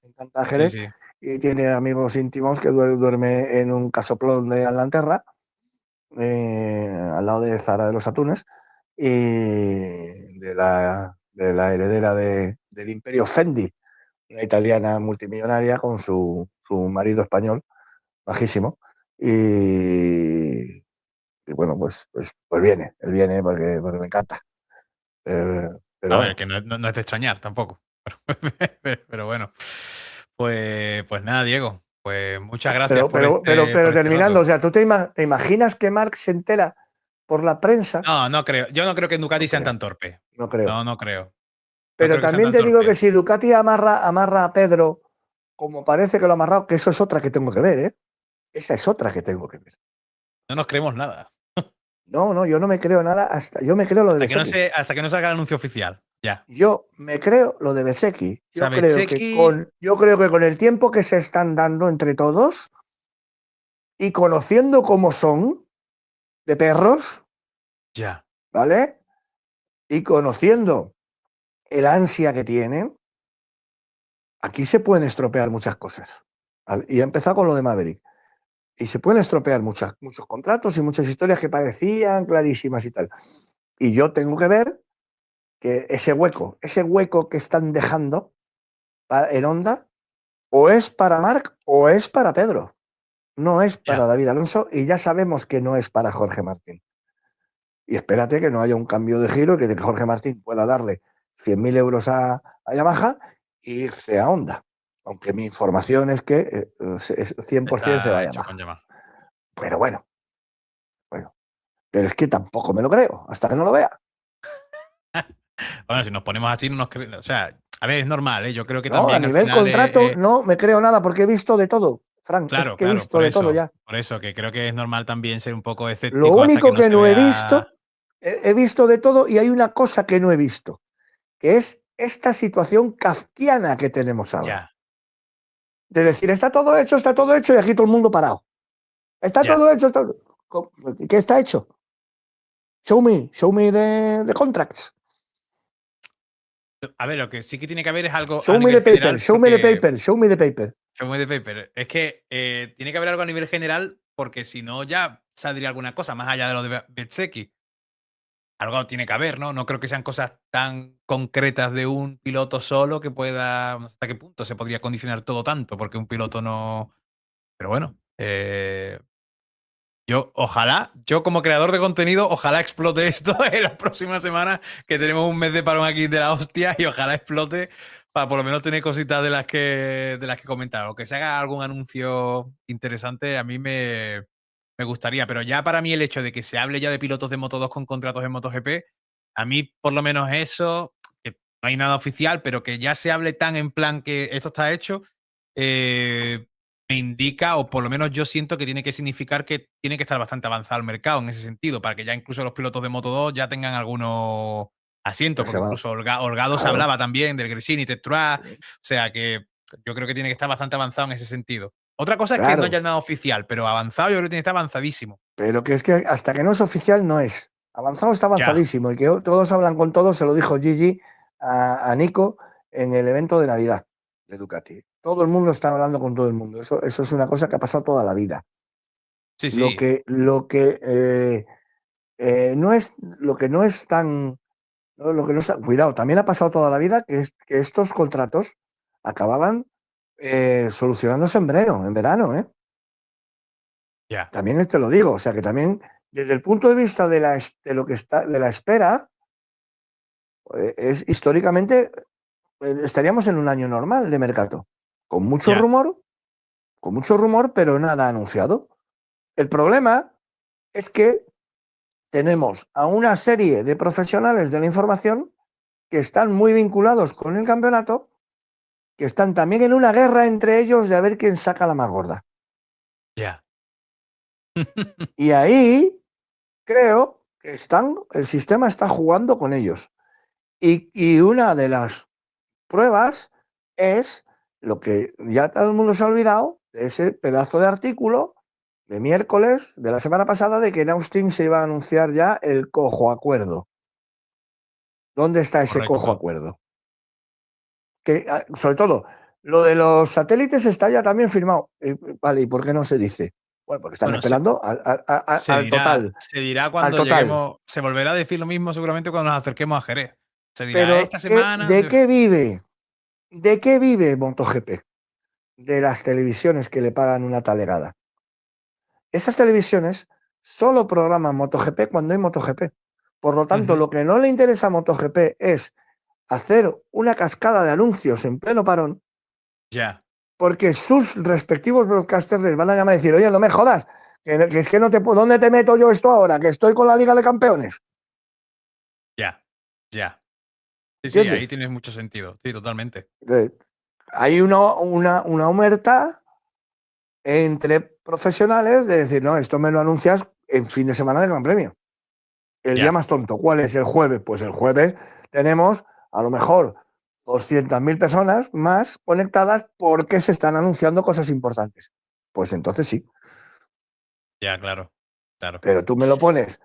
Speaker 1: sí,
Speaker 2: Jerez,
Speaker 1: sí.
Speaker 2: y tiene amigos íntimos que duerme en un casoplón de Allanterra, al lado de Zara de los Atunes, y de la heredera del imperio Fendi, una italiana multimillonaria con su marido español, bajísimo, y bueno, pues viene, él viene porque me encanta. Eh, pero
Speaker 1: A ver,
Speaker 2: bueno,
Speaker 1: que no es de extrañar tampoco. Pero bueno, pues nada, Diego. Pues muchas gracias
Speaker 2: Pero
Speaker 1: por este
Speaker 2: terminando,
Speaker 1: dato.
Speaker 2: o sea, ¿tú te imaginas que Marc se entera por la prensa?
Speaker 1: No, no creo. Yo no creo que en
Speaker 2: No
Speaker 1: Ducati sean tan
Speaker 2: creo,
Speaker 1: torpes.
Speaker 2: no creo.
Speaker 1: No, no creo. No
Speaker 2: Pero
Speaker 1: creo que sean
Speaker 2: también
Speaker 1: tan
Speaker 2: te digo que
Speaker 1: torpes.
Speaker 2: si Ducati amarra a Pedro, como parece que lo ha amarrado, que eso es otra que tengo que ver, ¿eh? Esa es otra que tengo que ver.
Speaker 1: No nos creemos nada.
Speaker 2: No, yo no me creo nada hasta. Yo me creo lo de Bezzecchi.
Speaker 1: Hasta que no salga el anuncio oficial. Ya.
Speaker 2: Yo me creo lo de Bezzecchi.
Speaker 1: O sea, Bezzecchi,
Speaker 2: Yo creo que con el tiempo que se están dando entre todos y conociendo cómo son de perros,
Speaker 1: ya.
Speaker 2: ¿vale? Y conociendo el ansia que tienen, aquí se pueden estropear muchas cosas. Y he empezado con lo de Maverick. Y se pueden estropear muchos contratos y muchas historias que parecían clarísimas y tal. Y yo tengo que ver que ese hueco que están dejando en Honda, o es para Marc o es para Pedro. No es para
Speaker 1: Ya.
Speaker 2: David Alonso y ya sabemos que no es para Jorge Martín. Y espérate que no haya un cambio de giro, que Jorge Martín pueda darle 100.000 euros a Yamaha e irse a Honda. Aunque mi información es que 100% se va
Speaker 1: Está
Speaker 2: a
Speaker 1: hecho con
Speaker 2: Yamaha.
Speaker 1: Yamaha.
Speaker 2: Pero bueno. Pero es que tampoco me lo creo, hasta que no lo vea.
Speaker 1: Bueno, si nos ponemos así, no nos creemos. O sea, a ver, es normal, ¿eh? Yo creo que
Speaker 2: No, a
Speaker 1: también al
Speaker 2: nivel
Speaker 1: final
Speaker 2: contrato no me creo nada porque he visto de todo, Frank, es
Speaker 1: claro,
Speaker 2: que he
Speaker 1: claro,
Speaker 2: visto de todo ya.
Speaker 1: por eso, que creo que es normal también ser un poco
Speaker 2: Lo
Speaker 1: escéptico hasta que
Speaker 2: único
Speaker 1: no
Speaker 2: que
Speaker 1: se
Speaker 2: no he
Speaker 1: vea.
Speaker 2: visto, he visto de todo y hay una cosa que no he visto, que es esta situación kafkiana que tenemos ahora.
Speaker 1: Ya,
Speaker 2: De decir, está todo hecho y aquí todo el mundo parado. Está
Speaker 1: ya.
Speaker 2: todo hecho, ¿qué está hecho? Show me the contracts.
Speaker 1: A ver, lo que sí que tiene que haber es algo a
Speaker 2: Show me
Speaker 1: nivel
Speaker 2: the paper,
Speaker 1: general,
Speaker 2: show me the
Speaker 1: porque.
Speaker 2: paper, show me the paper.
Speaker 1: Show me the paper. Es que tiene que haber algo a nivel general, porque si no, ya saldría alguna cosa más allá de lo de Bezzecchi. Algo tiene que haber, ¿no? No creo que sean cosas tan concretas de un piloto solo que pueda. No sé hasta qué punto se podría condicionar todo tanto, porque un piloto no. Pero bueno, yo como creador de contenido, ojalá explote esto en las próximas semanas, que tenemos un mes de parón aquí de la hostia, y ojalá explote para por lo menos tener cositas de las que comentar. O que se haga algún anuncio interesante, a mí me gustaría. Pero ya para mí el hecho de que se hable ya de pilotos de Moto2 con contratos en MotoGP, a mí por lo menos eso, que no hay nada oficial, pero que ya se hable tan en plan que esto está hecho, eh, me indica, o por lo menos yo siento que tiene que significar que tiene que estar bastante avanzado el mercado en ese sentido, para que ya incluso los pilotos de Moto2 ya tengan algunos asientos,
Speaker 2: Pues se
Speaker 1: porque
Speaker 2: va,
Speaker 1: incluso Holgado se
Speaker 2: claro.
Speaker 1: hablaba también del Gresini, Testruá, o sea que yo creo que tiene que estar bastante avanzado en ese sentido. Otra cosa es que no haya
Speaker 2: Claro,
Speaker 1: nada oficial, pero avanzado yo creo que tiene que estar avanzadísimo.
Speaker 2: pero que es que hasta que no es oficial no es. Avanzado está
Speaker 1: Ya,
Speaker 2: avanzadísimo y que todos hablan con todos, se lo dijo Gigi a Nico en el evento de Navidad de Ducati. Todo el mundo está hablando con todo el mundo. Eso es una cosa que ha pasado toda la vida.
Speaker 1: sí, sí,
Speaker 2: Lo que no es tan, lo que no está, cuidado, también ha pasado toda la vida que estos contratos acababan solucionándose en verano, ¿eh?
Speaker 1: ya,
Speaker 2: También te lo digo, o sea que también desde el punto de vista de lo que está de la espera, es históricamente estaríamos en un año normal de mercado, con mucho
Speaker 1: ya,
Speaker 2: rumor, con mucho rumor, pero nada anunciado. El problema es que tenemos a una serie de profesionales de la información que están muy vinculados con el campeonato, que están también en una guerra entre ellos de a ver quién saca la más gorda.
Speaker 1: ya.
Speaker 2: Y ahí creo que el sistema está jugando con ellos. Y una de las pruebas es lo que ya todo el mundo se ha olvidado, ese pedazo de artículo de miércoles de la semana pasada de que en Austin se iba a anunciar ya el cojo acuerdo. ¿Dónde está ese cojo
Speaker 1: Correcto.
Speaker 2: acuerdo? Que, sobre todo, lo de los satélites está ya también firmado. Vale, ¿y por qué no se dice? Bueno, porque están
Speaker 1: Bueno,
Speaker 2: esperando
Speaker 1: se dirá
Speaker 2: al
Speaker 1: cuando
Speaker 2: total.
Speaker 1: lleguemos, se volverá a decir lo mismo seguramente cuando nos acerquemos a Jerez. Se dirá,
Speaker 2: Pero,
Speaker 1: esta semana.
Speaker 2: ¿de qué vive? ¿De qué vive MotoGP? De las televisiones que le pagan una talegada. Esas televisiones solo programan MotoGP cuando hay MotoGP. Por lo tanto,
Speaker 1: Ujú,
Speaker 2: lo que no le interesa a MotoGP es hacer una cascada de anuncios en pleno parón,
Speaker 1: ya.
Speaker 2: porque sus respectivos broadcasters les van a llamar y decir, oye, no me jodas, que es que no te puedo, ¿dónde te meto yo esto ahora? Que estoy con la Liga de Campeones.
Speaker 1: Ya, ya. Sí, ahí
Speaker 2: ¿Entiendes?
Speaker 1: tienes mucho sentido. Sí, totalmente.
Speaker 2: Hay una omerta entre profesionales de decir, no, esto me lo anuncias en fin de semana del Gran Premio. El día
Speaker 1: Ya,
Speaker 2: más tonto, ¿cuál es el jueves? Pues el jueves tenemos a lo mejor 200.000 personas más conectadas porque se están anunciando cosas importantes. Pues entonces sí.
Speaker 1: ya, claro. Claro.
Speaker 2: Pero tú me lo pones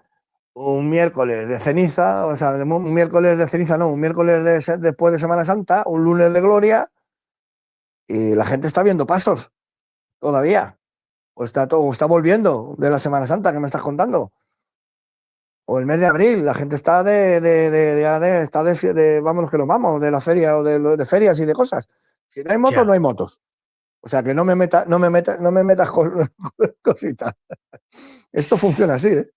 Speaker 2: un miércoles de ceniza, o sea, un miércoles de ceniza, no, un miércoles después de Semana Santa, un lunes de gloria, y la gente está viendo pasos todavía. O está volviendo de la Semana Santa que me estás contando. O el mes de abril, la gente está está vámonos que nos vamos, de la feria o de ferias y de cosas. Si no hay motos, no
Speaker 1: Ya.
Speaker 2: hay motos. O sea que no me metas cositas. Esto funciona así, ¿eh?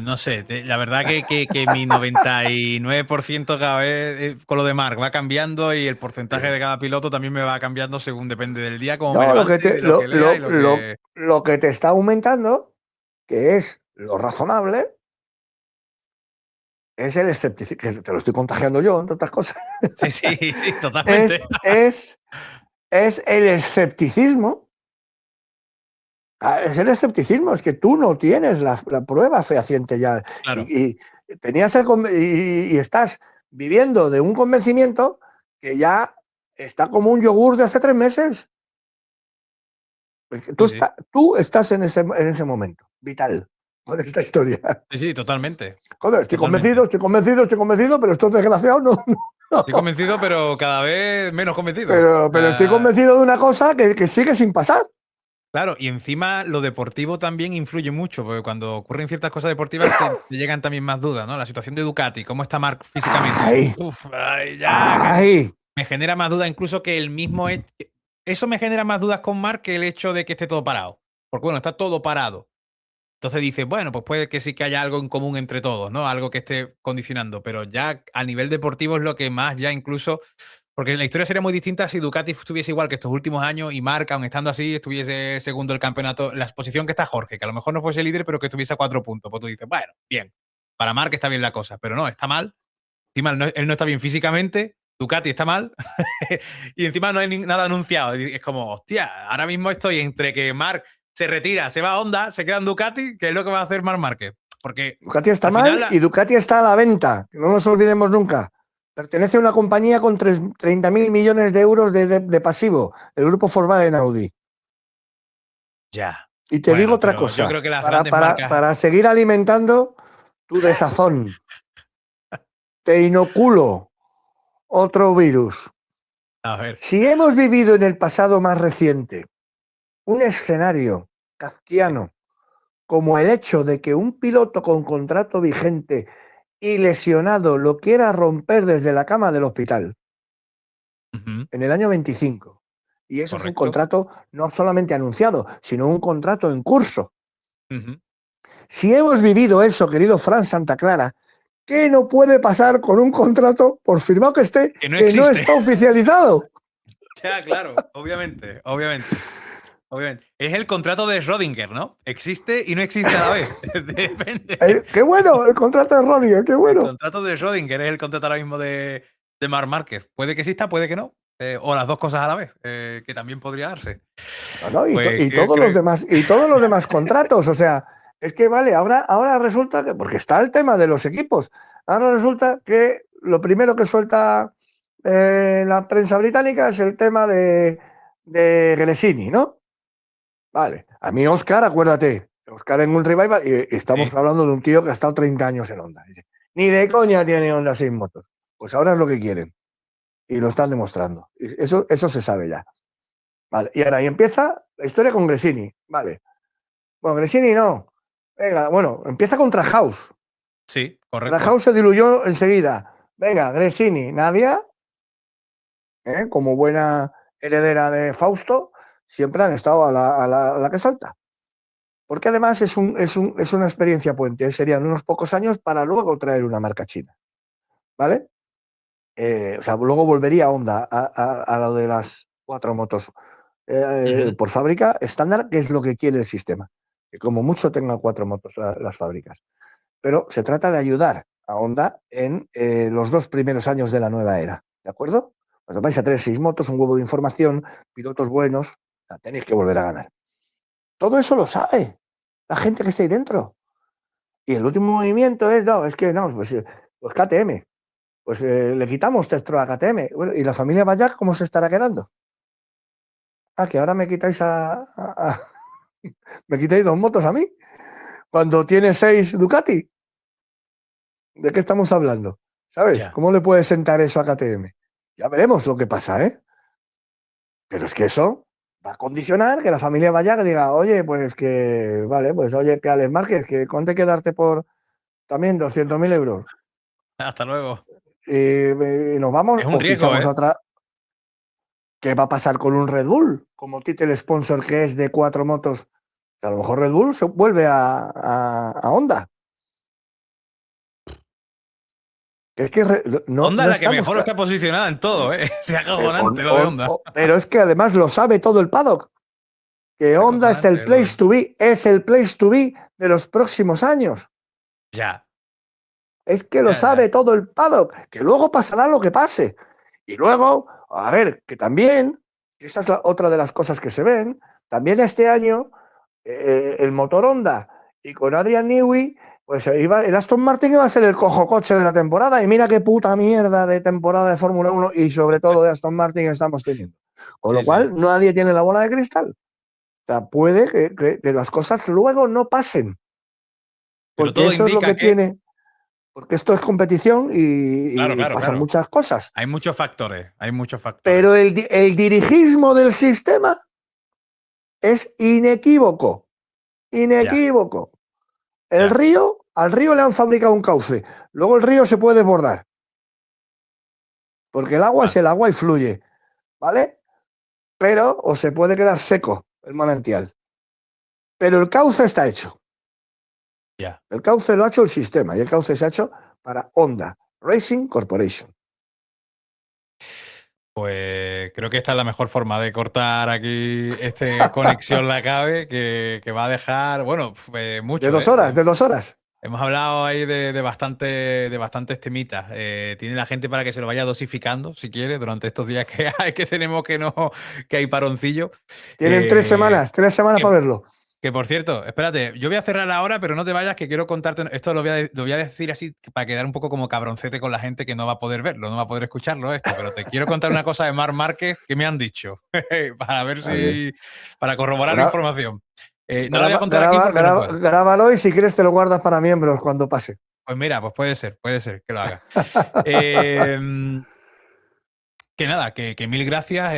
Speaker 1: No sé, la verdad que mi 99% cada vez con lo de Marc va cambiando y el porcentaje de cada piloto también me va cambiando según depende del día, cómo me
Speaker 2: No,
Speaker 1: levante, de lo que lea y lo que...
Speaker 2: lo que te está aumentando, que es lo razonable, es el escepticismo, que te lo estoy contagiando yo, entre otras cosas.
Speaker 1: Sí, sí, sí,
Speaker 2: Es,
Speaker 1: totalmente.
Speaker 2: es, es el escepticismo. Es el escepticismo, es que tú no tienes la prueba fehaciente ya.
Speaker 1: Claro,
Speaker 2: Y tenías y estás viviendo de un convencimiento que ya está como un yogur de hace 3 meses.
Speaker 1: sí, sí.
Speaker 2: Tú estás en ese momento vital con esta historia.
Speaker 1: Sí, sí, totalmente.
Speaker 2: Joder,
Speaker 1: Totalmente.
Speaker 2: estoy convencido, pero estos desgraciados no.
Speaker 1: Estoy convencido, pero cada vez menos convencido.
Speaker 2: Pero estoy convencido de una cosa que sigue sin pasar.
Speaker 1: Claro, y encima lo deportivo también influye mucho, porque cuando ocurren ciertas cosas deportivas te llegan también más dudas, ¿no? La situación de Ducati, cómo está Marc físicamente.
Speaker 2: ¡Ay!
Speaker 1: Uf, ay, ya,
Speaker 2: ¡Ay!
Speaker 1: me genera más dudas incluso que el mismo eso me genera más dudas con Marc que el hecho de que esté todo parado. Porque bueno, está todo parado. Entonces dices, bueno, pues puede que sí que haya algo en común entre todos, ¿no? Algo que esté condicionando, pero ya a nivel deportivo es lo que más ya incluso, porque la historia sería muy distinta si Ducati estuviese igual que estos últimos años y Marca, aun estando así, estuviese segundo el campeonato, la posición que está Jorge, que a lo mejor no fuese líder, pero que estuviese a 4 puntos. Pues tú dices, bueno, bien, para Marca está bien la cosa, pero no, está mal. Encima él no está bien físicamente, Ducati está mal y encima no hay nada anunciado. Y es como, hostia, ahora mismo estoy entre que Marc se retira, se va a Honda, se queda en Ducati, que es lo que va a hacer Marc Márquez. Porque
Speaker 2: Ducati está
Speaker 1: al final,
Speaker 2: mal y Ducati está a la venta. No nos olvidemos nunca. Pertenece a una compañía con 30.000 millones de euros de pasivo, el grupo Volkswagen Audi.
Speaker 1: ya.
Speaker 2: Y te digo
Speaker 1: Bueno,
Speaker 2: otra
Speaker 1: pero yo
Speaker 2: cosa,
Speaker 1: creo que las grandes marcas.
Speaker 2: para seguir alimentando tu desazón, te inoculo otro virus.
Speaker 1: A ver.
Speaker 2: Si hemos vivido en el pasado más reciente un escenario kafkiano como el hecho de que un piloto con contrato vigente y lesionado lo quiera romper desde la cama del hospital
Speaker 1: Ujú,
Speaker 2: en el año 25. Y eso es un
Speaker 1: correcto.
Speaker 2: contrato no solamente anunciado, sino un contrato en curso.
Speaker 1: Ujú.
Speaker 2: Si hemos vivido eso, querido Fran Santa Clara, ¿qué no puede pasar con un contrato, por firmado que esté,
Speaker 1: Que no
Speaker 2: que no
Speaker 1: existe.
Speaker 2: está oficializado?
Speaker 1: Ya, claro, obviamente, obviamente. Obviamente. Es el contrato de Schrödinger, ¿no? Existe y no existe a la vez. Depende.
Speaker 2: ¡Qué bueno! El contrato de Rodiger, qué
Speaker 1: El
Speaker 2: bueno.
Speaker 1: contrato de Schrödinger es el contrato ahora mismo de Marc Márquez. Puede que exista, puede que no. O las dos cosas a la vez, que también podría darse.
Speaker 2: No, no,
Speaker 1: Pues
Speaker 2: y todos los demás contratos, o sea, es que vale, ahora resulta que, porque está el tema de los equipos, ahora resulta que lo primero que suelta la prensa británica es el tema de Gresini, ¿no? Vale, a mí Oscar, acuérdate, Oscar en un revival, y estamos
Speaker 1: sí,
Speaker 2: hablando de un tío que ha estado 30 años en Honda. Dice, ni de coña tiene Honda 6 motos. Pues ahora es lo que quieren, y lo están demostrando. Eso se sabe ya. Vale, y ahora ahí empieza la historia con Gresini. Vale. Bueno, Gresini no. Venga, bueno, empieza con Trahaus.
Speaker 1: sí, correcto.
Speaker 2: Trahaus se diluyó enseguida. Venga, Gresini, Nadia, como buena heredera de Fausto, siempre han estado a la que salta. Porque además es una experiencia puente. Serían unos pocos años para luego traer una marca china. ¿Vale? o sea, luego volvería Honda a lo de las 4 motos por fábrica estándar, que es lo que quiere el sistema. Que como mucho tengan 4 motos las fábricas. Pero se trata de ayudar a Honda en los 2 primeros años de la nueva era. ¿De acuerdo? Cuando vais a tener 6 motos, un huevo de información, pilotos buenos, tenéis que volver a ganar. Todo eso lo sabe la gente que está ahí dentro. Y el último movimiento es, pues KTM. Pues le quitamos Testro a KTM. Bueno, ¿y la familia Bayak cómo se estará quedando? Ah, que ahora me quitáis me quitáis 2 motos a mí, cuando tiene 6 Ducati. ¿De qué estamos hablando? ¿Sabes?
Speaker 1: Ya.
Speaker 2: ¿Cómo le puede sentar eso a KTM? Ya veremos lo que pasa, ¿eh? Pero es que eso va a condicionar que la familia vaya que diga, oye, pues que, vale, pues oye, que Alex Márquez, que ¿cuánto hay que darte por también 200.000 euros?
Speaker 1: Hasta luego.
Speaker 2: Y nos vamos
Speaker 1: Es un
Speaker 2: o
Speaker 1: riesgo,
Speaker 2: fichamos
Speaker 1: ¿eh?
Speaker 2: a otra. ¿Qué va a pasar con un Red Bull? Como título sponsor que es de 4 motos. A lo mejor Red Bull se vuelve a Honda. Es que no,
Speaker 1: Honda
Speaker 2: no
Speaker 1: es la que
Speaker 2: estamos.
Speaker 1: mejor está posicionada en todo, ¿eh? Es acojonante lo de Honda.
Speaker 2: Pero es que además lo sabe todo el paddock. Que
Speaker 1: Es
Speaker 2: Honda es el
Speaker 1: acojonante lo de
Speaker 2: place
Speaker 1: Honda.
Speaker 2: to be, es el place to be de los próximos años.
Speaker 1: Ya,
Speaker 2: Es que lo
Speaker 1: ya, ya.
Speaker 2: sabe todo el paddock, que luego pasará lo que pase. Y luego, a ver, que también, esa es otra de las cosas que se ven, también este año el motor Honda y con Adrian Newey, pues el Aston Martin iba a ser el cojo coche de la temporada y mira qué puta mierda de temporada de Fórmula 1 y sobre todo de Aston Martin estamos teniendo. Con lo
Speaker 1: Sí, sí.
Speaker 2: cual, nadie tiene la bola de cristal. O sea, puede que las cosas luego no pasen,
Speaker 1: Pero
Speaker 2: porque
Speaker 1: todo
Speaker 2: eso es lo
Speaker 1: indica
Speaker 2: que
Speaker 1: que.
Speaker 2: tiene, porque esto es competición
Speaker 1: Claro,
Speaker 2: y
Speaker 1: claro,
Speaker 2: pasan
Speaker 1: claro.
Speaker 2: muchas cosas.
Speaker 1: Hay muchos factores, hay muchos factores.
Speaker 2: Pero el dirigismo del sistema es inequívoco,
Speaker 1: Ya,
Speaker 2: inequívoco.
Speaker 1: ya.
Speaker 2: Al río le han fabricado un cauce, luego el río se puede desbordar, porque el agua es
Speaker 1: Vale,
Speaker 2: el agua y fluye, ¿vale? Pero, o se puede quedar seco el manantial. Pero el cauce está hecho.
Speaker 1: ya.
Speaker 2: El cauce lo ha hecho el sistema y el cauce se ha hecho para Honda Racing Corporation.
Speaker 1: Pues creo que esta es la mejor forma de cortar aquí este conexión la cabe, que va a dejar, bueno,
Speaker 2: De
Speaker 1: mucho,
Speaker 2: 2 horas, de 2 horas.
Speaker 1: Hemos hablado ahí de bastantes temitas. Tiene la gente para que se lo vaya dosificando, si quiere, durante estos días que hay, que tenemos que no, que hay paroncillo.
Speaker 2: Tienen
Speaker 1: Eh,
Speaker 2: 3 semanas
Speaker 1: que,
Speaker 2: para verlo.
Speaker 1: que por cierto, espérate, yo voy a cerrar ahora, pero no te vayas, que quiero contarte. Esto lo voy a decir así para quedar un poco como cabroncete con la gente que no va a poder verlo, no va a poder escucharlo esto. Pero te quiero contar una cosa de Marc Márquez que me han dicho, para ver
Speaker 2: A ver,
Speaker 1: si, para corroborar la
Speaker 2: gra-
Speaker 1: información. No lo voy a contar aquí porque no puedo.
Speaker 2: grábalo y si quieres te lo guardas para miembros cuando pase.
Speaker 1: Pues mira, pues puede ser que lo haga. Eh, que nada, que mil gracias,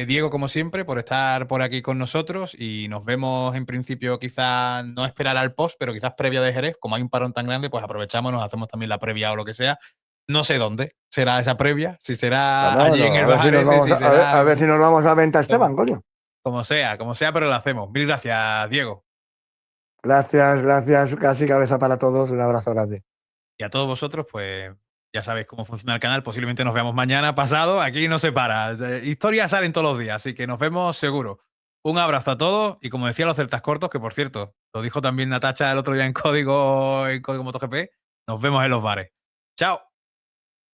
Speaker 1: Diego, como siempre, por estar por aquí con nosotros y nos vemos en principio, quizás no esperar al post, pero quizás previa de Jerez, como hay un parón tan grande, pues aprovechamos, nos hacemos también la previa o lo que sea. No sé dónde será esa previa, si será
Speaker 2: No,
Speaker 1: allí en
Speaker 2: no,
Speaker 1: el bar ese, si
Speaker 2: a
Speaker 1: será
Speaker 2: ver si nos vamos a Venta Esteban,
Speaker 1: como,
Speaker 2: coño.
Speaker 1: como sea, pero lo hacemos. Mil gracias, Diego.
Speaker 2: Gracias, gracias, casi cabeza para todos. Un abrazo grande.
Speaker 1: Y a todos vosotros, pues ya sabéis cómo funciona el canal. Posiblemente nos veamos mañana, pasado. Aquí no se para. Historias salen todos los días, así que nos vemos seguro. Un abrazo a todos y como decía los celtas cortos, que por cierto, lo dijo también Natacha el otro día en código MotoGP, nos vemos en los bares. Chao.